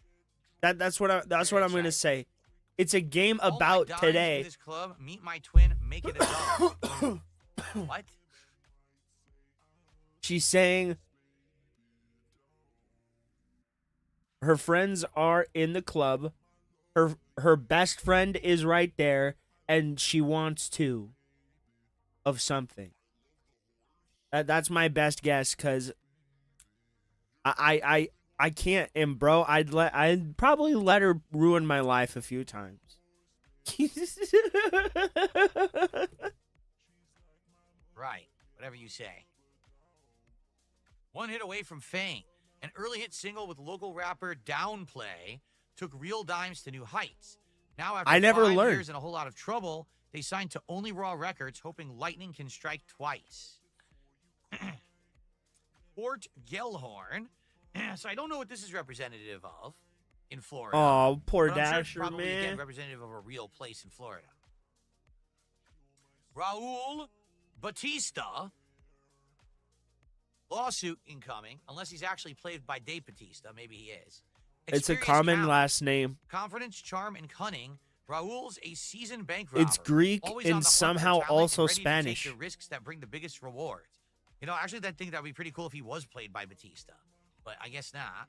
That's what I'm gonna say. It's a game All my about dimes today. for this club, meet my twin, make it a dog. What? She's saying her friends are in the club. Her best friend is right there, and she wants two of something. That's my best guess, because I can't. And bro, I'd probably let her ruin my life a few times. Right. Whatever you say. One hit away from fame. An early hit single with local rapper Downplay took Real Dimes to new heights. Now, after I never 5 learned. years and a whole lot of trouble, they signed to Only Raw Records, hoping lightning can strike twice. Fort Gellhorn. So I don't know what this is representative of in Florida. Oh, poor but I'm sure it's Dasher, probably, again, man. representative of a real place in Florida. Raul Batista. Lawsuit incoming, unless he's actually played by Dave Batista. Maybe he is. It's a Experienced common talent, last name. Confidence, charm, and cunning. Raul's a seasoned bank robber. It's Greek always on and the hunt for somehow talent also and ready to Spanish. take the risks that bring the biggest rewards. You know, actually, I think that would be pretty cool if he was played by Batista, but I guess not.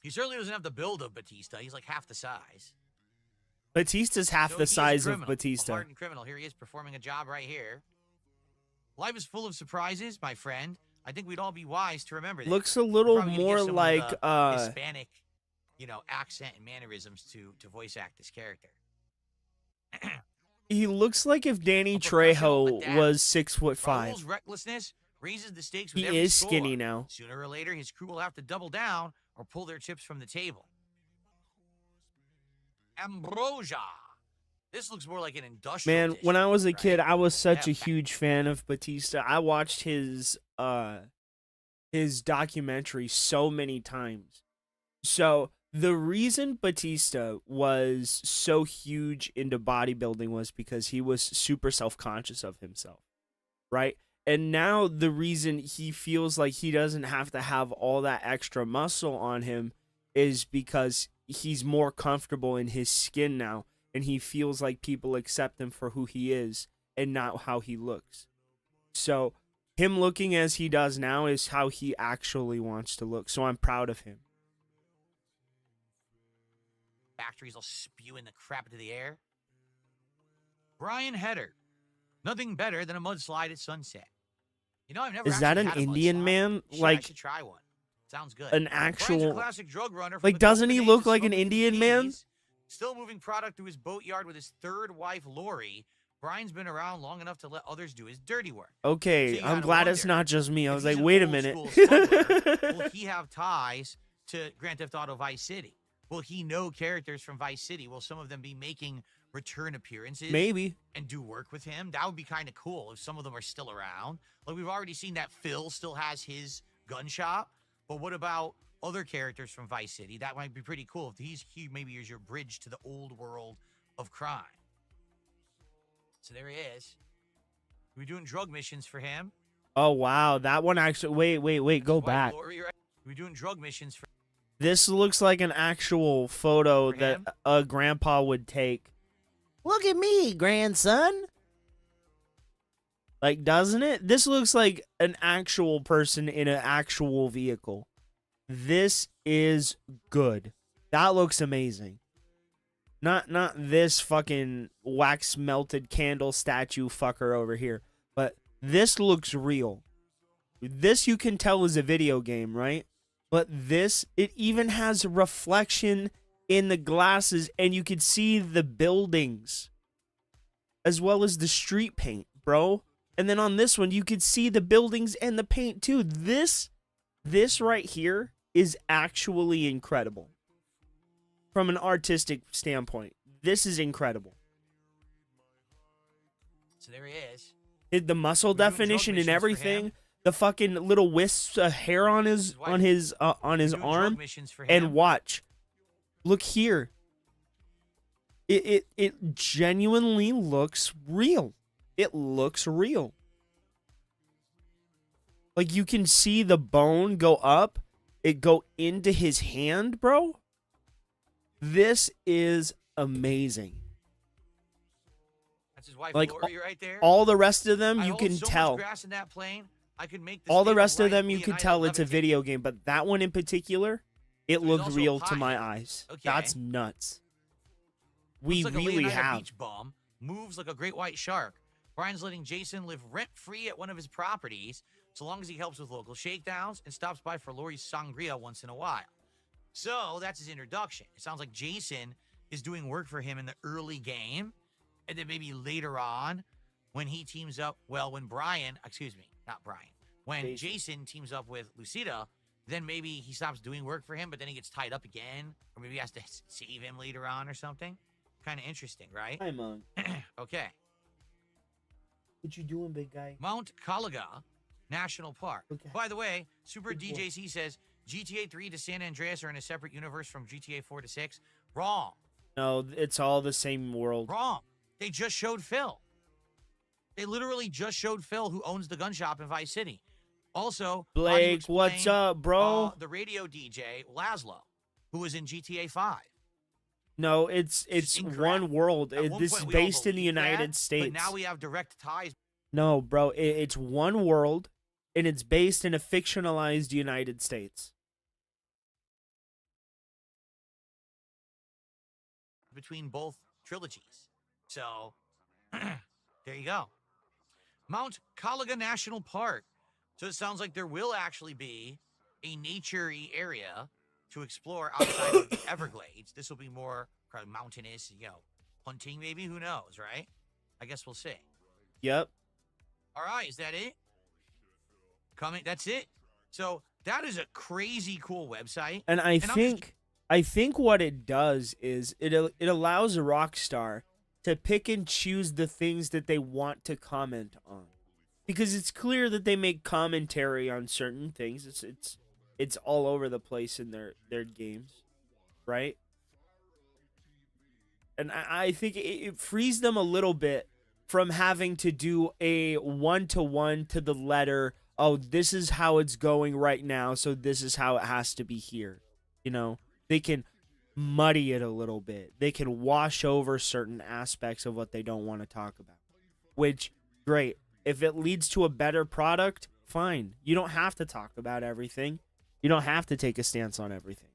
He certainly doesn't have the build of Batista. He's like half the size. Batista's half So the he's a size of criminal, Batista. A hardened criminal. Here he is performing a job right here. Life is full of surprises, my friend. I think we'd all be wise to remember that. Looks a little We're probably gonna more get some like of the Hispanic, accent and mannerisms to voice act this character. He looks like if Danny Trejo was 6'5". Raul's recklessness raises the stakes with He every is score. skinny now. Sooner or later, his crew will have to double down or pull their chips from the table. Ambrosia. This looks more like an industrial Man, dish, when I was a right? kid, I was such a Yeah. huge fan of Batista. I watched his documentary so many times. So the reason Batista was so huge into bodybuilding was because he was super self-conscious of himself, right? And now the reason he feels like he doesn't have to have all that extra muscle on him is because he's more comfortable in his skin now, and he feels like people accept him for who he is and not how he looks. So him looking as he does now is how he actually wants to look. So I'm proud of him. Factories will spewing the crap into the air. Brian Heder. Nothing better than a mudslide at sunset. You know, I've never Is that actually an had a Indian mudslide. man? Shit, I Like should try one. Sounds good. an Brian's a actual, classic drug runner from like, the doesn't golden he age look of like an smoking Indian man? CDs. Still moving product through his boatyard with his third wife, Lori. Brian's been around long enough to let others do his dirty work. Okay, So you I'm gotta glad it's wonder, not just me. I if was he's like, an wait a old minute. school smuggler, will he have ties to Grand Theft Auto Vice City? Will he know characters from Vice City? Will some of them be making return appearances? Maybe. And do work with him? That would be kind of cool if some of them are still around. Like, we've already seen that Phil still has his gun shop. But what about other characters from Vice City? That might be pretty cool if he maybe is your bridge to the old world of crime. So there he is. We're doing drug missions for him. Oh, wow. That one actually, wait, go back. We're doing drug missions for This looks like an actual photo that a grandpa would take. Look at me, grandson. Like, doesn't it? This looks like an actual person in an actual vehicle. This is good. That looks amazing. Not this fucking wax melted candle statue fucker over here. But this looks real. This you can tell is a video game, right? But this, it even has reflection in the glasses, and you can see the buildings as well as the street paint, bro. And then on this one, you could see the buildings and the paint too. This right here is actually incredible. From an artistic standpoint, this is incredible. So there he is. The muscle definition and everything, the fucking little wisps of hair on his arm, and watch. Look here. It genuinely looks real. It looks real. Like, you can see the bone go up, it go into his hand, bro. This is amazing. That's his wife, Like, Lori, right there. all the rest of them, I you hold can so tell. Much grass in that plane, I could make this All the thing rest of them, right you can Leonida tell it's a levitate. video game, but that one in particular, it There's looked also real a to my pilot. eyes. Okay. That's nuts. We Looks like really a Leonida have. beach bum, moves like a great white shark. Brian's letting Jason live rent-free at one of his properties so long as he helps with local shakedowns and stops by for Lori's sangria once in a while. So that's his introduction. It sounds like Jason is doing work for him in the early game, and then maybe later on when he teams up, when Jason teams up with Lucida, then maybe he stops doing work for him, but then he gets tied up again, or maybe he has to save him later on or something. Kind of interesting, right? Hi, Monk. Okay. What you doing, big guy? Mount Calaga National Park. Okay. By the way, Super Good boy. DJC says GTA 3 to San Andreas are in a separate universe from GTA 4 to 6. Wrong. No, it's all the same world. Wrong. They just showed Phil. They literally just showed Phil, who owns the gun shop in Vice City. Also, Blake, what's up, bro? The radio DJ, Laszlo, who was in GTA 5. No, it's one world. At one This point, is we all based in the believed that, United States. But now we have direct ties. No, bro, it's one world, and it's based in a fictionalized United States. Between both trilogies. So, there you go. Mount Calaga National Park. So it sounds like there will actually be a nature-y area to explore outside of the Everglades. This will be more probably mountainous, hunting maybe, who knows, right? I guess we'll see. Yep. All right, is that it? That's it. So that is a crazy cool website. And I think what it does is it allows a rock star to pick and choose the things that they want to comment on, because it's clear that they make commentary on certain things. It's all over the place in their games, right? And I think it frees them a little bit from having to do a one-to-one to the letter. Oh, this is how it's going right now, so this is how it has to be here. They can muddy it a little bit. They can wash over certain aspects of what they don't want to talk about. Which, great. If it leads to a better product, fine. You don't have to talk about everything. You don't have to take a stance on everything.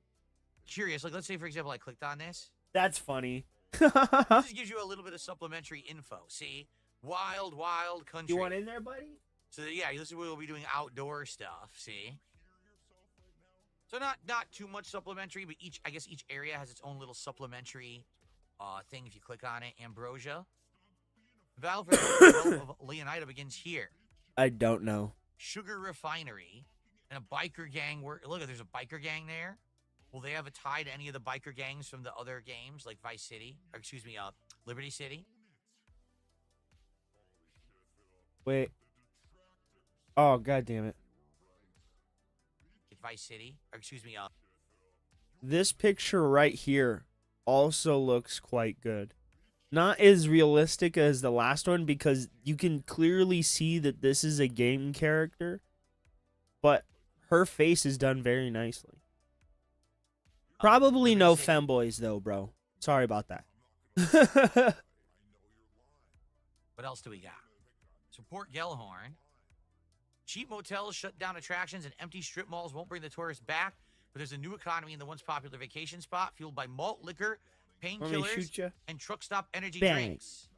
Curious, let's say, for example, I clicked on this. That's funny. This just gives you a little bit of supplementary info. See? Wild, wild country. You want in there, buddy? So, yeah, this is where we'll be doing outdoor stuff. See? So not too much supplementary, but each area has its own little supplementary thing if you click on it. Ambrosia. The battle for the of Leonida begins here. I don't know. Sugar refinery and a biker gang. Look, there's a biker gang there. Will they have a tie to any of the biker gangs from the other games, like Vice City? Or excuse me, Liberty City? Wait. Oh, God damn it. Vice City, or excuse me, This picture right here also looks quite good. Not as realistic as the last one, because you can clearly see that this is a game character, but her face is done very nicely. Probably no femboys though, bro. Sorry about that. What else do we got? Support Gellhorn. Cheap motels shut down attractions and empty strip malls won't bring the tourists back, but there's a new economy in the once popular vacation spot fueled by malt liquor, painkillers, and truck stop energy drinks.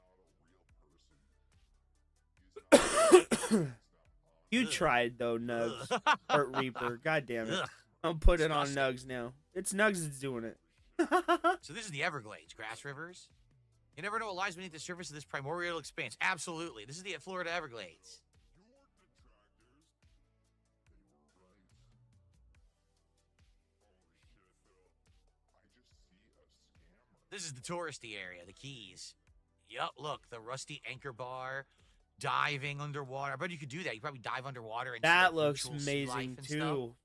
You tried though, Nugs. Or Reaper. God damn it. I'm putting it on Nugs now. It's Nugs that's doing it. So this is the Everglades, grass rivers. You never know what lies beneath the surface of this primordial expanse. Absolutely. This is the Florida Everglades. This is the touristy area, the Keys. Yup, look, the rusty anchor bar, diving underwater. I bet you could do that. You probably dive underwater. And that looks amazing, too.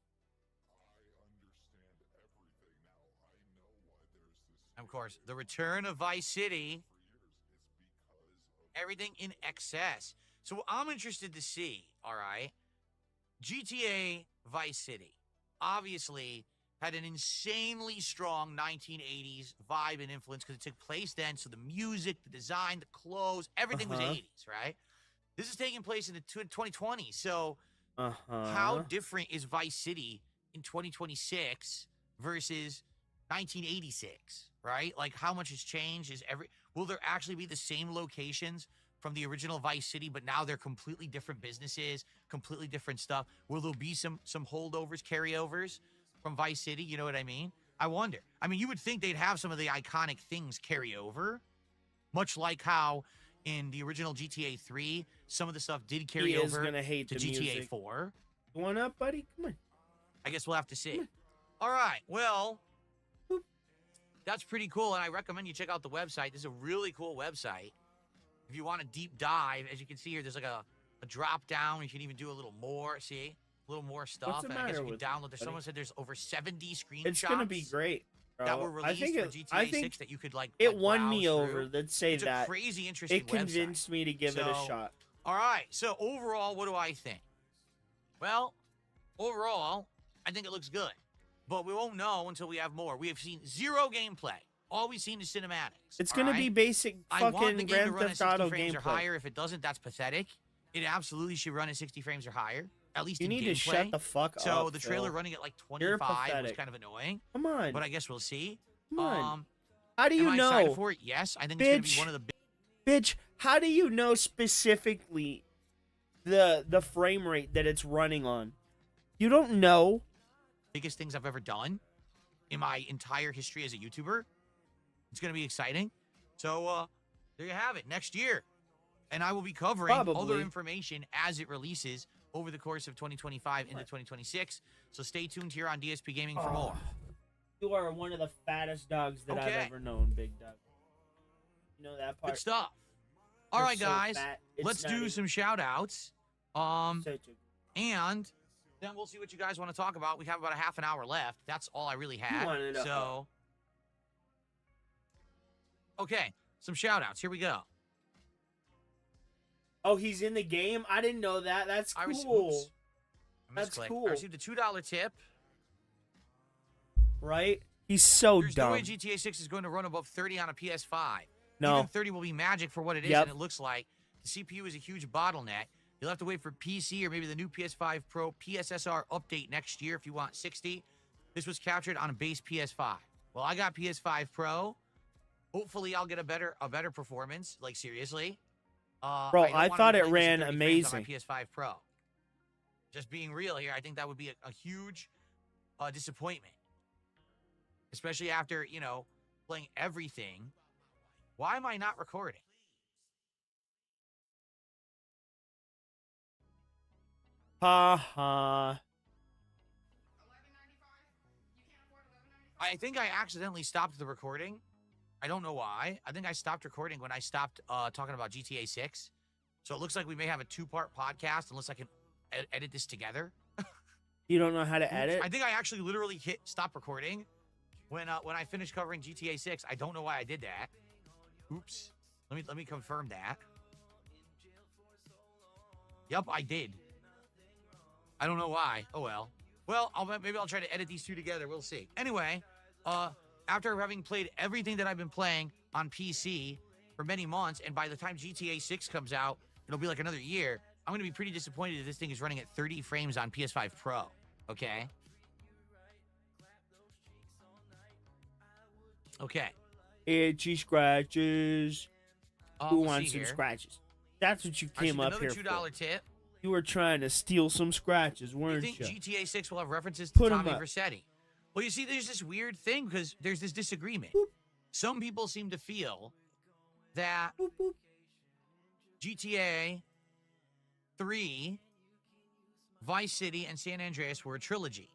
Of course, the return of Vice City. Everything in excess. So what I'm interested to see, all right, GTA Vice City obviously had an insanely strong 1980s vibe and influence because it took place then. So the music, the design, the clothes, everything was 80s, right? This is taking place in the 2020. So how different is Vice City in 2026 versus 1986, right? Like how much has changed? Will there actually be the same locations from the original Vice City, but now they're completely different businesses, completely different stuff. Will there be some holdovers, carryovers from Vice City? You know what I mean? I wonder. I mean, you would think they'd have some of the iconic things carry over, much like how in the original GTA 3, some of the stuff did carry He is over gonna hate to the GTA music. 4. Going up, buddy? Come on. I guess we'll have to see. All right. Well, that's pretty cool, and I recommend you check out the website. This is a really cool website. If you want a deep dive, as you can see here, there's like a drop down. You can even do a little more. See, a little more stuff. the And I guess matter you can with download. it, There's buddy? someone said there's over 70 screenshots. It's gonna be great, bro. That were released for GTA 6 that you could like. it like, won me browse over. through. Let's say It's that. a crazy interesting. It convinced me to give it a So, shot. All right. So overall, what do I think? Well, overall, I think it looks good, but we won't know until we have more. We have seen zero gameplay. All we've seen is cinematics. It's all gonna right? be basic I want the fucking game to Grand run at Theft 60 Auto frames or gameplay. higher. If it doesn't, that's pathetic. It absolutely should run at 60 frames or higher. At least You in need gameplay. to shut the fuck So up, the trailer Phil. running at like You're 25 was pathetic. kind of annoying. Come on. But I guess we'll see. Come on. Um, How do you am I know? excited for it? Yes, I think it's going to be Bitch. one of the Bitch, how do you know specifically the frame rate that it's running on? You don't know. biggest things I've ever done in my entire history as a YouTuber. It's going to be exciting. So there you have it. Next year. And I will be covering other Probably. information as it releases over the course of 2025 into 2026. So stay tuned here on DSP Gaming for more. You are one of the fattest dogs that Okay. I've ever known, Big Dog. You know that part? Good stuff. All You're right, so guys. fat, it's Let's not do even- some shout outs. And then we'll see what you guys want to talk about. We have about a half an hour left. That's all I really had. wanted to- So, okay, some shout outs. Here we go. Oh, he's in the game? I didn't know that. That's I cool. oops. I That's misclicked. cool. I received a $2 tip. Right? He's so There's dumb. no way GTA 6 is going to run above 30 on a PS5. No. Even 30 will be magic for what it is, Yep. and it looks like the CPU is a huge bottleneck. You'll have to wait for PC or maybe the new PS5 Pro PSSR update next year if you want 60. This was captured on a base PS5. Well, I got PS5 Pro. Hopefully, I'll get a better performance. Like seriously, Bro, don't I wanna thought be it playing this at ran 30 frames amazing. on my PS5 Pro. Just being real here, I think that would be a huge disappointment, especially after playing everything. Why am I not recording? Ha ha. I think I accidentally stopped the recording. I don't know why. I think I stopped recording when I stopped talking about GTA 6. So it looks like we may have a two-part podcast unless I can edit this together. You don't know how to edit? I think I actually literally hit stop recording when I finished covering GTA 6. I don't know why I did that. Oops. Let me confirm that. Yep, I did. I don't know why. Oh well. Well, maybe I'll try to edit these two together. We'll see. Anyway, after having played everything that I've been playing on PC for many months, and by the time GTA 6 comes out, it'll be like another year. I'm going to be pretty disappointed if this thing is running at 30 frames on PS5 Pro. Okay? Okay. Itchy scratches. Who let's wants see some here. scratches? That's what you I came received up another here $2 for. tip. You were trying to steal some scratches, You weren't think you? GTA 6 will have references to Put 'em Tommy up. Vercetti? Well, you see, there's this weird thing because there's this disagreement. Some people seem to feel that GTA 3, Vice City, and San Andreas were a trilogy.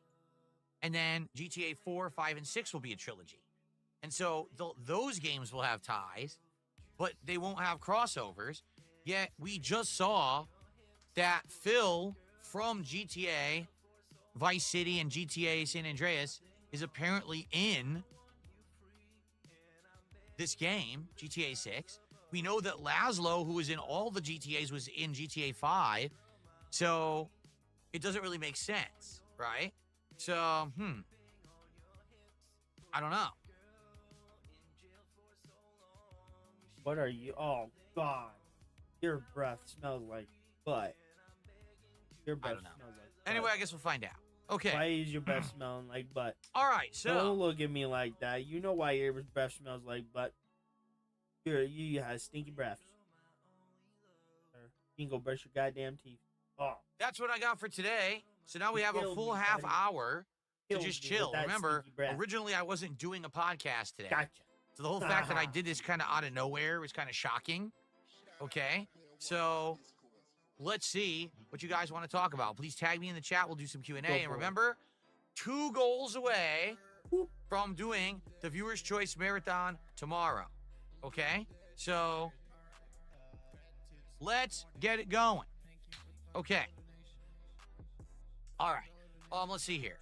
And then GTA 4, 5, and 6 will be a trilogy. And so those games will have ties, but they won't have crossovers. Yet we just saw that Phil from GTA Vice City and GTA San Andreas is apparently in this game, GTA 6. We know that Laszlo, who was in all the GTAs, was in GTA 5. So it doesn't really make sense, right? So, I don't know. What are you? Oh, God. Your breath smells like butt. Your breath don't know. smells like butt. Anyway, I guess we'll find out. Okay. Why is your breath smelling like butt? All right, so Don't look at me like that. You know why your breath smells like butt. You have stinky breath. You can go brush your goddamn teeth. Oh. That's what I got for today. So now we You have a killed full me, half buddy. hour to Killed just me with chill. that Remember, sneaky breath. originally I wasn't doing a podcast today. Gotcha. So the whole fact that I did this kind of out of nowhere was kind of shocking. Okay? So let's see what you guys want to talk about. Please tag me in the chat. We'll do some Q&A. And remember, 2 goals away from doing the Viewer's Choice Marathon tomorrow. Okay? So let's get it going. Okay. All right. Let's see here.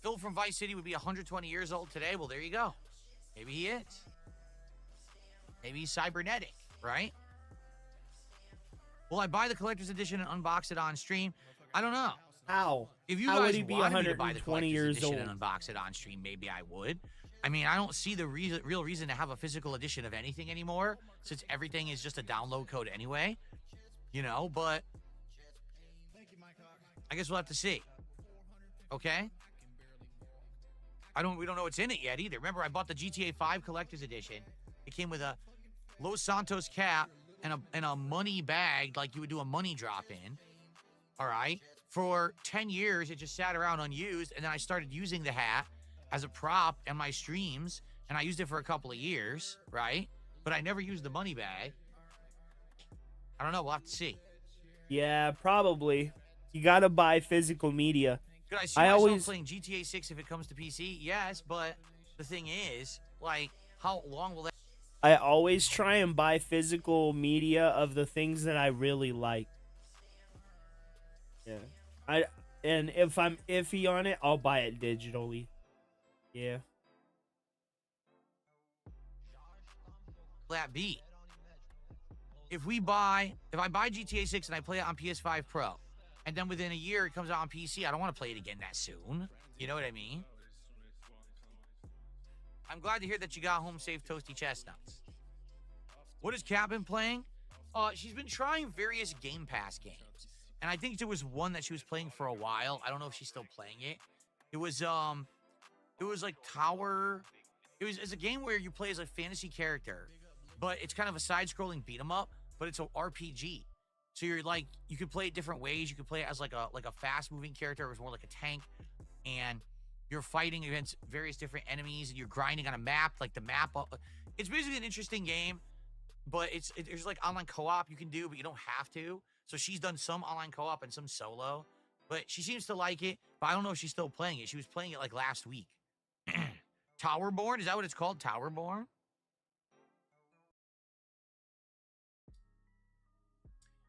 Phil from Vice City would be 120 years old today. Well, there you go. Maybe he is. Maybe he's cybernetic, right? Will I buy the collector's edition and unbox it on stream? I don't know. How? If you How would guys he be wanted me to buy the 120 collector's years edition old? and unbox it on stream, maybe I would. I mean, I don't see the real reason to have a physical edition of anything anymore, since everything is just a download code anyway. You know, but I guess we'll have to see. Okay? We don't know what's in it yet either. Remember, I bought the GTA 5 collector's edition. It came with a Los Santos cap and a money bag, like you would do a money drop in. All right? For 10 years, it just sat around unused, and then I started using the hat as a prop in my streams, and I used it for a couple of years, right? But I never used the money bag. I don't know. We'll have to see. Yeah, probably. You gotta buy physical media. Could I see myself playing GTA 6 if it comes to PC? Yes, but the thing is, like, how long will that... I always try and buy physical media of the things that I really like. Yeah. And if I'm iffy on it, I'll buy it digitally. Yeah. that be? If I buy GTA 6 and I play it on PS5 Pro, and then within a year it comes out on PC, I don't want to play it again that soon. You know what I mean? I'm glad to hear that you got home safe, Toasty Chestnuts. What has Kat been playing? She's been trying various Game Pass games. And I think there was one that she was playing for a while. I don't know if she's still playing it. It was like Tower. It's a game where you play as a fantasy character, but it's kind of a side-scrolling beat-em-up, but it's an RPG. So you're like, you could play it different ways. You could play it as like a fast-moving character. It was more like a tank, and you're fighting against various different enemies, and you're grinding on a map, like the map. It's basically an interesting game, but there's like online co-op you can do, but you don't have to. So she's done some online co-op and some solo, but she seems to like it, but I don't know if she's still playing it. She was playing it like last week. Towerborn? Is that what it's called? Towerborn?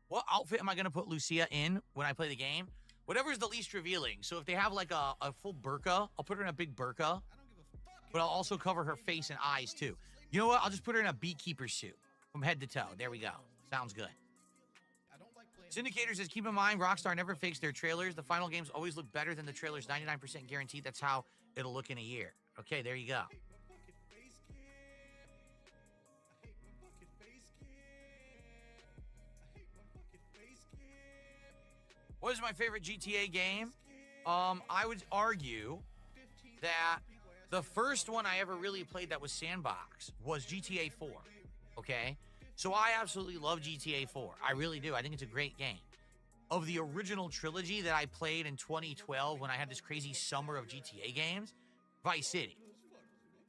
What outfit am I going to put Lucia in when I play the game? Whatever's the least revealing. So if they have like a full burqa, I'll put her in a big burqa, but I'll also cover her face and eyes too. You know what? I'll just put her in a beekeeper suit from head to toe. There we go. Sounds good. Syndicator says, keep in mind, Rockstar never fakes their trailers. The final games always look better than the trailers, 99% guaranteed. That's how it'll look in a year. Okay, there you go. What is my favorite GTA game? I would argue that the first one I ever really played that was sandbox was GTA 4. Okay? So I absolutely love GTA 4. I really do. I think it's a great game. Of the original trilogy that I played in 2012 when I had this crazy summer of GTA games, Vice City.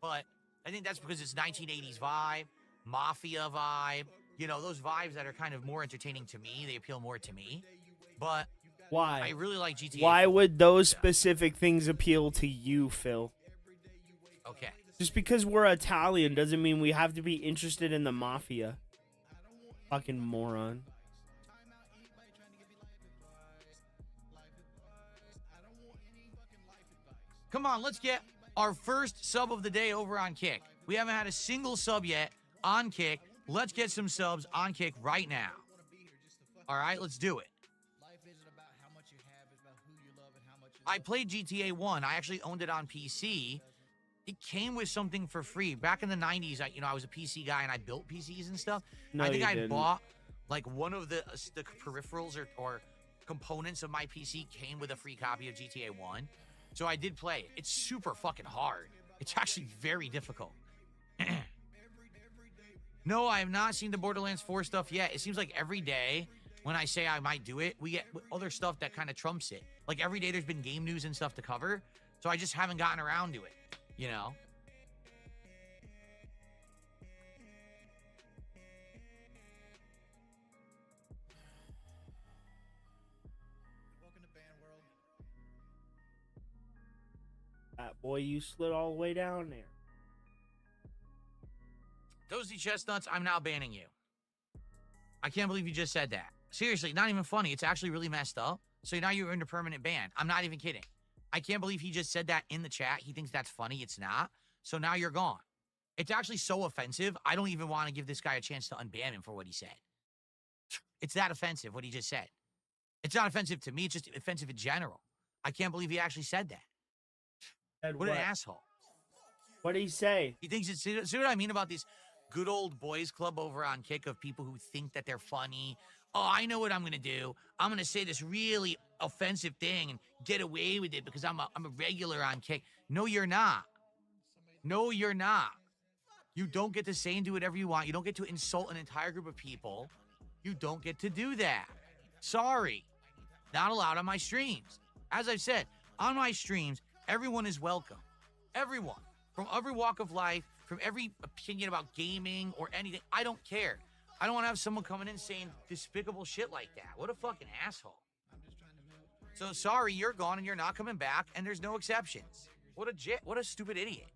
But I think that's because it's 1980s vibe, Mafia vibe, you know, those vibes that are kind of more entertaining to me. They appeal more to me. But why? I really like GTA. Why would those specific things appeal to you, Phil? Okay. Just because we're Italian doesn't mean we have to be interested in the mafia. Fucking moron. Come on, let's get our first sub of the day over on Kick. We haven't had a single sub yet on Kick. Let's get some subs on Kick right now. All right, let's do it. I played GTA 1. I actually owned it on PC. It came with something for free. Back in the 90s, I was a PC guy and I built PCs and stuff. No, I think I didn't. bought like one of the peripherals or components of my PC came with a free copy of GTA 1. So I did play it. It's super fucking hard. It's actually very difficult. No, I have not seen the Borderlands 4 stuff yet. It seems like every day when I say I might do it, we get other stuff that kind of trumps it. Like every day there's been game news and stuff to cover. So I just haven't gotten around to it, you know? Boy, you slid all the way down there. Toasty Chestnuts, I'm now banning you. I can't believe you just said that. Seriously, not even funny. It's actually really messed up. So now you're under permanent ban. I'm not even kidding. I can't believe he just said that in the chat. He thinks that's funny. It's not. So now you're gone. It's actually so offensive. I don't even want to give this guy a chance to unban him for what he said. It's that offensive, what he just said. It's not offensive to me. It's just offensive in general. I can't believe he actually said that. What an asshole. What did he say? He thinks it's, see what I mean about this good old boys club over on Kick of people who think that they're funny. Oh, I know what I'm going to do. I'm going to say this really offensive thing and get away with it because I'm a regular on Kick. No, you're not. No, you're not. You don't get to say and do whatever you want. You don't get to insult an entire group of people. You don't get to do that. Sorry. Not allowed on my streams. As I've said, on my streams, everyone is welcome. Everyone. From every walk of life, from every opinion about gaming or anything. I don't care. I don't want to have someone coming in saying despicable shit like that. What a fucking asshole. So sorry, you're gone and you're not coming back, and there's no exceptions. What a stupid idiot.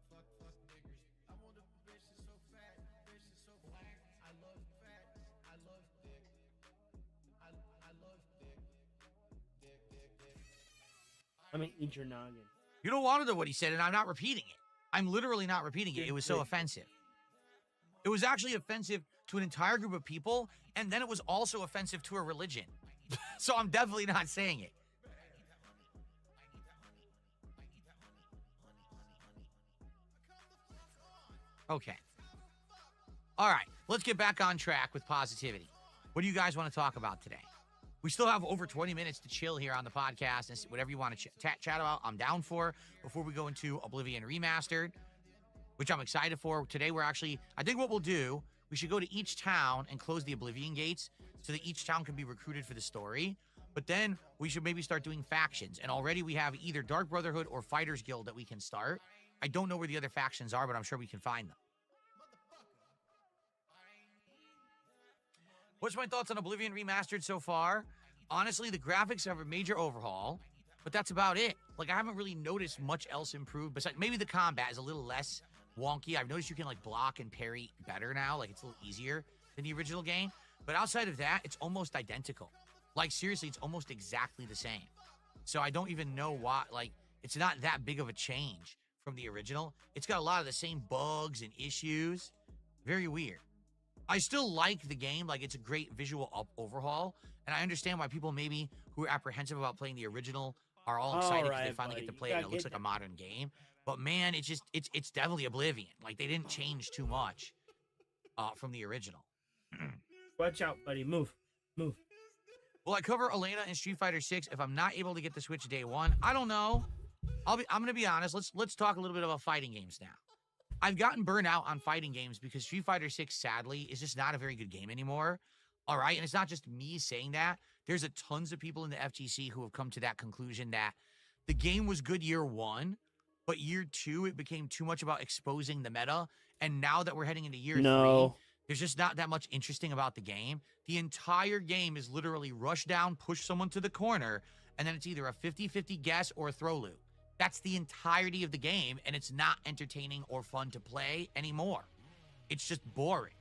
Let me eat your noggin. You don't want to know what he said, and I'm not repeating it. I'm literally not repeating it. It was so offensive. It was actually offensive to an entire group of people, and then it was also offensive to a religion. So I'm definitely not saying it. Okay. All right, let's get back on track with positivity. What do you guys want to talk about today? We still have over 20 minutes to chill here on the podcast, and whatever you want to chat about, I'm down for before we go into Oblivion Remastered, which I'm excited for. Today, I think what we'll do, we should go to each town and close the Oblivion gates so that each town can be recruited for the story. But then we should maybe start doing factions. And already we have either Dark Brotherhood or Fighters Guild that we can start. I don't know where the other factions are, but I'm sure we can find them. What's my thoughts on Oblivion Remastered so far? Honestly, the graphics have a major overhaul, but that's about it. Like, I haven't really noticed much else improved. Besides, maybe the combat is a little less wonky. I've noticed you can, like, block and parry better now. Like, it's a little easier than the original game. But outside of that, it's almost identical. Like, seriously, it's almost exactly the same. So I don't even know why. Like, it's not that big of a change from the original. It's got a lot of the same bugs and issues. Very weird. I still like the game. Like, it's a great visual overhaul. And I understand why people maybe who are apprehensive about playing the original are all excited because they finally get to play it and it looks like a modern game. But man, it's definitely Oblivion. Like, they didn't change too much from the original. Watch out, buddy. Move. Will I cover Elena in Street Fighter 6 if I'm not able to get the Switch day one? I don't know. I'm gonna be honest. Let's talk a little bit about fighting games now. I've gotten burnt out on fighting games because Street Fighter 6, sadly, is just not a very good game anymore. All right, and it's not just me saying that. There's tons of people in the FGC who have come to that conclusion that the game was good year one, but year two, it became too much about exposing the meta. And now that we're heading into year three, there's just not that much interesting about the game. The entire game is literally rush down, push someone to the corner, and then it's either a 50-50 guess or a throw loop. That's the entirety of the game, and it's not entertaining or fun to play anymore. It's just boring.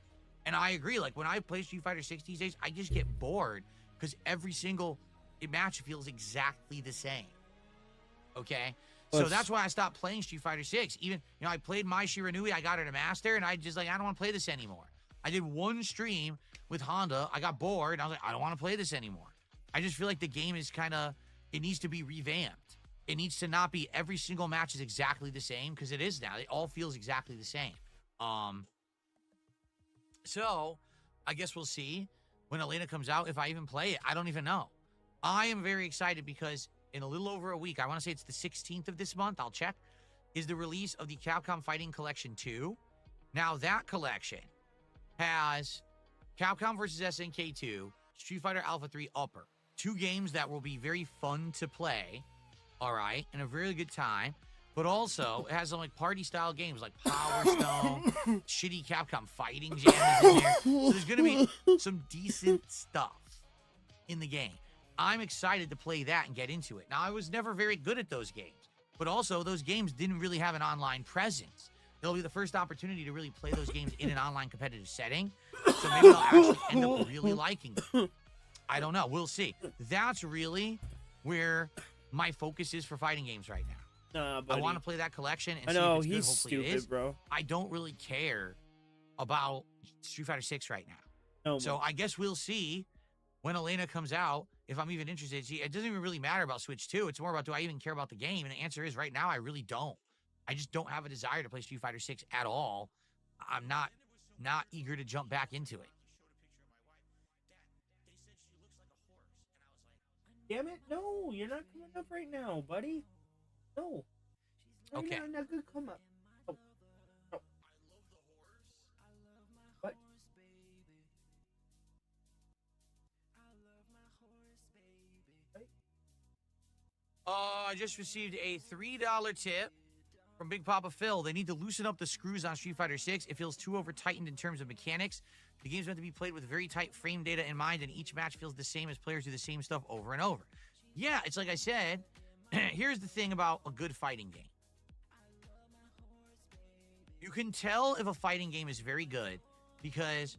And I agree, like, when I play Street Fighter 6 these days, I just get bored because every single match feels exactly the same. Okay? So that's why I stopped playing Street Fighter 6. Even, I played Mai Shiranui, I got her to master, and I just, I don't want to play this anymore. I did one stream with Honda, I got bored, and I was like, I don't want to play this anymore. I just feel like the game is it needs to be revamped. It needs to not be every single match is exactly the same, because it is now. It all feels exactly the same. So, I guess we'll see when Elena comes out if I even play it. I don't even know. I am very excited because in a little over a week, I want to say it's the 16th of this month, I'll check, is the release of the Capcom Fighting Collection 2. Now, that collection has Capcom vs. SNK 2, Street Fighter Alpha 3 Upper. 2 games that will be very fun to play, all right, and a very good time. But also, it has some like party-style games like Power Stone, shitty Capcom fighting jams in there. So there's gonna be some decent stuff in the game. I'm excited to play that and get into it. Now, I was never very good at those games, but also those games didn't really have an online presence. It'll be the first opportunity to really play those games in an online competitive setting. So maybe I'll actually end up really liking them. I don't know. We'll see. That's really where my focus is for fighting games right now. I want to play that collection and I know, see if it's he's good. Hopefully it is. stupid, bro. I don't really care about Street Fighter 6 right now. No, so man. I guess we'll see when Elena comes out if I'm even interested. See, it doesn't even really matter about Switch 2. It's more about, do I even care about the game? And the answer is right now, I really don't. I just don't have a desire to play Street Fighter 6 at all. I'm not eager to jump back into it. Damn it! No, you're not coming up right now, buddy. No. Right Okay. now, not gonna come up. Oh. No. What? I just received a $3 tip from Big Papa Phil. They need to loosen up the screws on Street Fighter 6. It feels too over-tightened in terms of mechanics. The game's meant to be played with very tight frame data in mind, and each match feels the same as players do the same stuff over and over. Yeah, it's like I said, here's the thing about a good fighting game. You can tell if a fighting game is very good because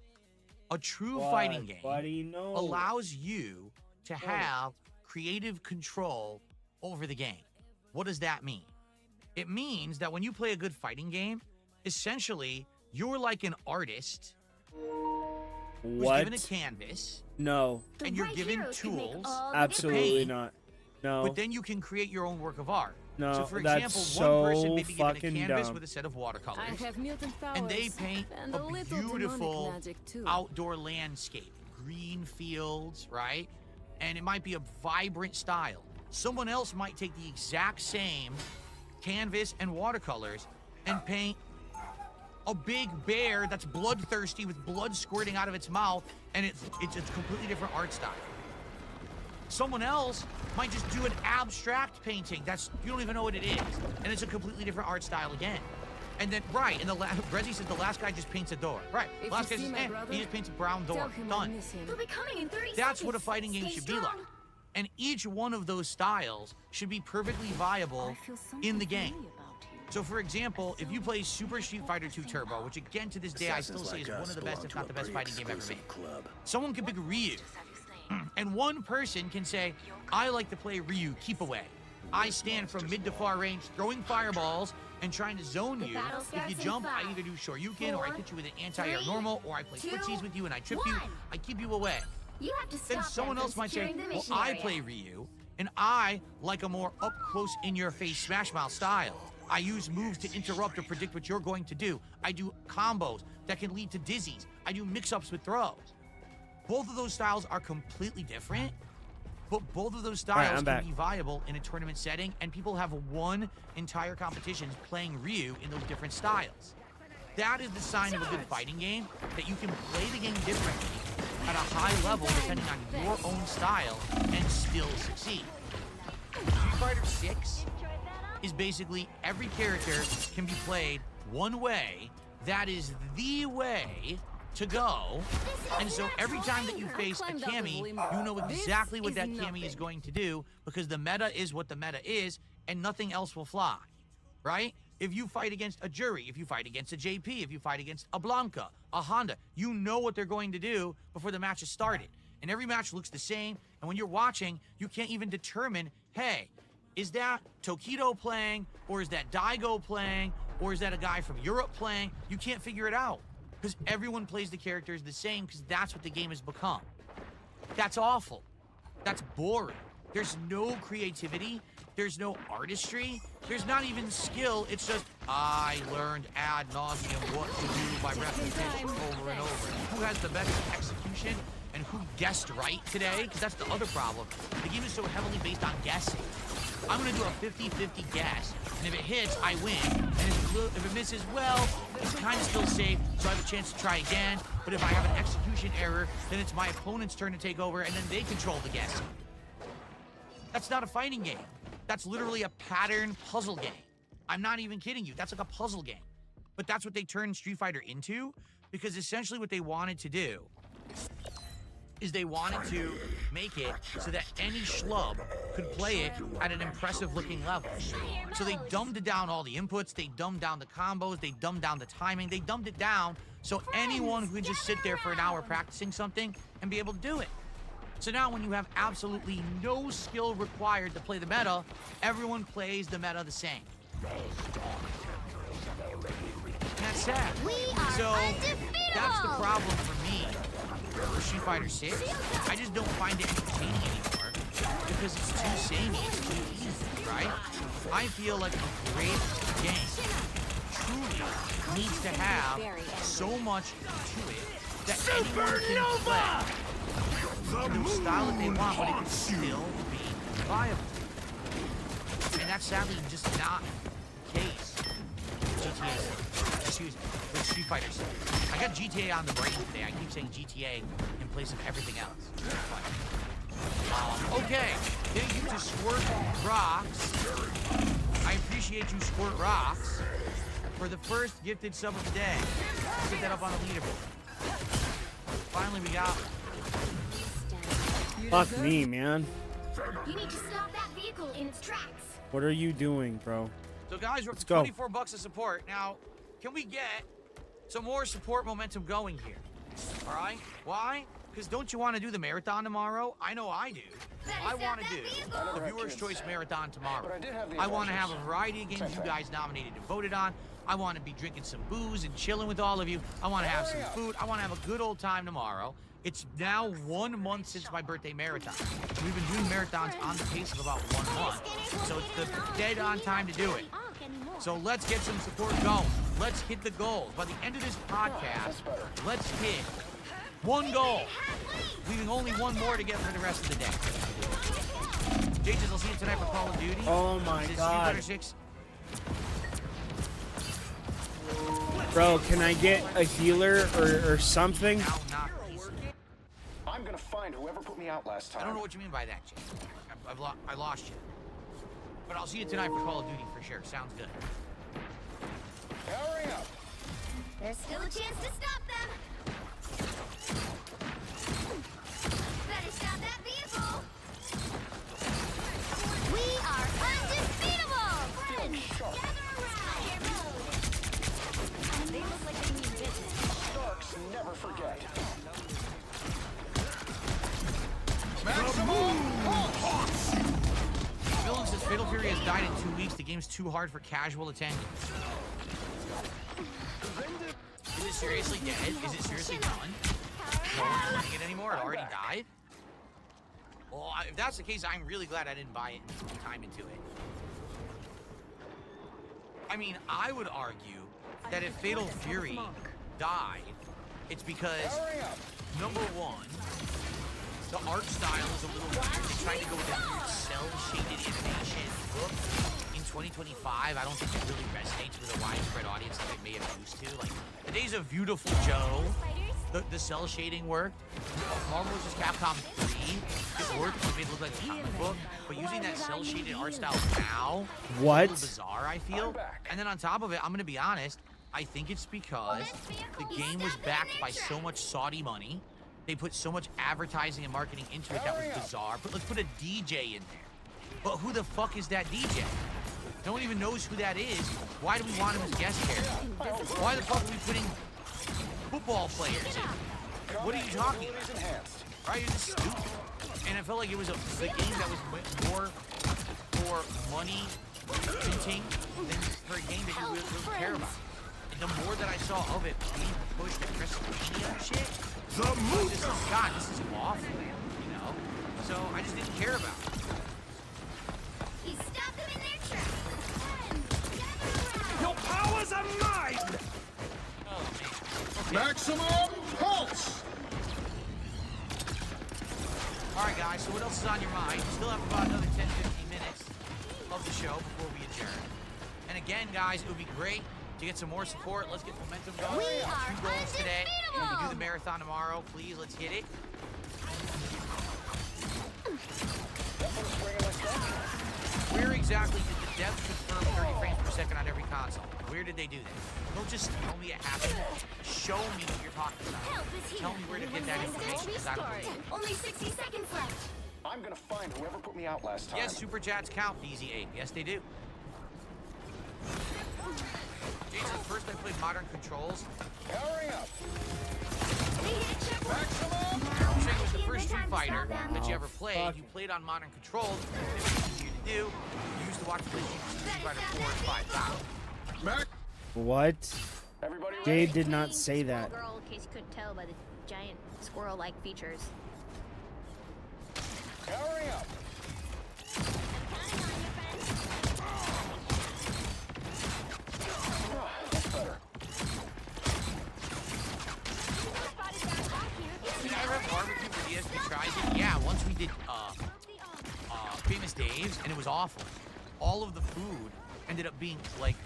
a true fighting game allows you to have creative control over the game. What does that mean? It means that when you play a good fighting game, essentially, you're like an artist who's given a canvas. No. And you're given tools. Absolutely paint, not. No. But then you can create your own work of art. No, So, for that's example, one person so may be given a fucking canvas dumb. with a set of watercolors. I have mutant powers. And they paint and a little demonic beautiful magic too. outdoor landscape, green fields, right? And it might be a vibrant style. Someone else might take the exact same canvas and watercolors and paint a big bear that's bloodthirsty with blood squirting out of its mouth, and it's a completely different art style. Someone else might just do an abstract painting that's, you don't even know what it is, and it's a completely different art style again. And then, right, and Brezzy says the last guy just paints a door. Right, If last you guy see just, my brother, he just paints a brown door. tell him I Done. miss him. He'll be coming in 30 That's what a seconds. fighting game Stay should be like. strong. And each one of those styles should be perfectly viable in the game. So, for example, if you play Super Street Fighter 2 Turbo, which again to this day I still say is one of the best, if not the best fighting game ever made, someone can pick Ryu. And one person can say, I like to play Ryu, keep away. I stand from mid to far range, throwing fireballs and trying to zone you. If you jump, I either do Shoryuken, or I hit you with an anti-air normal, or I play footsies with you and I trip you. I keep you away. You have to stop Then someone them else from might say, securing the well, mission I area. play Ryu, and I like a more up-close, in-your-face Smash Mouth style. I use moves to interrupt or predict what you're going to do. I do combos that can lead to dizzies. I do mix-ups with throws. Both of those styles are completely different, but both of those styles I'm can back. be viable in a tournament setting, and people have won entire competitions playing Ryu in those different styles. That is the sign of a good fighting game, that you can play the game differently at a high level depending on your own style and still succeed. Street Fighter 6 is basically every character can be played one way. That is the way to go. And so every time that you face a Cammy, you know exactly what that Cammy is going to do, because the meta is what the meta is, and nothing else will fly, right? If you fight against a Jury, if you fight against a JP, if you fight against a Blanca, a Honda, you know what they're going to do before the match has started. And every match looks the same, and when you're watching, you can't even determine, hey, is that Tokido playing, or is that Daigo playing, or is that a guy from Europe playing? You can't figure it out, because everyone plays the characters the same, because that's what the game has become. That's awful. That's boring. There's no creativity. There's no artistry. There's not even skill. It's just, I learned ad nauseum what to do by repetition over and over. Who has the best execution and who guessed right today? Because that's the other problem. The game is so heavily based on guessing. I'm going to do a 50-50 guess And if it hits, I win. And if it misses, well, it's kind of still safe, so I have a chance to try again. But if I have an execution error, then it's my opponent's turn to take over, and then they control the guessing. That's not a fighting game. That's literally a pattern puzzle game. I'm not even kidding you. That's like a puzzle game. But that's what they turned Street Fighter into, because essentially what they wanted to do is they wanted to make it so that any schlub could play it at an impressive looking level. So they dumbed down all the inputs, they dumbed down the combos, they dumbed down the timing, they dumbed it down so anyone could just sit there for an hour practicing something and be able to do it. So now when you have absolutely no skill required to play the meta, everyone plays the meta the same. And that's sad. So that's the problem for me for Street Fighter 6. I just don't find it entertaining anymore because it's too samey, it's too easy, right? I feel like a great game truly needs to have so much to it that anyone can play the style that they want, but it can still be viable. And that's sadly just not the case with GTA, excuse me, with Street Fighter 6. I got GTA on the brain today. I keep saying GTA in place of everything else. Okay, thank you to Squirt Rocks. I appreciate you, Squirt Rocks, for the first gifted sub of the day. Put that up on the leaderboard. Finally, we got it. Fuck me, man. You need to stop that vehicle in its tracks. What are you doing, bro? So guys, we're up Let's to go. 24 bucks of support. Now, can we get some more support momentum going here? All right? Why? Because don't you want to do the marathon tomorrow? I know I do. I want to do the Viewer's Choice Marathon tomorrow. I want to have a variety of games you guys nominated and voted on. I want to be drinking some booze and chilling with all of you. I want to have some food. I want to have a good old time tomorrow. It's now 1 month since my birthday marathon. We've been doing marathons on the pace of about 1 month. So it's the dead on time to do it. So let's get some support going. Let's hit the goals. By the end of this podcast, let's hit 1 goal. Leaving only 1 more to get for the rest of the day. JJ's, I'll see you tonight for Call of Duty. Oh my God. Street Fighter 6. Bro, can I get a healer or something? I'm gonna find whoever put me out last time. I don't know what you mean by that, Jay. I lost you. But I'll see you tonight for Call of Duty for sure. Sounds good. Hurry up. There's still a chance to stop them. Better stop that vehicle. We are undefeatable. Friends, gather around. They look like they mean business. Sharks never forget. Villain says Fatal Fury has died in 2 weeks. The game's too hard for casual attendance. Is it seriously dead? Is it seriously done? No one's playing it anymore? It already died? Well, if that's the case, I'm really glad I didn't buy it and put time into it. I mean, I would argue that if Fatal Fury died, it's because, number one, the art style is a little weird. They tried to go with that weird cell-shaded animation look in 2025. I don't think it really resonates with a widespread audience that they may have used to. Like, the days of Beautiful Joe, the cell shading worked. Marvel vs. Capcom 3, it worked. It made it look like a comic book. But using that cell-shaded art style now, What? is a little bizarre, I feel. And then on top of it, I'm going to be honest, I think it's because the game was backed by so much Saudi money. They put so much advertising and marketing into it that was bizarre. But let's put a DJ in there. But who the fuck is that DJ? No one even knows who that is. Why do we want him as guest character? Why the fuck are we putting football players in? What are you talking about? Right? You're just stupid. And I felt like it was a game that was more for money minting than for a game that you really care about. And the more that I saw of it being pushed at WrestleMania and shit, God, this is awful, you know? So I just didn't care about it. You stop them in their tracks. Your powers are mine! Oh, man. Okay. Maximum pulse! Alright, guys, so what else is on your mind? We still have about another 10-15 minutes of the show before we adjourn. And again, guys, it would be great to get some more support. Let's get momentum going. We are 2 goals today. We can do undefeatable. the marathon tomorrow. Please, let's hit it. Where exactly did the devs confirm 30 frames per second on every console? Where did they do that? Don't just tell me it happened. Show me what you're talking about. Help is here. Tell me where to get that information, because I don't believe it. Only 60 seconds left. I'm gonna find whoever put me out last time. Yes, super chats count, DZ8. Yes, they do. Jason, first I played Modern Controls. Powering up. I'm saying it was the first Street Fighter that you ever played. You played on Modern Controls. It was easier to do. You used to watch the Street Fighter 4 and 5. What? Jade did not say that. Girl, in case you couldn't tell by the giant squirrel-like features. Powering up. That's better. Did I ever have barbecue for DSP tries it? Yeah, once we did Famous Dave's, and it was awful. All of the food ended up being like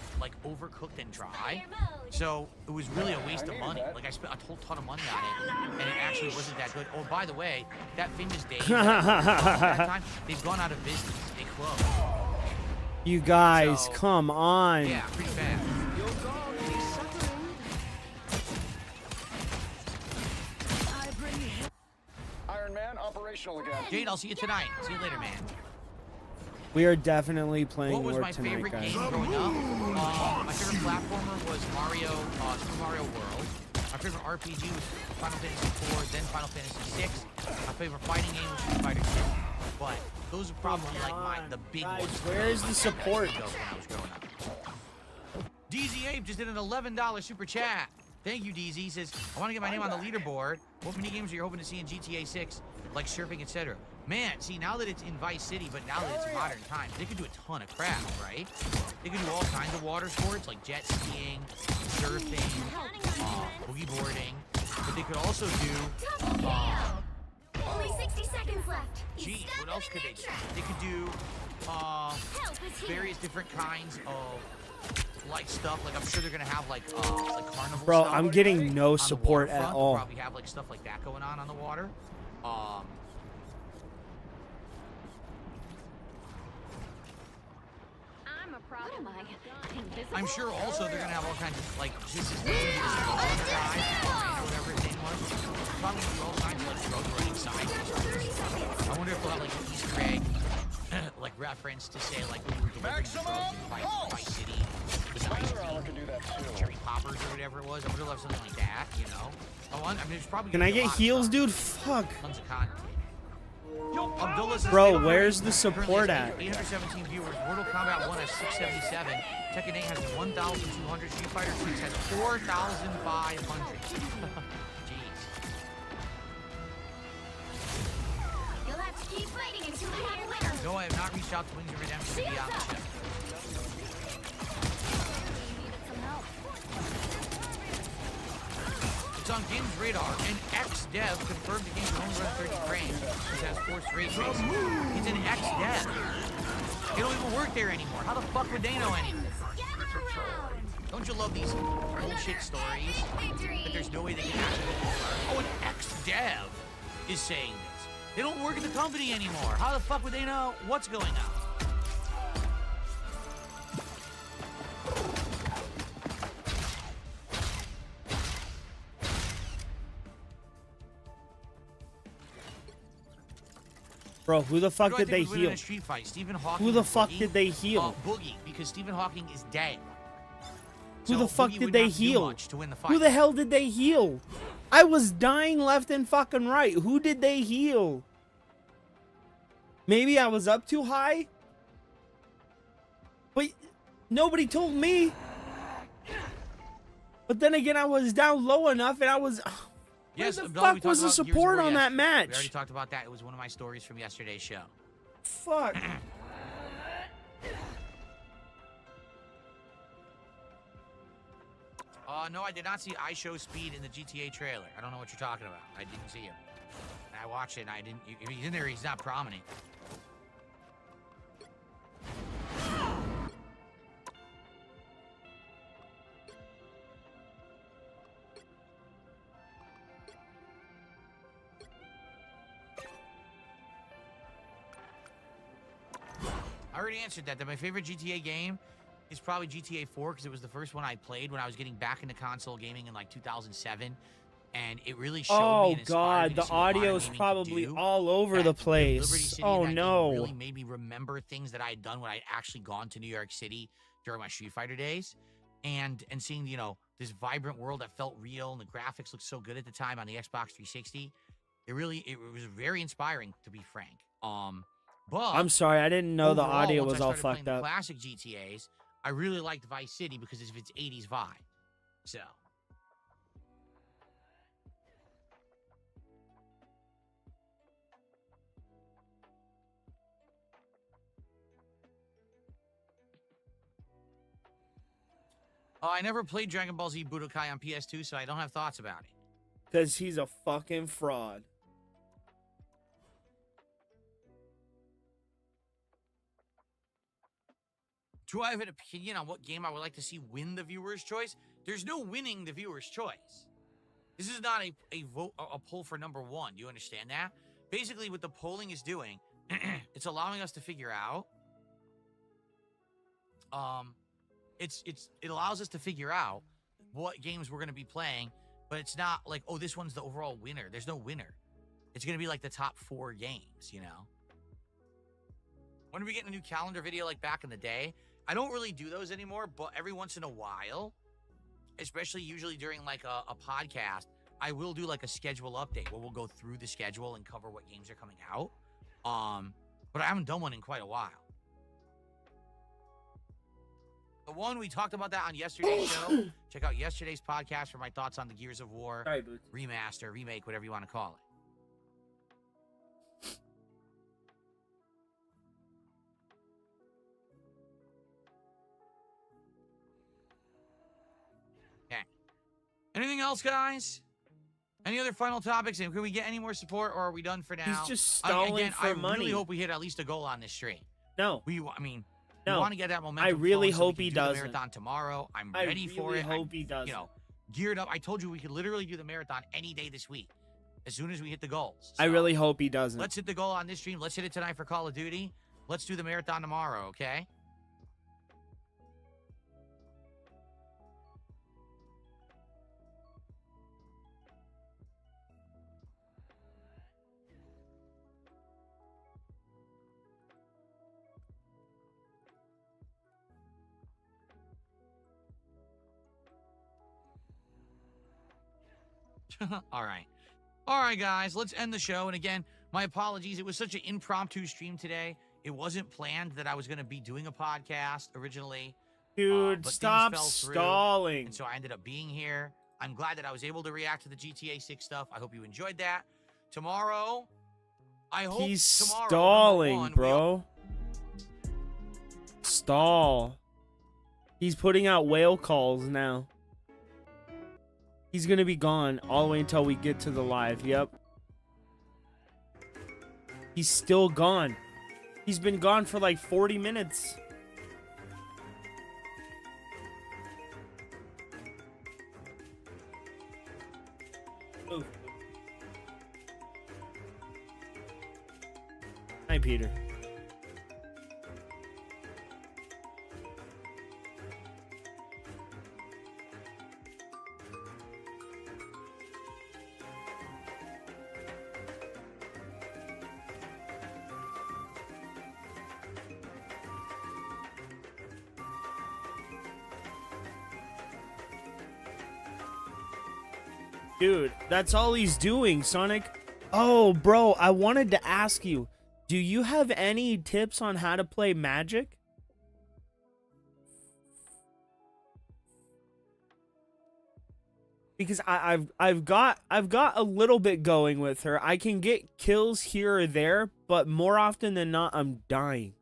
overcooked and dry. So it was really a waste of money. Like I spent a whole ton of money on it, and it actually wasn't that good. Oh, by the way, that Famous Dave's that time, they've gone out of business. They closed. You guys, So, come on. Yeah, pretty bad. Iron Man operational again. Jade, I'll see you tonight. See you later, man. We are definitely playing What was more my tonight, favorite guys. game growing up? My favorite platformer was Super Mario World. My favorite RPG was Final Fantasy IV, then Final Fantasy VI. My favorite fighting game was Street Fighter 2. But those are probably the big ones. Where is the support? When I was growing up. DZ Ape just did an $11 super chat. Thank you, DZ. He says, I want to get my name on the leaderboard. What mini games are you hoping to see in GTA 6? Like surfing, etc. Man, see, now that it's in Vice City, but now that it's modern times, they could do a ton of crap, right? They could do all kinds of water sports, like jet skiing, surfing, boogie boarding. But they could also do, Only 60 seconds left. geez, what else could they do? They could do various different kinds of stuff. Like I'm sure they're gonna have like carnival. Bro, stuff I'm getting no on the support at waterfront. They'll all. Probably have like stuff like that going on the water. I'm a problem. I'm sure also they're gonna have all kinds of like just as easy as whatever his name was. Probably do all kinds of like drug running side missions. I wonder if they'll have like an Easter egg like reference to say like when we were delivering drugs in Vice City with the ice cream, cherry poppers or whatever it was. I wonder if they'll have something like that, you know? I mean, there's probably Can gonna I be a get lot of heals, stuff. dude? Fuck. Tons of content. Abdullah says, Bro, "Hey, where's the currently support has at? 817 viewers. Mortal Kombat 1 has 677. Tekken 8 has 1,200. Street Fighter 6 has 4,500. Jeez. You'll have to keep fighting until we have a winner. No, I have not reached out to Wings of Redemption to be on the show. It's on Games Radar, and X-Dev confirmed the game can only run 30 frames, which has forced ray tracing. It's an X-Dev. They don't even work there anymore. How the fuck would they know anything? Don't you love these bullshit stories? That there's no way they can actually work? Oh, an X-Dev is saying this. They don't work at the company anymore. How the fuck would they know what's going on? Bro, who the fuck Who do I did they think would win in heal? a street fight? Stephen Hawking Who the or fuck Boogie? did they heal? Boogie, because Stephen Hawking is dead. Who So the fuck Boogie did wouldn't they have to do heal? much to win the Who fight. the hell did they heal? I was dying left and fucking right. Who did they heal? Maybe I was up too high? But nobody told me. But then again, I was down low enough and I was... Where the Abdullah, we fuck was talked the about Gears of support War on that yesterday. match? We already talked about that. It was one of my stories from yesterday's show. Fuck. No, I did not see I Show Speed in the GTA trailer. I don't know what you're talking about. I didn't see him. And I watched it and I didn't... If he's in there, he's not prominent. I already answered that. That my favorite GTA game is probably GTA 4 because it was the first one I played when I was getting back into console gaming in like 2007. And it really showed me Oh and inspired me God, to the see what modern audio's gaming could probably do. all over the Liberty place. City, Oh that game no. really made me remember things that I had done when I had actually gone to New York City during my Street Fighter days. And seeing, you know, this vibrant world that felt real and the graphics looked so good at the time on the Xbox 360. It was very inspiring, to be frank. But I'm sorry, I didn't know the overall, audio once was I all started playing fucked the up. classic GTAs, I really liked Vice City because of its 80s vibe. So. I never played Dragon Ball Z Budokai on PS2, so I don't have thoughts about it. Because he's a fucking fraud. Do I have an opinion on what game I would like to see win the viewer's choice? There's no winning the viewer's choice. This is not a vote, a poll for number one. Do you understand that? Basically, what the polling is doing, it's allowing us to figure out. It allows us to figure out what games we're going to be playing, but it's not like, oh, this one's the overall winner. There's no winner. It's going to be like the top 4 games, you know? When we get a new calendar video like back in the day, I don't really do those anymore, but every once in a while, especially usually during like a podcast, I will do like a schedule update where we'll go through the schedule and cover what games are coming out. But I haven't done one in quite a while. The one we talked about that on yesterday's show. Check out yesterday's podcast for my thoughts on the Gears of War remaster, remake, whatever you want to call it. Okay. Anything else, guys? Any other final topics? And can we get any more support, or are we done for now? He's just stalling for money. I really hope we hit at least a goal on this stream. No. We No. want to get that momentum. I really flowing so hope we he can do the doesn't. marathon tomorrow. I'm ready for it. I really hope he doesn't. You know, geared up. I told you we could literally do the marathon any day this week, as soon as we hit the goals. I really hope he doesn't. Let's hit the goal on this stream. Let's hit it tonight for Call of Duty. Let's do the marathon tomorrow, okay? All right, guys, let's end the show. And again, my apologies. It was such an impromptu stream today. It wasn't planned that I was going to be doing a podcast originally. Dude, but stop things fell through, stalling. And so I ended up being here. I'm glad that I was able to react to the GTA 6 stuff. I hope you enjoyed that. Tomorrow, I hope He's tomorrow, stalling, one, bro. Stall. He's putting out whale calls now. He's gonna be gone all the way until we get to the live. Yep. He's still gone. He's been gone for like 40 minutes. Ooh. Hi, Peter. Dude, that's all he's doing, Sonic. Oh, bro, I wanted to ask you, do you have any tips on how to play Magic? Because I've got a little bit going with her. I can get kills here or there, but more often than not, I'm dying.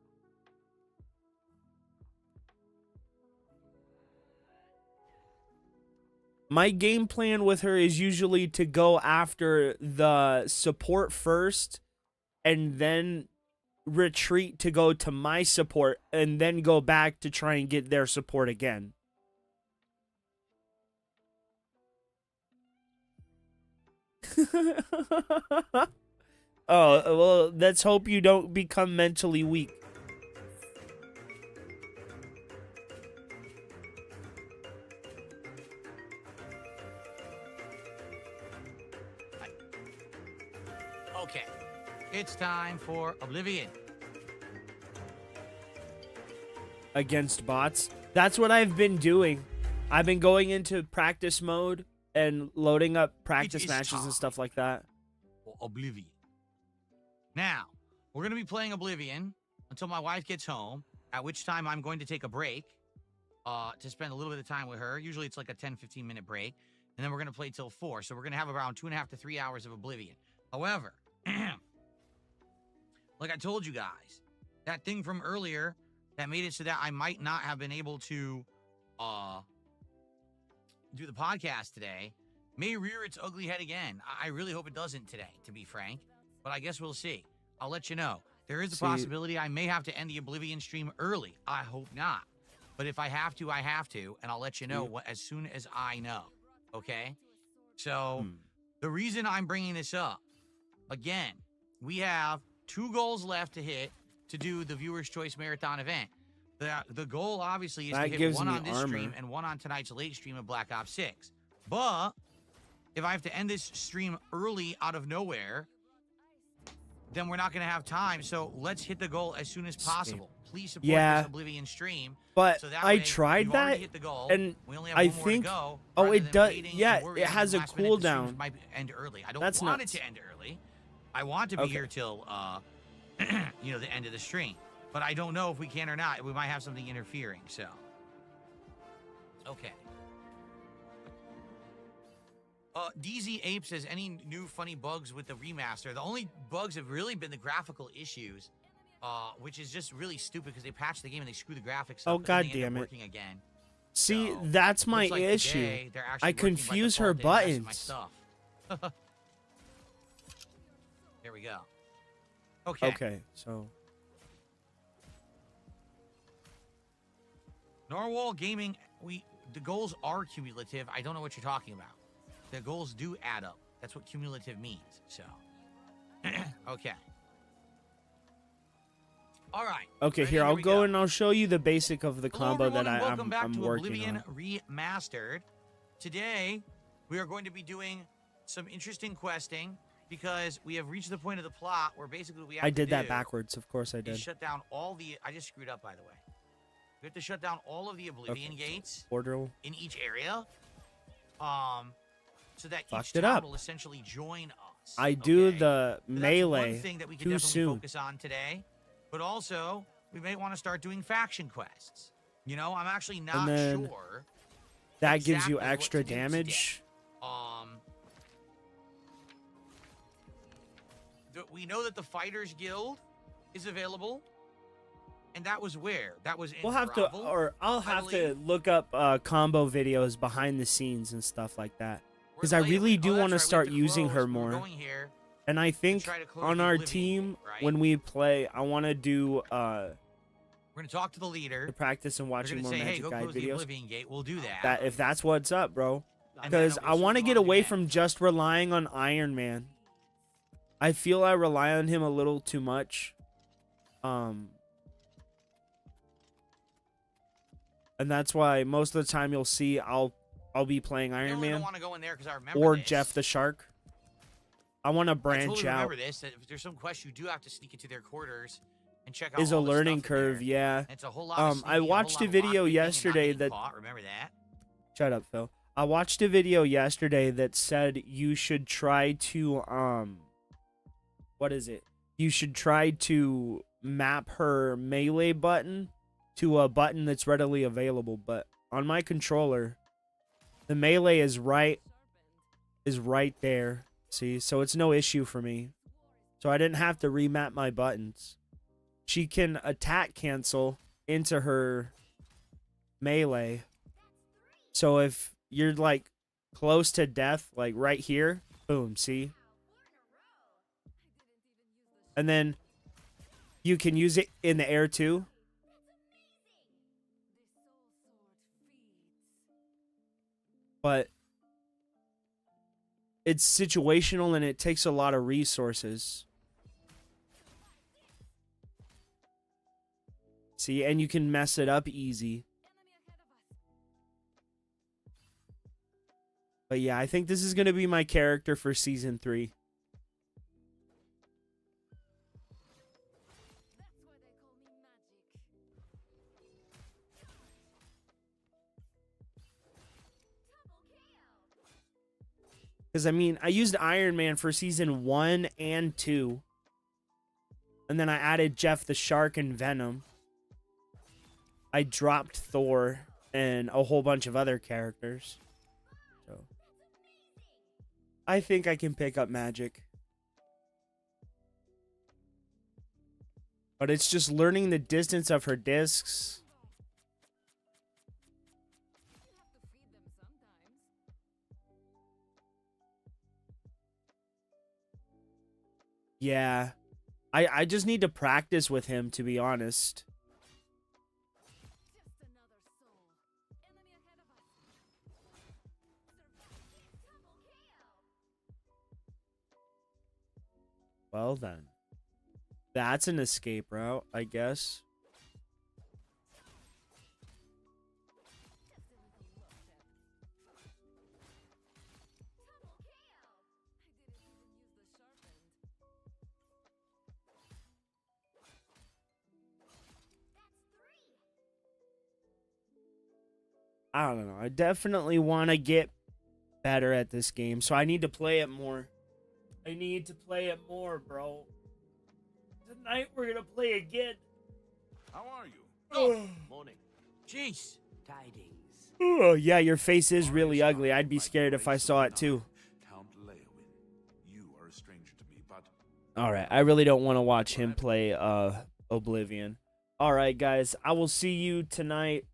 My game plan with her is usually to go after the support first and then retreat to go to my support and then go back to try and get their support again. Oh, well, let's hope you don't become mentally weak. Okay. It's time for Oblivion. Against bots. That's what I've been doing. I've been going into practice mode and loading up practice matches and stuff like that. For Oblivion. Now, we're going to be playing Oblivion until my wife gets home, at which time I'm going to take a break to spend a little bit of time with her. Usually it's like a 10-15 minute break. And then we're going to play till 4. So we're going to have around 2.5 to 3 hours of Oblivion. However, like I told you guys, that thing from earlier that made it so that I might not have been able to do the podcast today may rear its ugly head again. I really hope it doesn't today, to be frank. But I guess we'll see. I'll let you know. There is a possibility I may have to end the Oblivion stream early. I hope not. But if I have to, I have to. And I'll let you know as soon as I know. Okay? So, the reason I'm bringing this up, again, we have 2 goals left to hit to do the Viewer's Choice Marathon event. The goal, obviously, is to hit one on this stream and one on tonight's late stream of Black Ops 6. But, if I have to end this stream early out of nowhere, then we're not going to have time. So, let's hit the goal as soon as possible. Please support this Oblivion stream. But so that I way tried that, hit the goal, and we only have I one more to think, go, oh, it does, waiting yeah, and it has a last minute the streams cooldown. might end early. I don't That's want nuts. it to end early. I want to be here till, you know, the end of the stream. But I don't know if we can or not. We might have something interfering, so. Okay. DZ Ape says, any new funny bugs with the remaster? The only bugs have really been the graphical issues, which is just really stupid because they patch the game and they screw the graphics up. Oh, but then God they end up damn it. working again. See, So, that's my looks like issue. today they're actually I working by confuse her default. They didn't mess with buttons. my stuff. There we go. Okay. Okay, so Narwhal Gaming, the goals are cumulative. I don't know what you're talking about. The goals do add up. That's what cumulative means. So, okay. All right. okay, Ready? here I'll we go and I'll show you the basic of the Hello, combo everyone, that and welcome I'm back to working Oblivion on. Remastered. Today, we are going to be doing some interesting questing because we have reached the point of the plot where basically we have I to did that do backwards, of course I is did. shut down all the. I just screwed up, by the way. We have to shut down all of the Oblivion gates Portal. in each area, so that Fucked each it town up. will essentially join us. I do the So that's melee one thing that we could too definitely soon. focus on today, but also we may want to start doing faction quests. You know, I'm actually not then sure. That gives you exactly what extra to do damage. We know that the Fighters Guild is available, and that was where? That was in We'll have to, Gravel, or I'll I have believe. to look up combo videos behind the scenes and stuff like that. Because I We're really late. do Oh, want to that's right, start we have to using close. her We're more. going here And I think try to close on the our Oblivion team, gate, right? when we play, I want to do We're going to talk to the leader. to practice and We're watching going to more say, hey, Magic go Guide close the videos. Oblivion gate. We'll do that. That if that's what's up, bro. And then Because we'll I want to move get on to away that. from just relying on Iron Man. I feel I rely on him a little too much. And that's why most of the time you'll see I'll be playing I Iron only Man don't want to go in there because I remember or this. Jeff the Shark. I want to I branch totally out. remember this. That if there's some quest, you do have to sneak into their quarters and check out. Is a all the learning stuff in curve, there. yeah. And it's a whole lot. Of I sneaking, a whole watched lot a of video lockpicking and not yesterday getting that. caught. Remember that? Shut up, Phil. I watched a video yesterday that said you should try to what is it? You should try to map her melee button to a button that's readily available, but on my controller, the melee is right there. See, so it's no issue for me. So I didn't have to remap my buttons. She can attack cancel into her melee. So if you're like close to death, like right here, boom, see? And then you can use it in the air too. But it's situational and it takes a lot of resources. See, and you can mess it up easy. But yeah, I think this is going to be my character for season 3. Because, I mean, I used Iron Man for season 1 and 2. And then I added Jeff the Shark and Venom. I dropped Thor and a whole bunch of other characters. So I think I can pick up Magic. But it's just learning the distance of her discs. Yeah. I just need to practice with him, to be honest. Well then. That's an escape route, I guess. I don't know. I definitely want to get better at this game, so I need to play it more. I need to play it more, bro. Tonight we're gonna play again. How are you? Oh, Morning. Jeez. Tidings. oh, yeah, your face is really ugly. I'd be scared if I saw it too. Count Leowin. You are a stranger to me, but All right, I really don't want to watch him play Oblivion. All right, guys, I will see you tonight.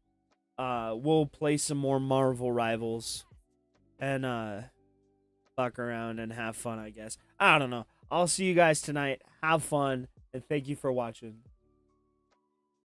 We'll play some more Marvel Rivals and fuck around and have fun, I guess. I don't know. I'll see you guys tonight. Have fun, and thank you for watching.